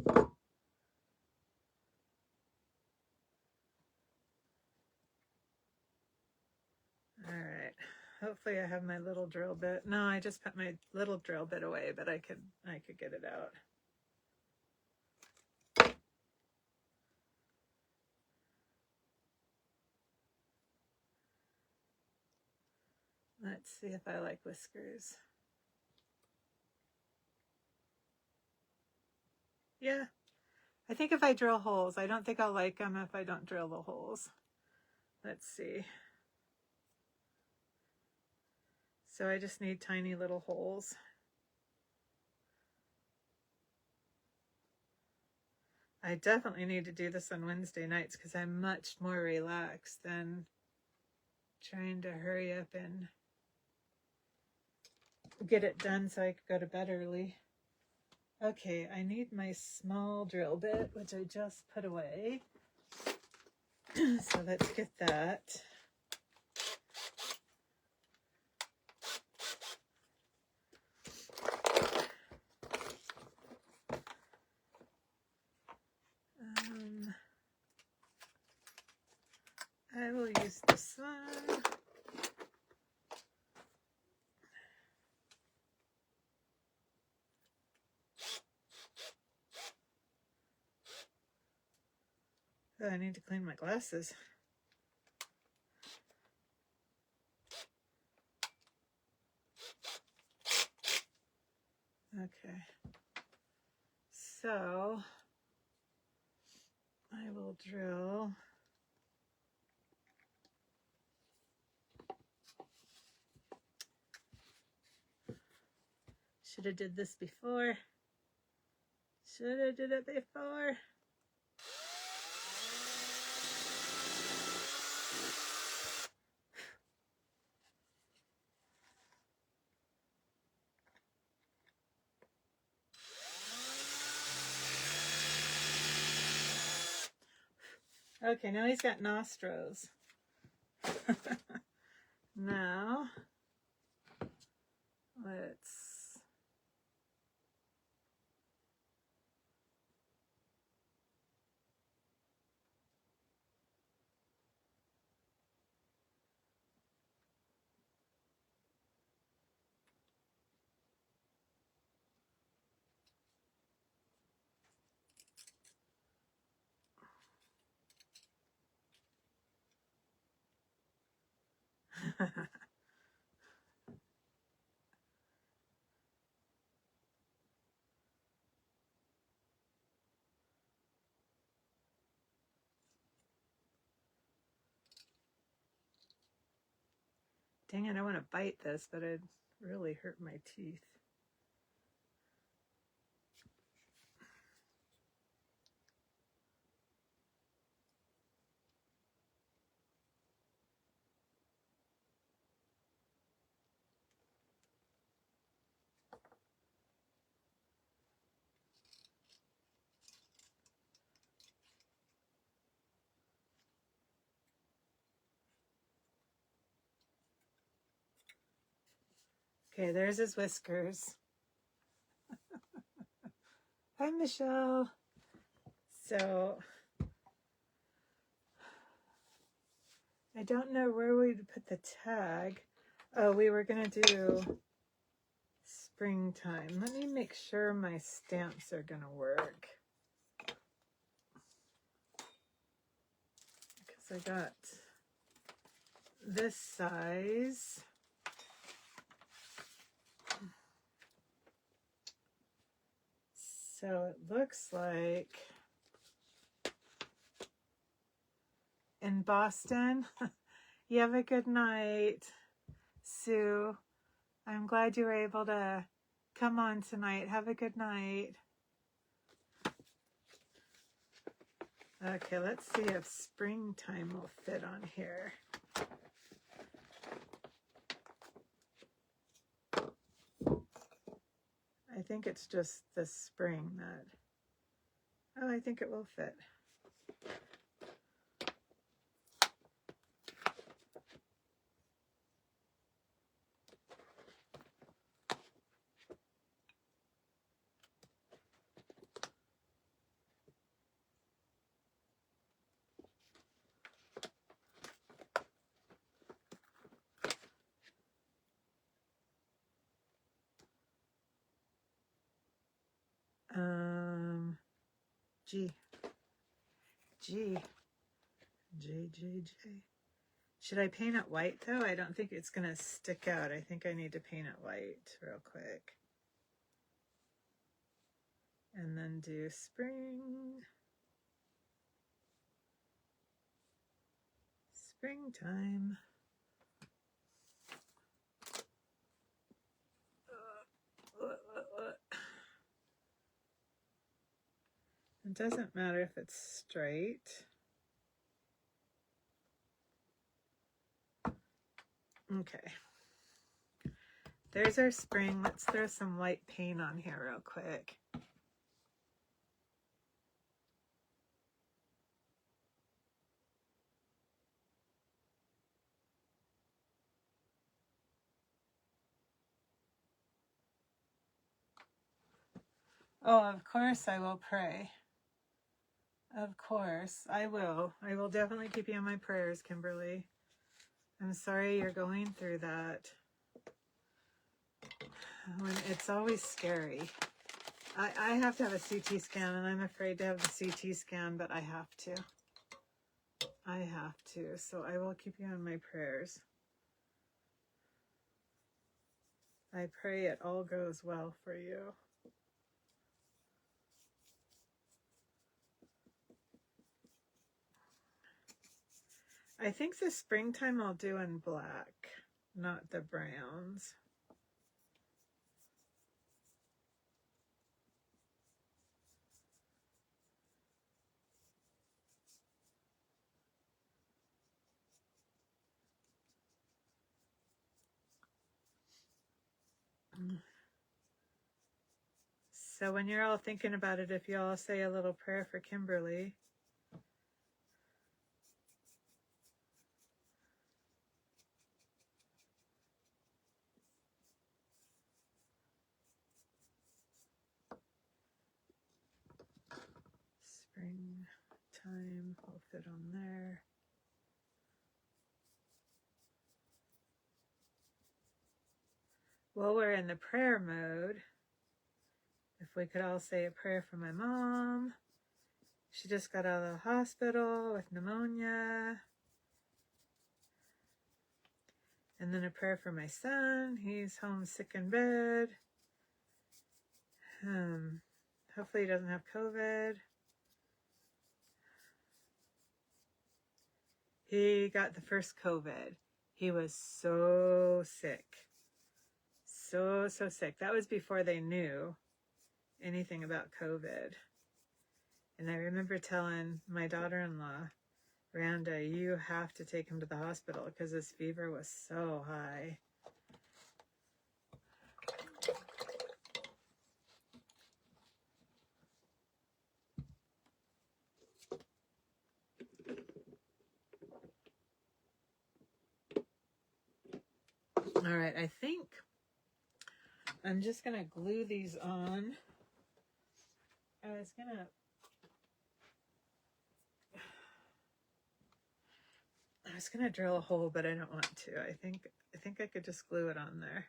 All right. Hopefully I have my little drill bit. No, I just put my little drill bit away, but I could get it out. Let's see if I like whiskers. Yeah. I think if I drill holes, I don't think I'll like them if I don't drill the holes. Let's see. So I just need tiny little holes. I definitely need to do this on Wednesday nights because I'm much more relaxed than trying to hurry up and get it done so I could go to bed early. Okay, I need my small drill bit, which I just put away. So let's get that. I will use this one. Oh, I need to clean my glasses. Okay. So I will drill. Should have did this before. Should have did it before. Okay, now he's got nostrils. Now, let's... Dang it, I want to bite this, but it'd really hurt my teeth. Okay, there's his whiskers. Hi, Michelle. So, I don't know where we'd put the tag. Oh, we were going to do springtime. Let me make sure my stamps are going to work. Because I got this size. So it looks like in Boston. You have a good night, Sue. I'm glad you were able to come on tonight. Have a good night. Okay, let's see if springtime will fit on here. I think it's just the spring that... Oh, I think it will fit. G, G, J, J, J. Should I paint it white though? I don't think it's gonna stick out. I think I need to paint it white real quick. And then do spring. Springtime. It doesn't matter if it's straight. Okay. There's our spring. Let's throw some white paint on here real quick. Oh, of course I will pray. Of course I will. I will definitely keep you in my prayers, Kimberly. I'm sorry you're going through that. It's always scary. I have to have a CT scan, and I'm afraid to have the CT scan, but I have to. I have to. So I will keep you in my prayers. I pray it all goes well for you. I think the springtime I'll do in black, not the browns. So when you're all thinking about it, if you all say a little prayer for Kimberly. Springtime, will fit on there. Well, we're in the prayer mode. If we could all say a prayer for my mom. She just got out of the hospital with pneumonia. And then a prayer for my son. He's home sick in bed. Hopefully he doesn't have COVID. He got the first COVID. He was so sick. So sick. That was before they knew anything about COVID. And I remember telling my daughter-in-law, Randa, you have to take him to the hospital because his fever was so high. All right, I think I'm just going to glue these on. I was gonna drill a hole, but I don't want to. I think I could just glue it on there.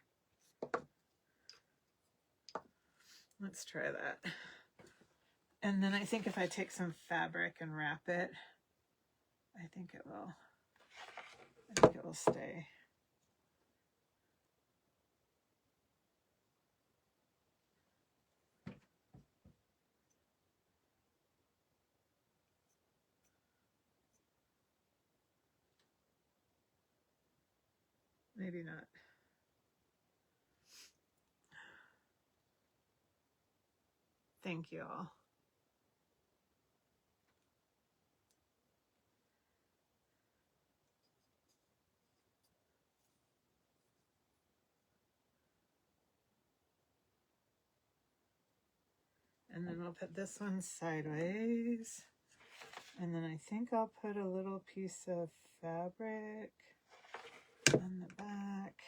Let's try that. And then I think if I take some fabric and wrap it, I think it will stay. Maybe not. Thank you all. And then we'll put this one sideways. And then I think I'll put a little piece of fabric on the back.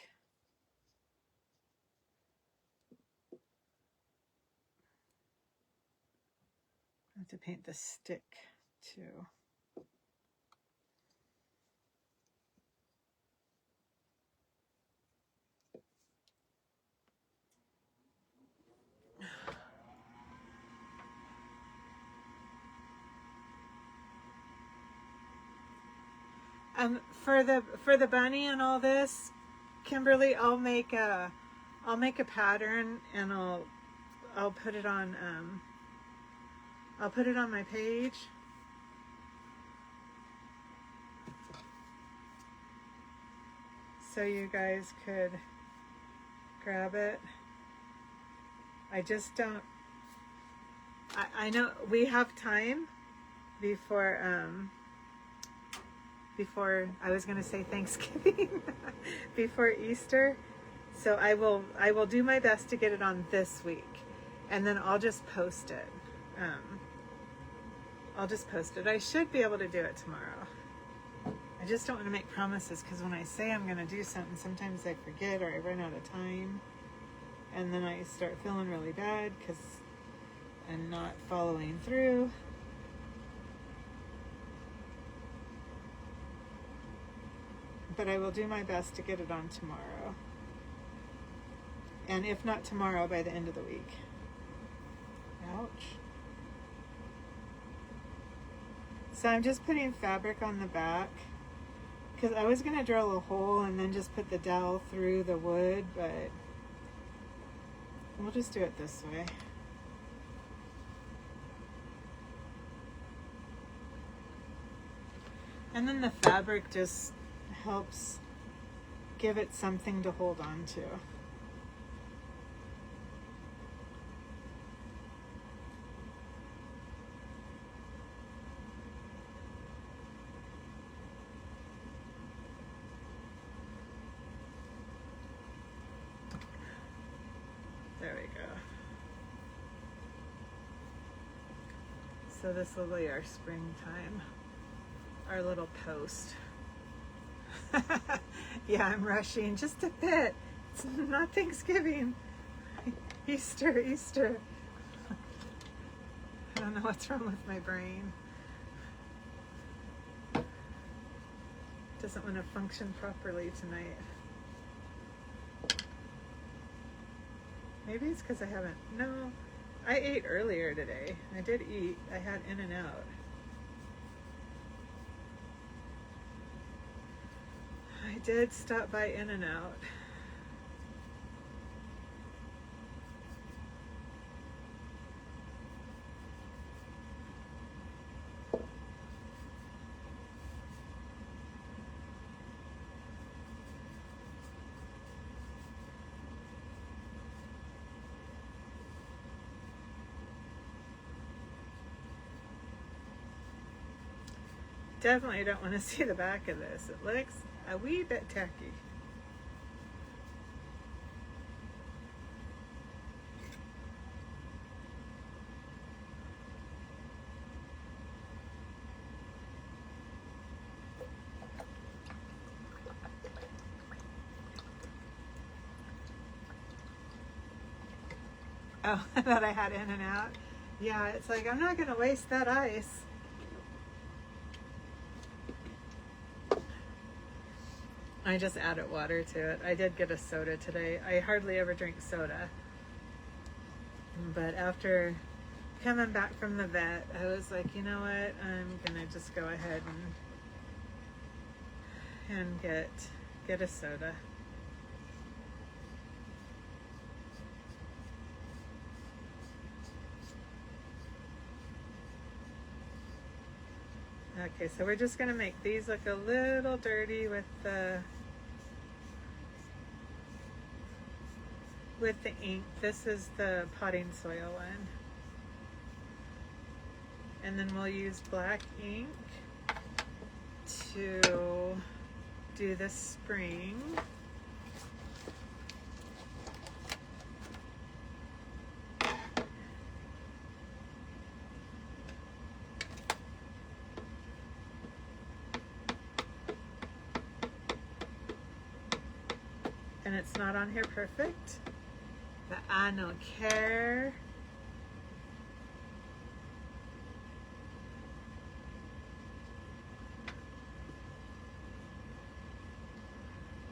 I have to paint the stick too. For the bunny and all this, Kimberly, I'll make a pattern and I'll put it on my page. So you guys could grab it. I just don't, I know we have time before I was going to say Thanksgiving, before Easter. So I will do my best to get it on this week, and then I'll just post it. I should be able to do it tomorrow. I just don't want to make promises, because when I say I'm going to do something, sometimes I forget or I run out of time, and then I start feeling really bad because I'm not following through. But I will do my best to get it on tomorrow. And if not tomorrow, by the end of the week. Ouch. So I'm just putting fabric on the back, because I was going to drill a hole and then just put the dowel through the wood, but we'll just do it this way. And then the fabric just helps give it something to hold on to. There we go. So this will be our springtime, our little post. Yeah, I'm rushing just a bit. It's not Thanksgiving. Easter. I don't know what's wrong with my brain. It doesn't want to function properly tonight. Maybe it's because I haven't. No, I ate earlier today. I did eat. I had In-N-Out. I did stop by In-N-Out. Definitely don't want to see the back of this. It looks a wee bit tacky. Oh, that I had In-N-Out. Yeah, it's like, I'm not going to waste that ice. I just added water to it. I did get a soda today. I hardly ever drink soda. But after coming back from the vet, I was like, you know what? I'm going to just go ahead and get a soda. Okay, so we're just going to make these look a little dirty with the ink. This is the potting soil one. And then we'll use black ink to do the spring. and it's not on here perfect, but I don't care.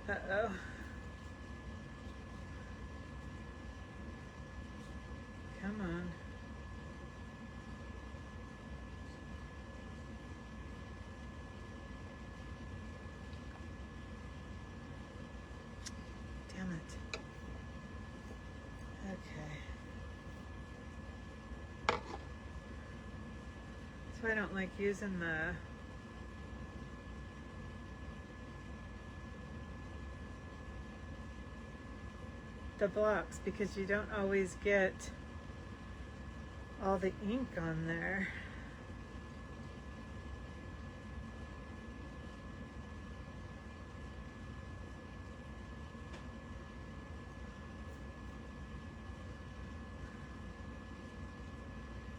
Uh-oh. Come on. Damn it. Okay. That's why I don't like using the blocks, because you don't always get all the ink on there.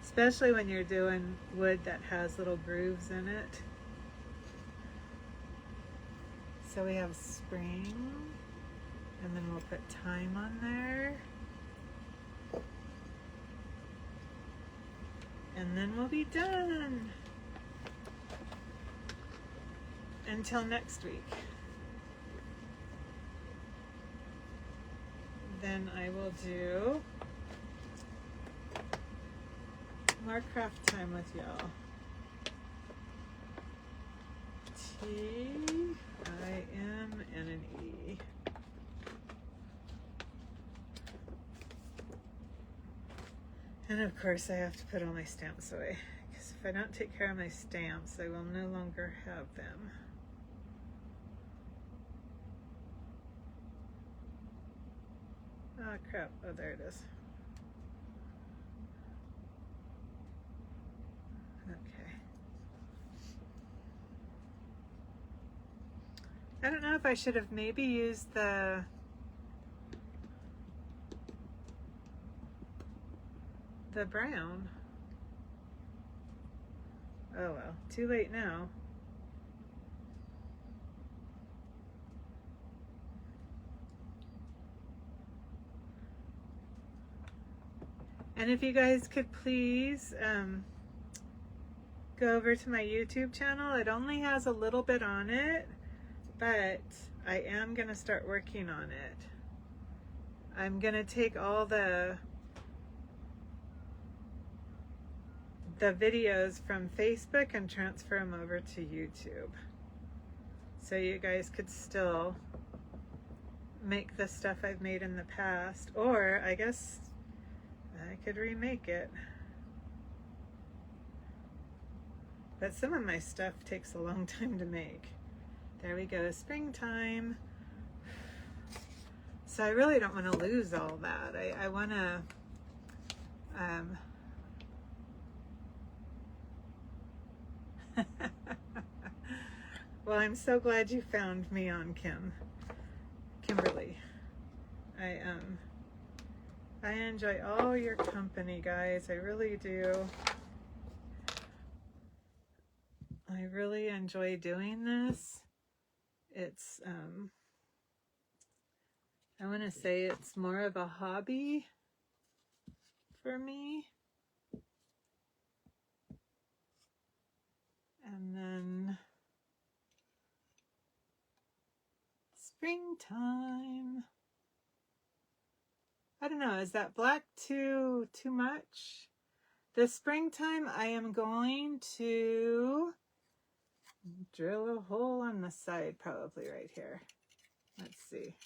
Especially when you're doing wood that has little grooves in it. So we have spring, and then we'll put thyme on there. And then we'll be done. Until next week. Then I will do more craft time with y'all. T, I, M, and an E. And of course I have to put all my stamps away, because if I don't take care of my stamps, I will no longer have them. Ah, crap. Oh, there it is. Okay. I don't know if I should have maybe used the brown. Oh well, too late now. And if you guys could please go over to my YouTube channel. It only has a little bit on it, but I am gonna start working on it. I'm gonna take all the videos from Facebook and transfer them over to YouTube, so you guys could still make the stuff I've made in the past, or I guess I could remake it. But some of my stuff takes a long time to make. There we go, springtime. So I really don't want to lose all that. I want to well, I'm so glad you found me on Kimberly. I enjoy all your company, guys. I really do. I really enjoy doing this. It's I want to say it's more of a hobby for me. And then springtime. I don't know, is that black too much? The springtime, I am going to drill a hole on the side, probably right here. Let's see.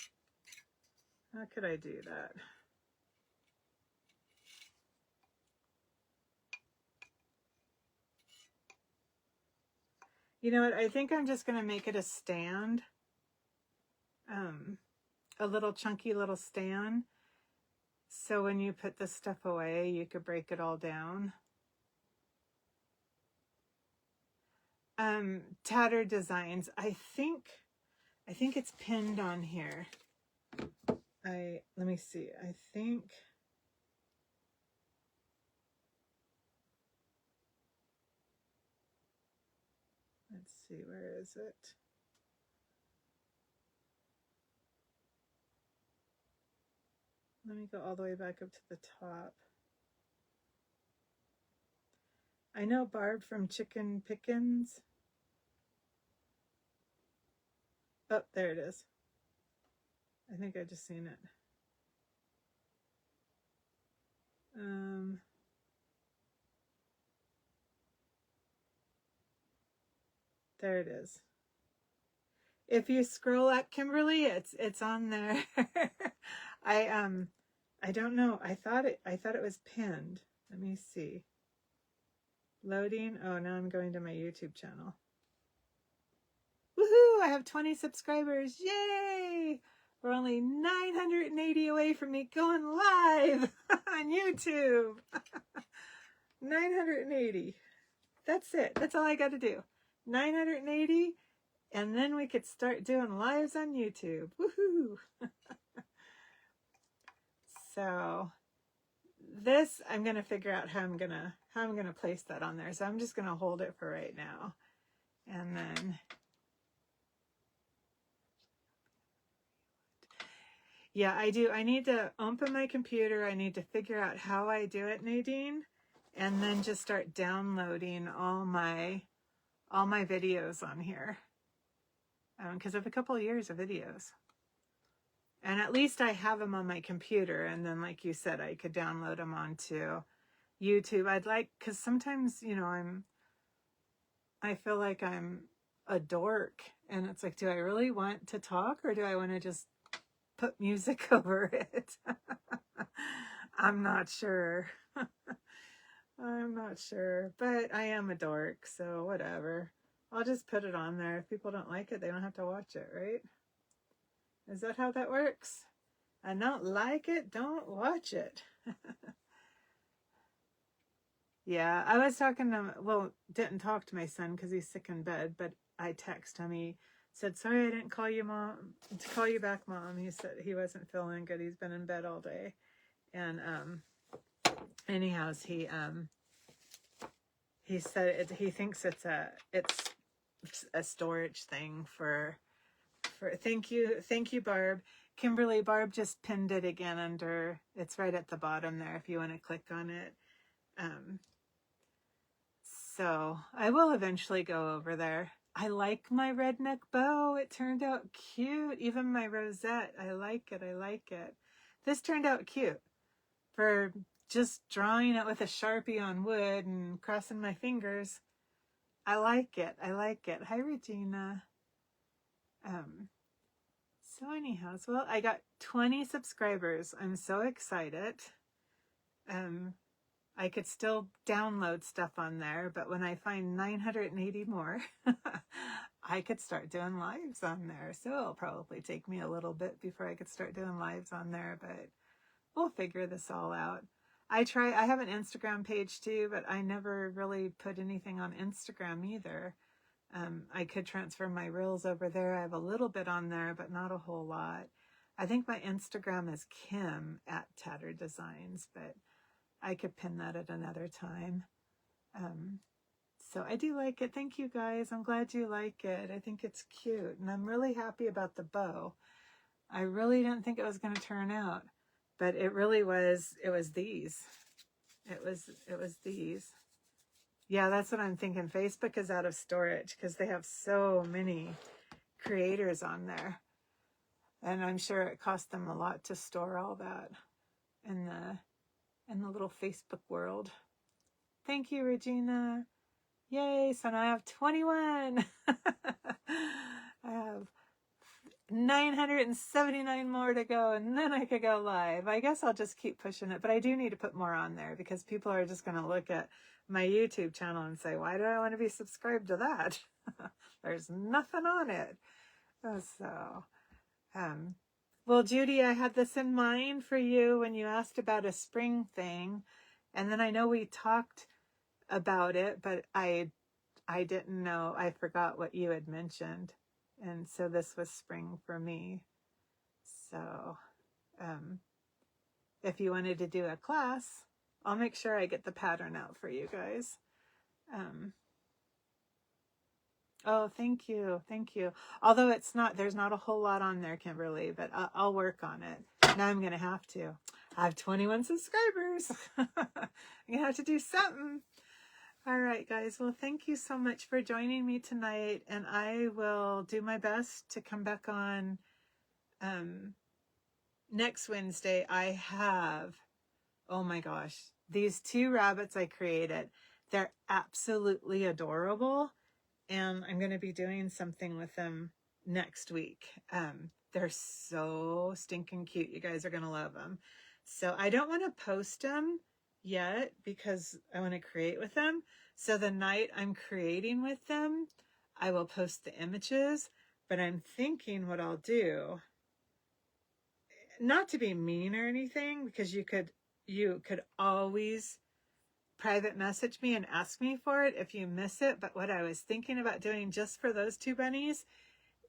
How could I do that? You know what? I think I'm just going to make it a stand. A little chunky little stand. So when you put this stuff away, you could break it all down. Tattered Designs. I think it's pinned on here. Let me see. I think let's see, where is it? Let me go all the way back up to the top. I know Barb from Chicken Pickens. Oh, there it is. I think I just seen it. There it is. If you scroll up, Kimberly, it's on there. I don't know. I thought it was pinned. Let me see. Loading. Oh, now I'm going to my YouTube channel. Woohoo! I have 20 subscribers. Yay! We're only 980 away from me going live on YouTube. 980. That's it. That's all I got to do. 980, and then we could start doing lives on YouTube. Woohoo! So this, I'm gonna figure out how I'm gonna place that on there. So I'm just gonna hold it for right now, and then yeah, I do. I need to open my computer. I need to figure out how I do it, Nadine, and then just start downloading all my videos on here, because I have a couple of years of videos, and at least I have them on my computer. And then, like you said, I could download them onto YouTube. I'd like, because sometimes, you know, I feel like I'm a dork, and it's like, do I really want to talk, or do I want to just put music over it? I'm not sure. I'm not sure, but I am a dork, so whatever. I'll just put it on there. If people don't like it, they don't have to watch it, right? Is that how that works? I don't like it, don't watch it. Yeah, I was talking to, well, didn't talk to my son because he's sick in bed, but I text him. He said, sorry I didn't call you, Mom, to call you back, Mom. He said he wasn't feeling good. He's been in bed all day. And anyhow, he said he thinks it's a storage thing for thank you, Barb. Kimberly, Barb just pinned it again under, it's right at the bottom there if you want to click on it. So I will eventually go over there. I like my redneck bow. It turned out cute. Even my rosette. I like it. I like it. This turned out cute for just drawing it with a Sharpie on wood and crossing my fingers. I like it. I like it. Hi, Regina. So anyhow, well, I got 20 subscribers. I'm so excited. I could still download stuff on there, but when I find 980 more, I could start doing lives on there. So it'll probably take me a little bit before I could start doing lives on there, but we'll figure this all out. I have an Instagram page too, but I never really put anything on Instagram either. I could transfer my reels over there. I have a little bit on there, but not a whole lot. I think my Instagram is Kim at Tattered Designs, but I could pin that at another time. So I do like it. Thank you guys. I'm glad you like it. I think it's cute, and I'm really happy about the bow. I really didn't think it was going to turn out, but it really was. It was these. It was these. Yeah, that's what I'm thinking. Facebook is out of storage because they have so many creators on there, and I'm sure it cost them a lot to store all that in the little Facebook world. Thank you, Regina. Yay, so now I have 21. I have 979 more to go, and then I could go live. I guess I'll just keep pushing it, but I do need to put more on there because people are just going to look at my YouTube channel and say, why do I want to be subscribed to that? There's nothing on it. So, well, Judy, I had this in mind for you when you asked about a spring thing. And then I know we talked about it, but I didn't know. I forgot what you had mentioned. And so this was spring for me. So if you wanted to do a class, I'll make sure I get the pattern out for you guys. Oh, thank you. Thank you. Although there's not a whole lot on there, Kimberly, but I'll work on it. Now I'm going to have to. I have 21 subscribers. I'm going to have to do something. All right, guys. Well, thank you so much for joining me tonight. And I will do my best to come back on next Wednesday. I have, oh my gosh, these 2 rabbits I created. They're absolutely adorable. And I'm going to be doing something with them next week. They're so stinking cute. You guys are going to love them. So I don't want to post them yet because I want to create with them. So the night I'm creating with them, I will post the images, but I'm thinking what I'll do, not to be mean or anything, because you could always private message me and ask me for it if you miss it. But what I was thinking about doing just for those 2 bunnies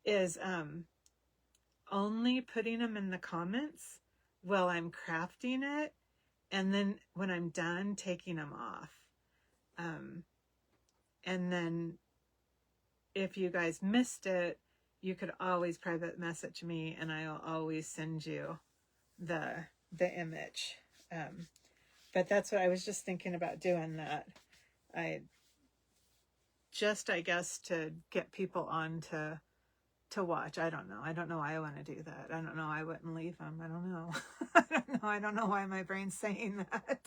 is only putting them in the comments while I'm crafting it, and then when I'm done, taking them off. And then if you guys missed it, you could always private message me and I'll always send you the image. But that's what I was just thinking about doing, that. I guess to get people on to watch. I don't know. I don't know why I want to do that. I don't know. I wouldn't leave them. I don't know. I don't know why my brain's saying that.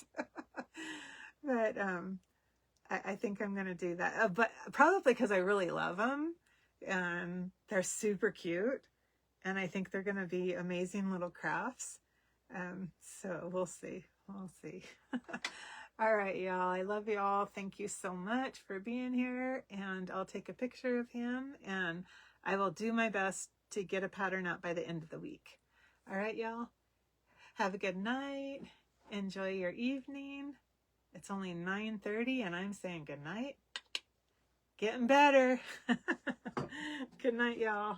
But I think I'm going to do that. But probably because I really love them. And they're super cute. And I think they're going to be amazing little crafts. So we'll see. We'll see. All right, y'all. I love y'all. Thank you so much for being here. And I'll take a picture of him. And I will do my best to get a pattern out by the end of the week. All right, y'all. Have a good night. Enjoy your evening. It's only 9:30 and I'm saying good night. Getting better. Good night, y'all.